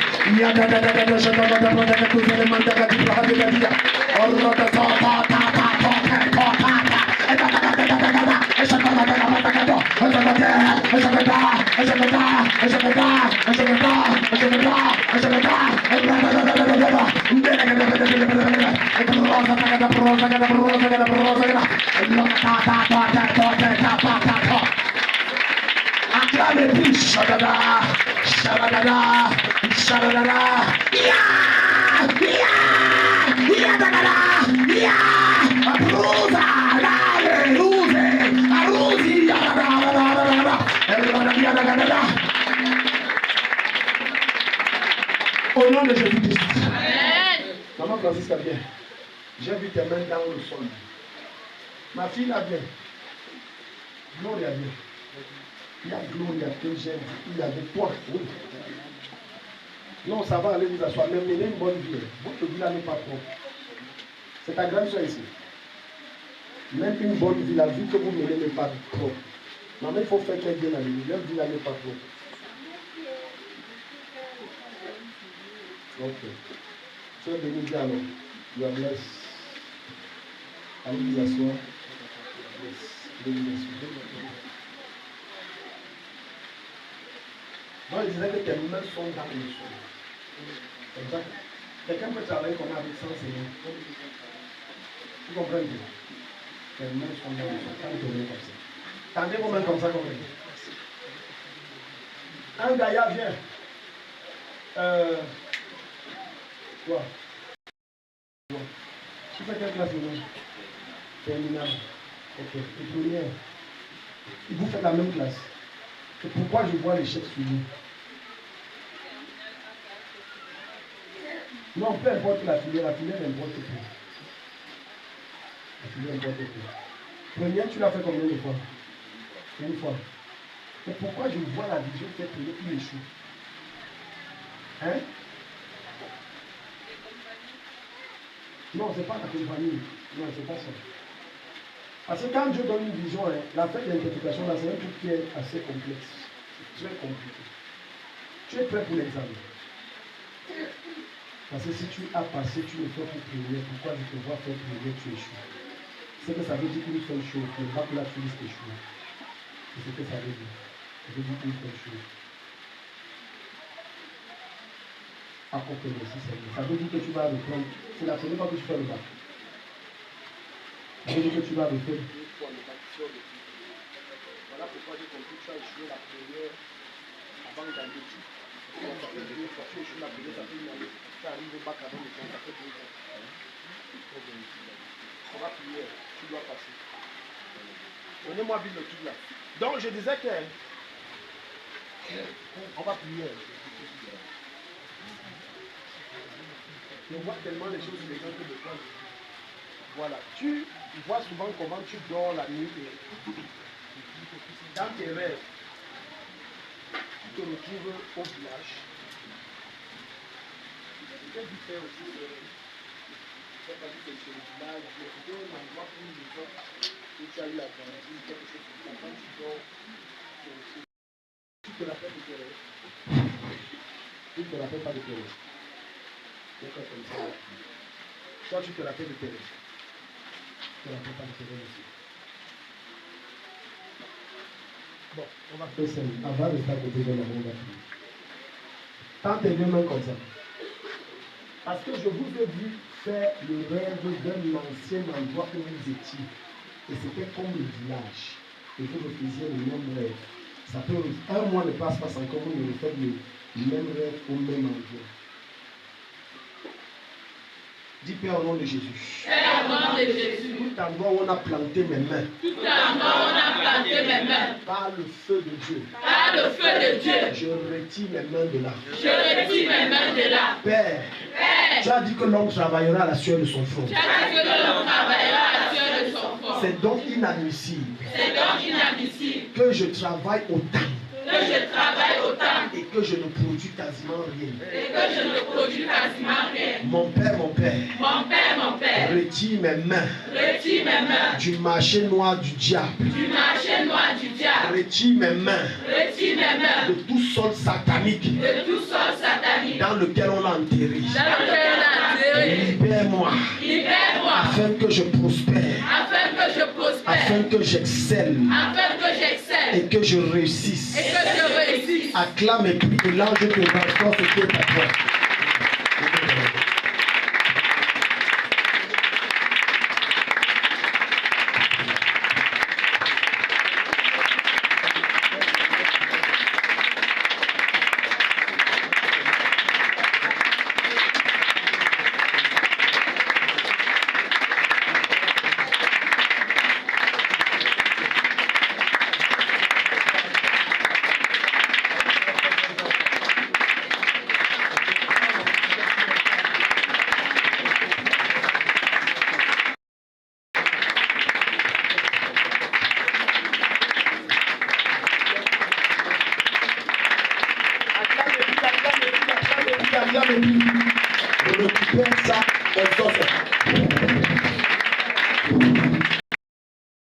Acclame et puis shadada, shadada, shadada, ya, Francisca, viens. J'ai vu tes mains dans le sol. Ma fille là, viens. Gloria, viens. Il y a Gloria que j'ai dit. Il y avait toi. Oui. Non, ça va aller vous asseoir. Mais menez une bonne vie. Votre vie là n'est pas propre. C'est ta grande soeur ici. Même une bonne vie, la vie que vous menez n'est pas propre. Maman, il faut faire qu'elle vienne à l'église. Leur vie là n'est pas propre. Ok. Tu es béni, dis alors. You are blessed. Allez vous asseoir. Donc, il disait que tes mains sont dans le sol. Exact. Quelqu'un peut travailler comme avec ça, Seigneur. Vous comprenez? Tes mains sont dans le sol. Tendez vos mains comme ça. Tendez vos mains comme ça, comme ça. Un gaillard vient. Quoi? Tu fais quelle classe maintenant? Terminale. Ok. Et première. Et vous faites la même classe. Et pourquoi je vois l'échec sur vous? Non, peu importe la filière n'importe plus. La filière n'importe plus. Première, tu l'as fait combien de fois? Une fois. Et pourquoi je vois la vision faire prier puis échoue? Hein? Non, ce n'est pas la compagnie. Non, c'est pas ça. Parce que quand Dieu donne une vision, la fête d'interprétation, là, c'est un truc qui est assez complexe. C'est très compliqué. Tu es prêt pour l'examen. Parce que si tu as passé, tu le fais pour prier. Pourquoi je te vois faire prier, tu échoues? C'est que ça veut dire qu'une seule chose, le bac là, tu risques d'échouer. C'est ce que ça veut dire. Ça veut dire qu'une seule chose. À côté de ça veut dire que tu vas reprendre. C'est la première fois que tu fais le bac. Ça veut dire que tu vas refaire deux fois le bac sur le titre. Voilà pourquoi j'ai compris que tu as échoué la première avant d'aller. Tu échoues la première, ça fait une année. Tu arrives au bac avant le temps, ça fait 2 ans. On va prier, tu dois passer. Donnez-moi vite le truc là. Donc je disais que on va prier. Je vois tellement les choses sur les gens que de fois. Voilà. Tu vois souvent comment tu dors la nuit et dans tes rêves, tu te retrouves au village. Ce que tu fais aussi, c'est pas que c'est le village, c'est un endroit où tu as eu la garantie, quelque chose comme ça. Quand tu dors, tu te rappelles de tes rêves. Tu ne te rappelles pas de tes rêves. Quelque chose comme ça. Toi, tu te rappelles de tes rêves. Tu ne te rappelles pas de tes rêves aussi. Bon, on va faire ça. Avant de rester à côté de la main, on va prier. Tends tes deux mains comme ça. Parce que je vous ai vu faire le rêve d'un ancien endroit où vous étiez. Et c'était comme le village. Et vous refaisiez le même rêve. Ça peut, un mois ne passe pas sans que vous ne refaites le même rêve au même endroit. Dis Père au nom de Jésus. Père au nom de Jésus. Tout endroit où on a planté mes mains. Tout endroit où on a planté mes mains. Par le feu de Dieu. Par le feu de Dieu. Je retire mes mains de là. Je retire mes mains de là. Père. Père. Tu as dit que l'homme travaillera à la sueur de son front. Tu as dit que l'homme travaillera à la sueur de son front. C'est donc inadmissible. C'est donc inadmissible. Que je travaille autant. Que je travaille autant. Et que je ne produis quasiment rien. Et que je ne produis quasiment rien. Mon Père, mon Père. Retire mes mains. Retire mes mains. Du marché noir du diable. Du marché noir du diable. Retire mes mains. Retire mes mains. De tout sol satanique. De tout sol satanique. Dans lequel on a enterré. Dans lequel on a enterré. Libère-moi. Libère-moi. Afin que je prospère. Afin que je prospère. Afin que j'excelle. Afin que j'excelle. Et que je réussisse. Et que je réussisse. Acclame et prie et l'ange te transporte ce qui est à toi.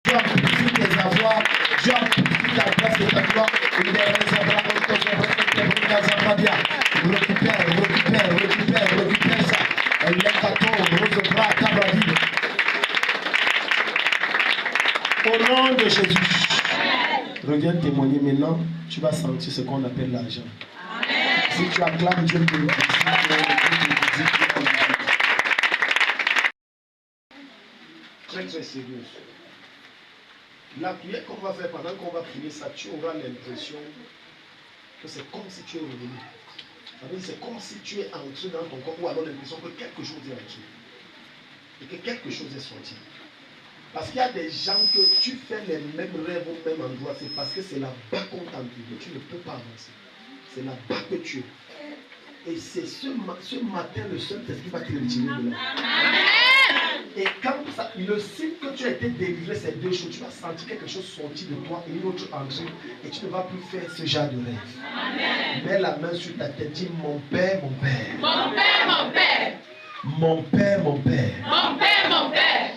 Dieu a multiplié tes avoirs, Dieu a multiplié ta place et ta gloire. Récupère ça. Au nom de Jésus. Reviens témoigner maintenant. Tu vas sentir ce qu'on appelle l'argent. Si tu acclames Dieu, tu le très très sérieuse. La prière qu'on va faire pendant qu'on va prier ça, tu auras l'impression que c'est comme si tu es revenu. C'est comme si tu es entré dans ton corps ou alors l'impression que quelque chose est entré et que quelque chose est sorti. Parce qu'il y a des gens que tu fais les mêmes rêves au même endroit, c'est parce que c'est là-bas qu'on t'a privé. Tu ne peux pas avancer. C'est là-bas que tu es. Et c'est ce matin, le Saint-Esprit va te retirer de là. Et quand ça, le signe que tu as été délivré, c'est deux choses. Tu vas sentir quelque chose sortir de toi et une autre entrer. Et tu ne vas plus faire ce genre de rêve. Mets la main sur ta tête, dis mon Père, mon Père. Mon Père, mon Père. Mon Père, mon Père. Mon Père, mon Père.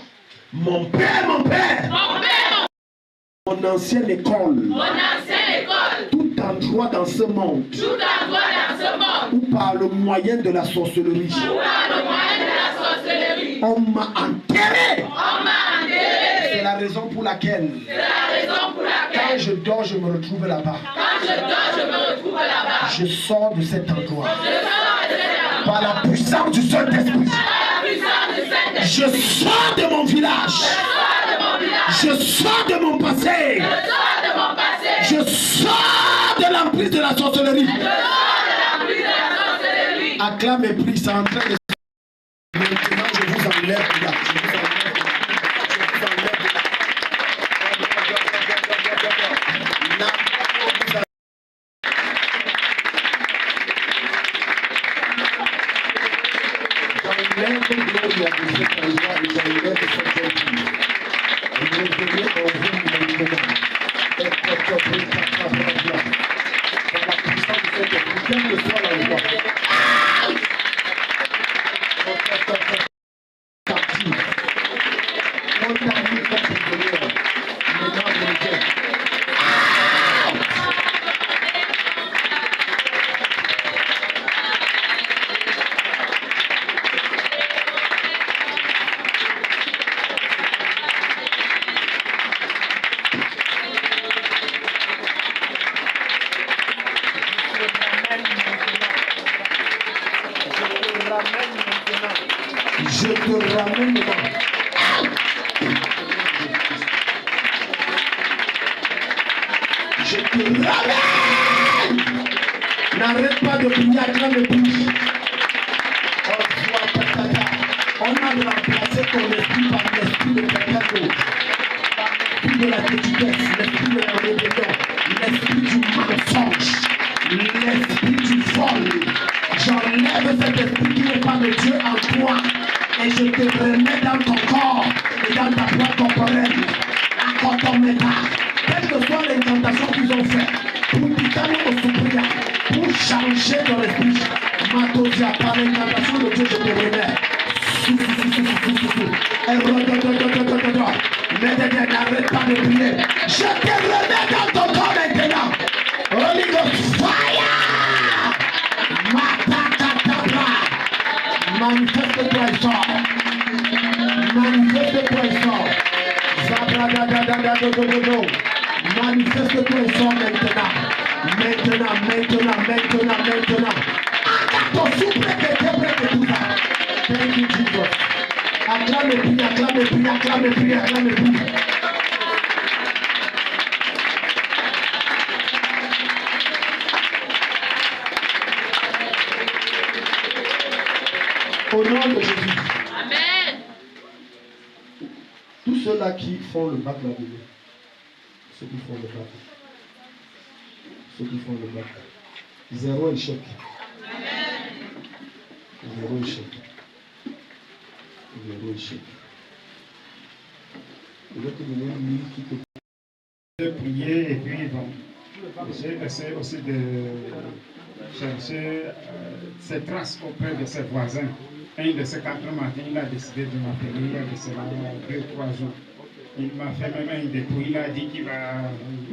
Mon Père, mon Père. Mon Père, mon ancienne école. mon ancienne école. Tout endroit dans ce monde. Tout endroit dans ce monde. Ou par le moyen de la sorcellerie. Ou par le moyen de la sorcellerie. On m'a enterré. On m'a enterré. C'est la raison pour laquelle. C'est la raison pour laquelle. Quand je dors, je me retrouve là-bas. Quand je dors, je me retrouve là-bas. Je sors de cet endroit. Je sors de cet endroit. Par la puissance du Saint-Esprit. Par la puissance du Saint-Esprit. Je sors de mon village. Je sors de mon passé. Je sors de mon passé. Je sors de l'emprise de la sorcellerie. Je sors de l'emprise de la sorcellerie. Acclame et prie, c'est en train de... Maintenant, je vous enlève là. Je vous enlève. Je te ramène maintenant. Je te ramène. N'arrête pas de prier à grande bouche. On a remplacé ton esprit par l'esprit de quelqu'un d'autre. L'esprit de la détresse, l'esprit de la rébellion, l'esprit du mensonge, l'esprit du vol. J'enlève cet esprit qui n'est pas de Dieu en toi. Et je te remets dans ton corps et dans ta foi corporelle. À ton métal. Quelle que soit l'incantation qu'ils ont fait, pour t'étaler au soupria, pour changer ton esprit, Matosia, par l'incantation de Dieu, je te remets. N'arrête pas de prier. Je te remets dans ton corps maintenant. Holy Ghost fire. Manifeste-toi et sors. Manifeste-toi et sors. Manifeste-toi et sors maintenant. Maintenant. Ton souffle que tu es prêt de tout ça. Thank you, Jesus. Acclame et prie, acclame et prie, acclame et prie, acclame et prie. Au nom de Jésus. Amen. Tous ceux-là qui font le bac là-dedans, ceux qui font le bac, zéro échec. Zéro échec. Je vais te donner une minute qui te... Prier et puis bon, j'ai essayé aussi de chercher ses traces auprès de ses voisins. un de ces 4 matins, il a décidé de m'appeler il y a de cela 2-3 jours. Il m'a fait même un dépôt, il a dit qu'il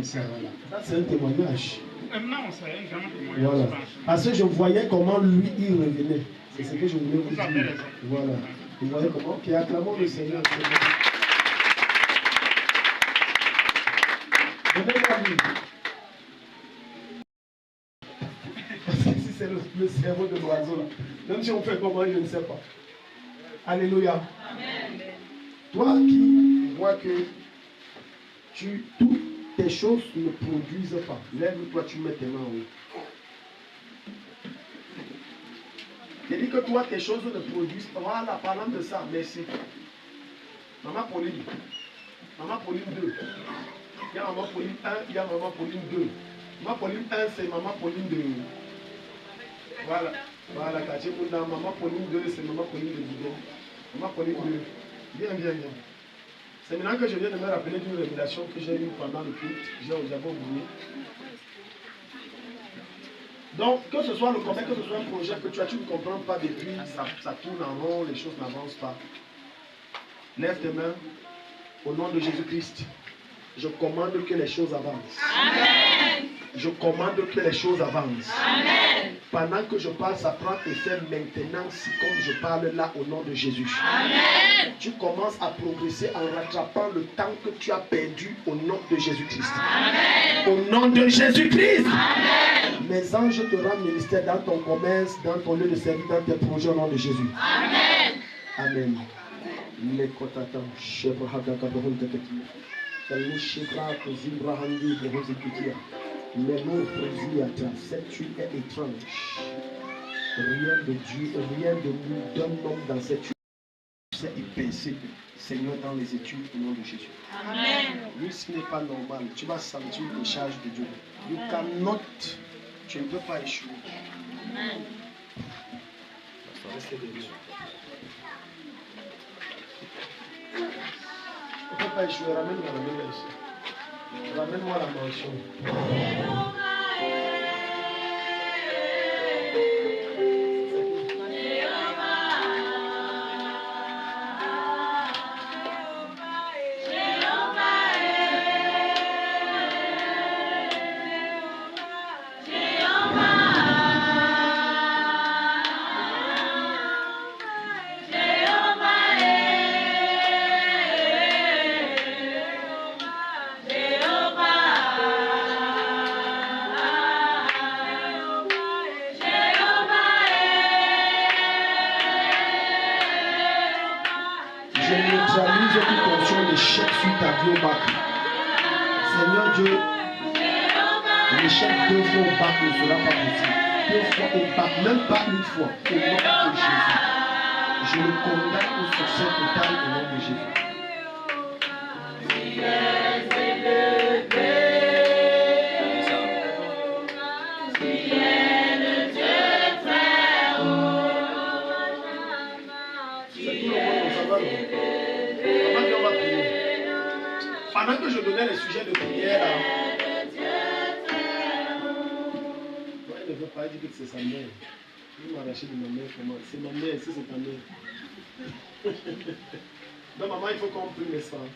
sera là. Ça, c'est un témoignage. Non, c'est un grand témoignage. Voilà. Parce que je voyais comment lui, il revenait. C'est ce que je voulais vous Vous avez dire. raison. Voilà. Vous voyez comment? Ok, acclamons le Seigneur. Donnez-moi lui. Parce que si c'est le cerveau de l'oiseau, là, même si on fait comment, je ne sais pas. Alléluia. Amen. Toi qui vois que toutes tes choses ne produisent pas, lève-toi, tu mets tes mains en haut. Je dis que toi, tes choses ne produisent pas. Voilà, parlant de ça, merci. Maman Pauline. Maman Pauline 2. Il y a Maman Pauline 1, il y a Maman Pauline 2. Maman Pauline 1, c'est Maman Pauline 2. Voilà. Voilà, Maman Pauline 2, c'est Maman Pauline de Bidon. Maman Pauline 2. Bien, bien, bien. C'est maintenant que je viens de me rappeler d'une révélation que j'ai eue pendant le culte. J'avais oublié. Donc, que ce soit le commerce, que ce soit un projet que tu ne comprends pas depuis, ça tourne en rond, les choses n'avancent pas. Lève tes mains au nom de Jésus-Christ. Je commande que les choses avancent. Amen. Je commande que les choses avancent. Amen. Pendant que je parle, ça prend effet maintenant, si comme je parle là au nom de Jésus. Amen. Tu commences à progresser en rattrapant le temps que tu as perdu au nom de Jésus-Christ. Amen. Au nom de Jésus-Christ. Amen. Mes anges te rendent ministère dans ton commerce, dans ton lieu de service, dans tes projets au nom de Jésus. Amen. Amen. Les kotatam, Shebrahada Gabrahun Teketia. Les Shebra Kozibrahandi Brohozikutia. Les mots Froziata, cette huile est étrange. Rien de Dieu, rien de nous, d'un homme dans cette huile. C'est épaissé, Seigneur, dans les études au nom de Jésus. Amen. Lui, ce n'est pas normal. Tu vas sentir le charge de Dieu. You cannot, tu ne peux pas échouer. Amen. Restez debout. Tu ne peux pas échouer. Ramène-moi la main ici. Ramène-moi la mention. L'échec sur ta vie au bac. Seigneur Dieu, l'échec 2 fois au bac ne sera pas possible. 2 fois au bac, même pas une fois. Au nom de Jésus. Je le condamne au succès total au nom de Jésus. Pendant que je donnais les sujets de prière, elle ne veut pas dire que c'est sa mère. Il m'a arraché de ma mère. Comment? C'est ma mère, c'est ta mère. Donc maman, il faut qu'on prie, n'est-ce pas?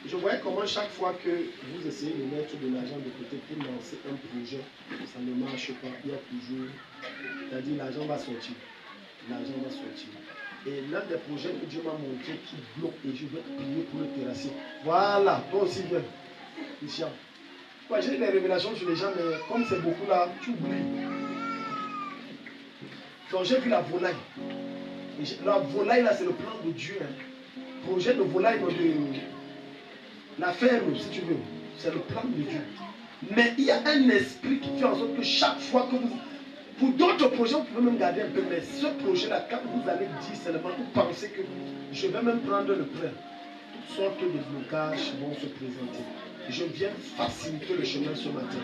Je voyais comment chaque fois que vous essayez de mettre de l'argent de côté pour lancer un projet, ça ne marche pas. Il y a toujours, c'est-à-dire l'argent va sortir. L'argent va sortir. Et l'un des projets que Dieu m'a montré qui bloque, et je vais prier pour le terrasser. Voilà, toi aussi viens. Christian. Ouais, j'ai des révélations sur les gens, mais comme c'est beaucoup là, tu oublies. Donc j'ai vu la volaille. La volaille là, c'est le plan de Dieu. Projet de volaille, de la ferme, si tu veux. C'est le plan de Dieu. Mais il y a un esprit qui fait en sorte que chaque fois que vous... Pour d'autres projets, vous pouvez même garder un peu, mais ce projet-là, quand vous allez dire seulement, vous pensez que je vais même prendre le prêt, toutes sortes de blocages vont se présenter. Je viens faciliter le chemin ce matin.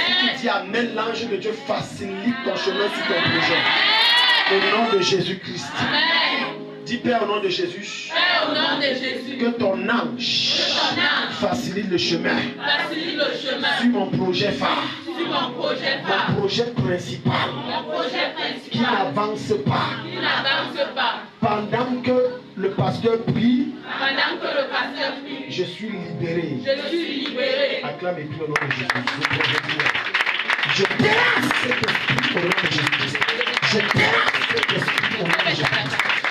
Si tu dis Amen, l'ange de Dieu facilite ton chemin sur ton projet. Au nom de Jésus-Christ. Dis Père au nom de Jésus. Père, au nom de Jésus. Que ton ange facilite le chemin. Facilite le chemin. Sur mon projet phare. Sur mon projet phare. Mon projet principal. Mon projet Qui principal. n'avance pas. Qui n'avance pas. Pendant que le pasteur prie, je suis libéré. Je suis libéré. Acclame et prie au nom de Jésus. Je terrasse cet esprit au nom de Jésus. Je terrasse cet esprit au nom de Jésus.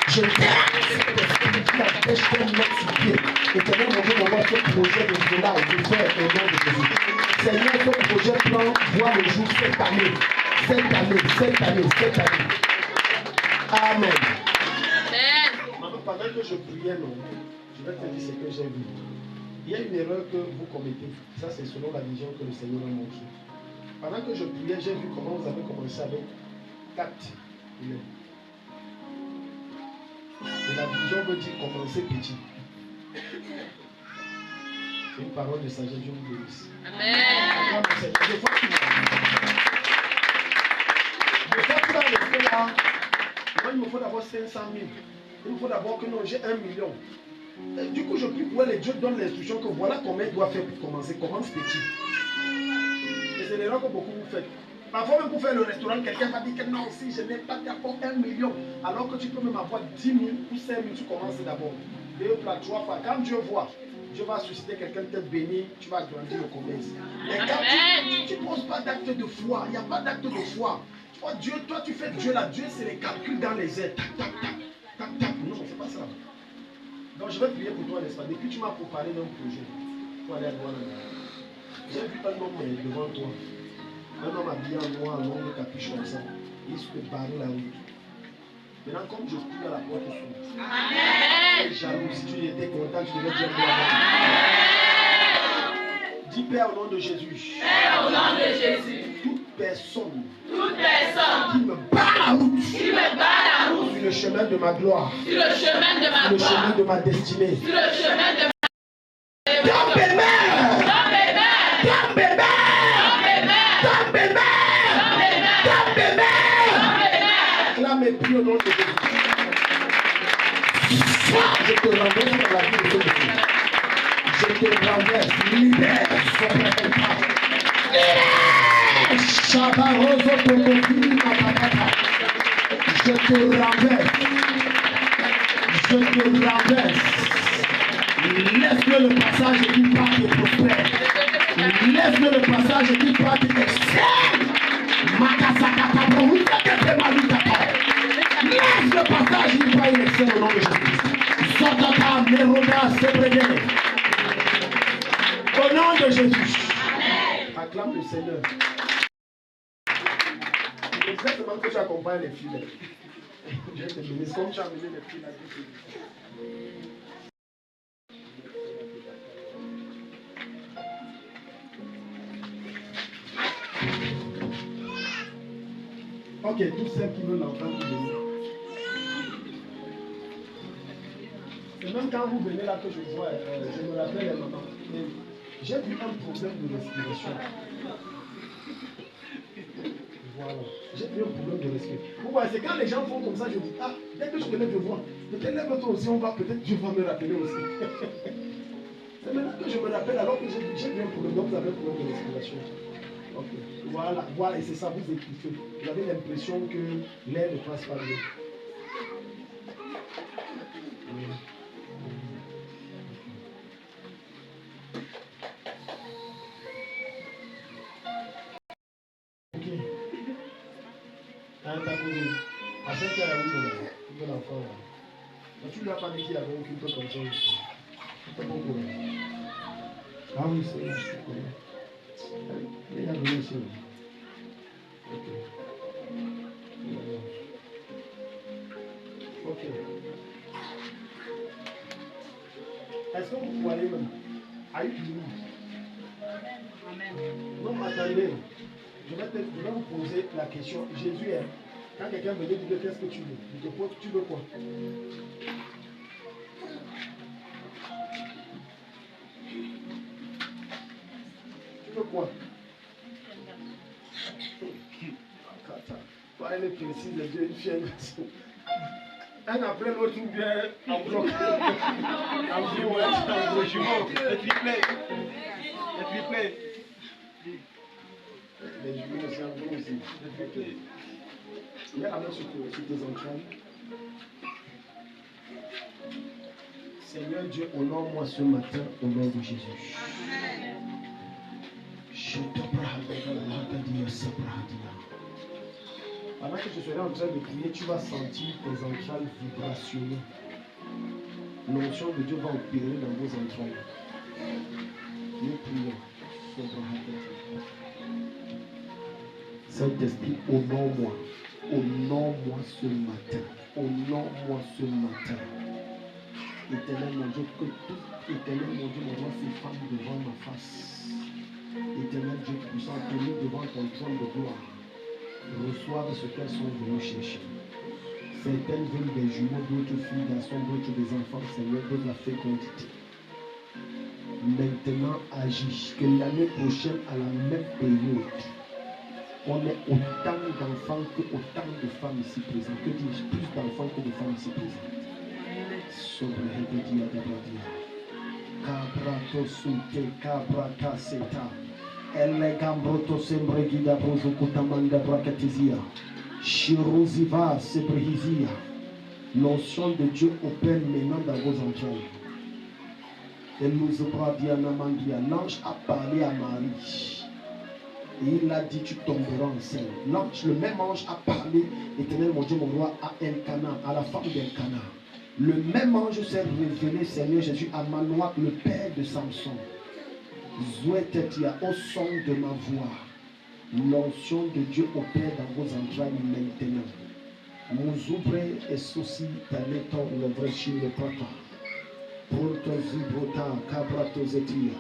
Je terrasse cet esprit qui empêche de mettre sur pied. Éternel, mon Dieu, m'envoie ce projet de cela et de faire au nom de Jésus. Seigneur, ce projet plan voit le jour cette année. Cette année, cette année, cette année. Amen. Maman, pendant que je priais, non, je vais te dire ce que j'ai vu. Il y a une erreur que vous commettez. Ça, c'est selon la vision que le Seigneur m'a montrée. Pendant que je priais, j'ai vu comment vous avez commencé avec 4 élèves. Et la vision veut dire commencer petit. C'est une parole de sagesse, Dieu vous bénisse. Amen. Des fois, tu vas rester là. Moi, il me faut d'abord 500 000. Il me faut d'abord que non, j'ai 1 million. Et du coup, je prie pour elle et Dieu donne l'instruction que voilà combien il doit faire pour commencer. Commence petit. Et c'est l'erreur que beaucoup vous faites. Parfois, même pour faire le restaurant, quelqu'un va dire que non, si je n'ai pas d'abord 1 million, alors que tu peux même avoir 10 000 ou 5 000, tu commences d'abord. 2, 3 fois. Quand Dieu voit, Dieu va susciter quelqu'un de béni, tu vas agrandir le commerce. Et quand tu ne poses pas d'acte de foi, il n'y a pas d'acte de foi. Tu vois, Dieu, toi, tu fais Dieu là. Dieu, c'est les calculs dans les airs. Tac, tac, tac, tac, tac. Non, c'est pas ça. Donc, je vais prier pour toi, n'est-ce pas? Depuis que tu m'as préparé d'un projet pour aller à Douala, j'ai vu un homme devant toi. Un homme habillé en noir, long de capuche comme ça. Il se peut barrer la route. Maintenant, comme je prie à la porte s'ouvre. Amen. Jaloux, si tu étais content, tu devais dire Amen. Dis Père au nom de Jésus. Père au nom de Jésus. Toute personne qui me barre la route. Sur le chemin de ma gloire. Sur le chemin de ma gloire. Sur le chemin de ma destinée. Sur le chemin de ma Acclame puis au nom de Jésus. Je te renverse dans la vie de Dieu. Je te renverse, libère son préférence. Chabaroso Tokofini Matapata. Je te renverse. Je te renverse. Laisse-le le passage qui part et prospère. Laisse-le le passage qui part et excelle. Makasakata Brohutaka Malutaka. Laisse le passage qui part et excelle au nom de Jésus. Sotata Meroda Sebrede. Au nom de Jésus. Acclame le Seigneur. C'est exactement que tu accompagnes les filles. Je te bénisse comme tu as amené les filles là. Ok, tous ceux qui veulent l'entendre, vous venez. Et même quand vous venez là que je vois, je me rappelle les mamans. J'ai vu un problème de respiration. Voilà. J'ai vu un problème de respiration. Vous voyez, c'est quand les gens font comme ça, je dis, ah, dès que je me lève, je vois. Peut-être lève-toi aussi, on va peut-être, Dieu va me rappeler aussi. C'est maintenant que je me rappelle, alors que j'ai vu un problème, donc vous avez un problème de respiration. Ok. Voilà, voilà, et c'est ça, vous étouffez. Vous avez l'impression que l'air ne passe pas bien. Ok. T'as posé. À 5 heures, oui, l'enfant. Tu ne lui as pas dit qu'il y avait un culte comme ça. C'est pas bon. Ah oui, c'est bon. Il y a venu ici. Ok. Ok. Est-ce que vous pouvez aller même? Aïe, Amen. Non, attendez. Je vais vous poser la question. Jésus est. Quand quelqu'un me dit qu'est-ce que tu veux? Je te pose, tu veux quoi? Tu veux quoi? Toi, elle est précise, Dieu, une fille, un après l'autre ou bien en bloc. En jumeau. Le triplet. Les jumeaux aussi, en gros aussi. Il y a la main sur tes entrailles. Seigneur Dieu, honore-moi ce matin au nom de Jésus. Pendant que je serai en train de prier, tu vas sentir tes entrailles vibrationner. L'onction de Dieu va opérer dans vos entrailles. Nous prions. Saint-Esprit, honore-moi. Honore-moi ce matin. Honore-moi ce matin. Éternel mon Dieu, que tout, éternel mon Dieu, mon roi s'effame devant ma face. Éternel Dieu puissant, tenus devant ton trône de gloire, reçoivent ce qu'elles sont venues chercher. Certaines veulent des jumeaux, d'autres filles, garçons, d'autres des enfants, Seigneur, de la fécondité. Maintenant, agis, que l'année prochaine, à la même période, on ait autant d'enfants que autant de femmes ici présentes. Que dis-je, plus d'enfants que de femmes ici présentes. Sobre Hebedia Dabradia. Cabrato Sute, Cabrata Seta. Elle Gambroto Sembregida Prozokutamanda Bracatizia. Chiroziva Sebrehizia. L'onction de Dieu opère maintenant dans vos entrailles. L'ange a parlé à Marie. Et il a dit, tu tomberas enceinte. L'ange, le même ange a parlé, éternel mon Dieu, mon roi, à Elkana, à la femme d'Elkana. Le même ange s'est révélé, Seigneur Jésus, à Manoach, le père de Samson. Zouetetia, au son de ma voix. L'onction de Dieu opère dans vos entrailles maintenant. Mouzubre et souci, taneton, le vrai chine, le papa. Protozibrota, Cabratozetia,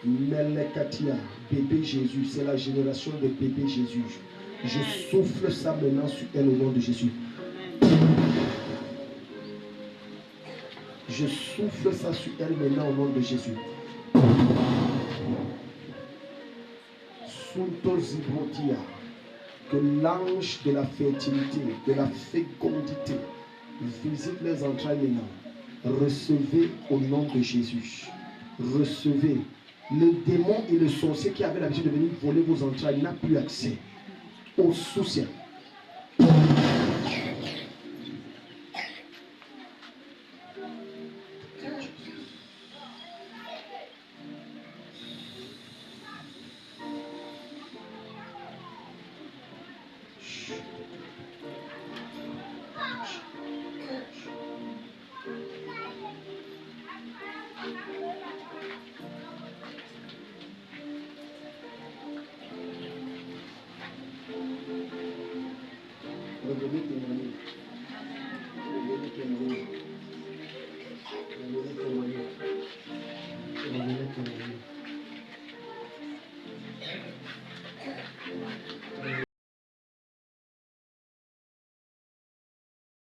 Melekatia, bébé Jésus, c'est la génération de bébé Jésus. Je souffle ça maintenant sur elle au nom de Jésus. Je souffle ça sur elle maintenant au nom de Jésus. Suntozibrotia, que l'ange de la fertilité, de la fécondité, visite les entrailles maintenant. Recevez au nom de Jésus. Recevez. Le démon et le sorcier qui avaient l'habitude de venir voler vos entrailles n'a plus accès au souci. Revenez témoigner. Revenez témoigner. Revenez témoigner. Revenez témoigner.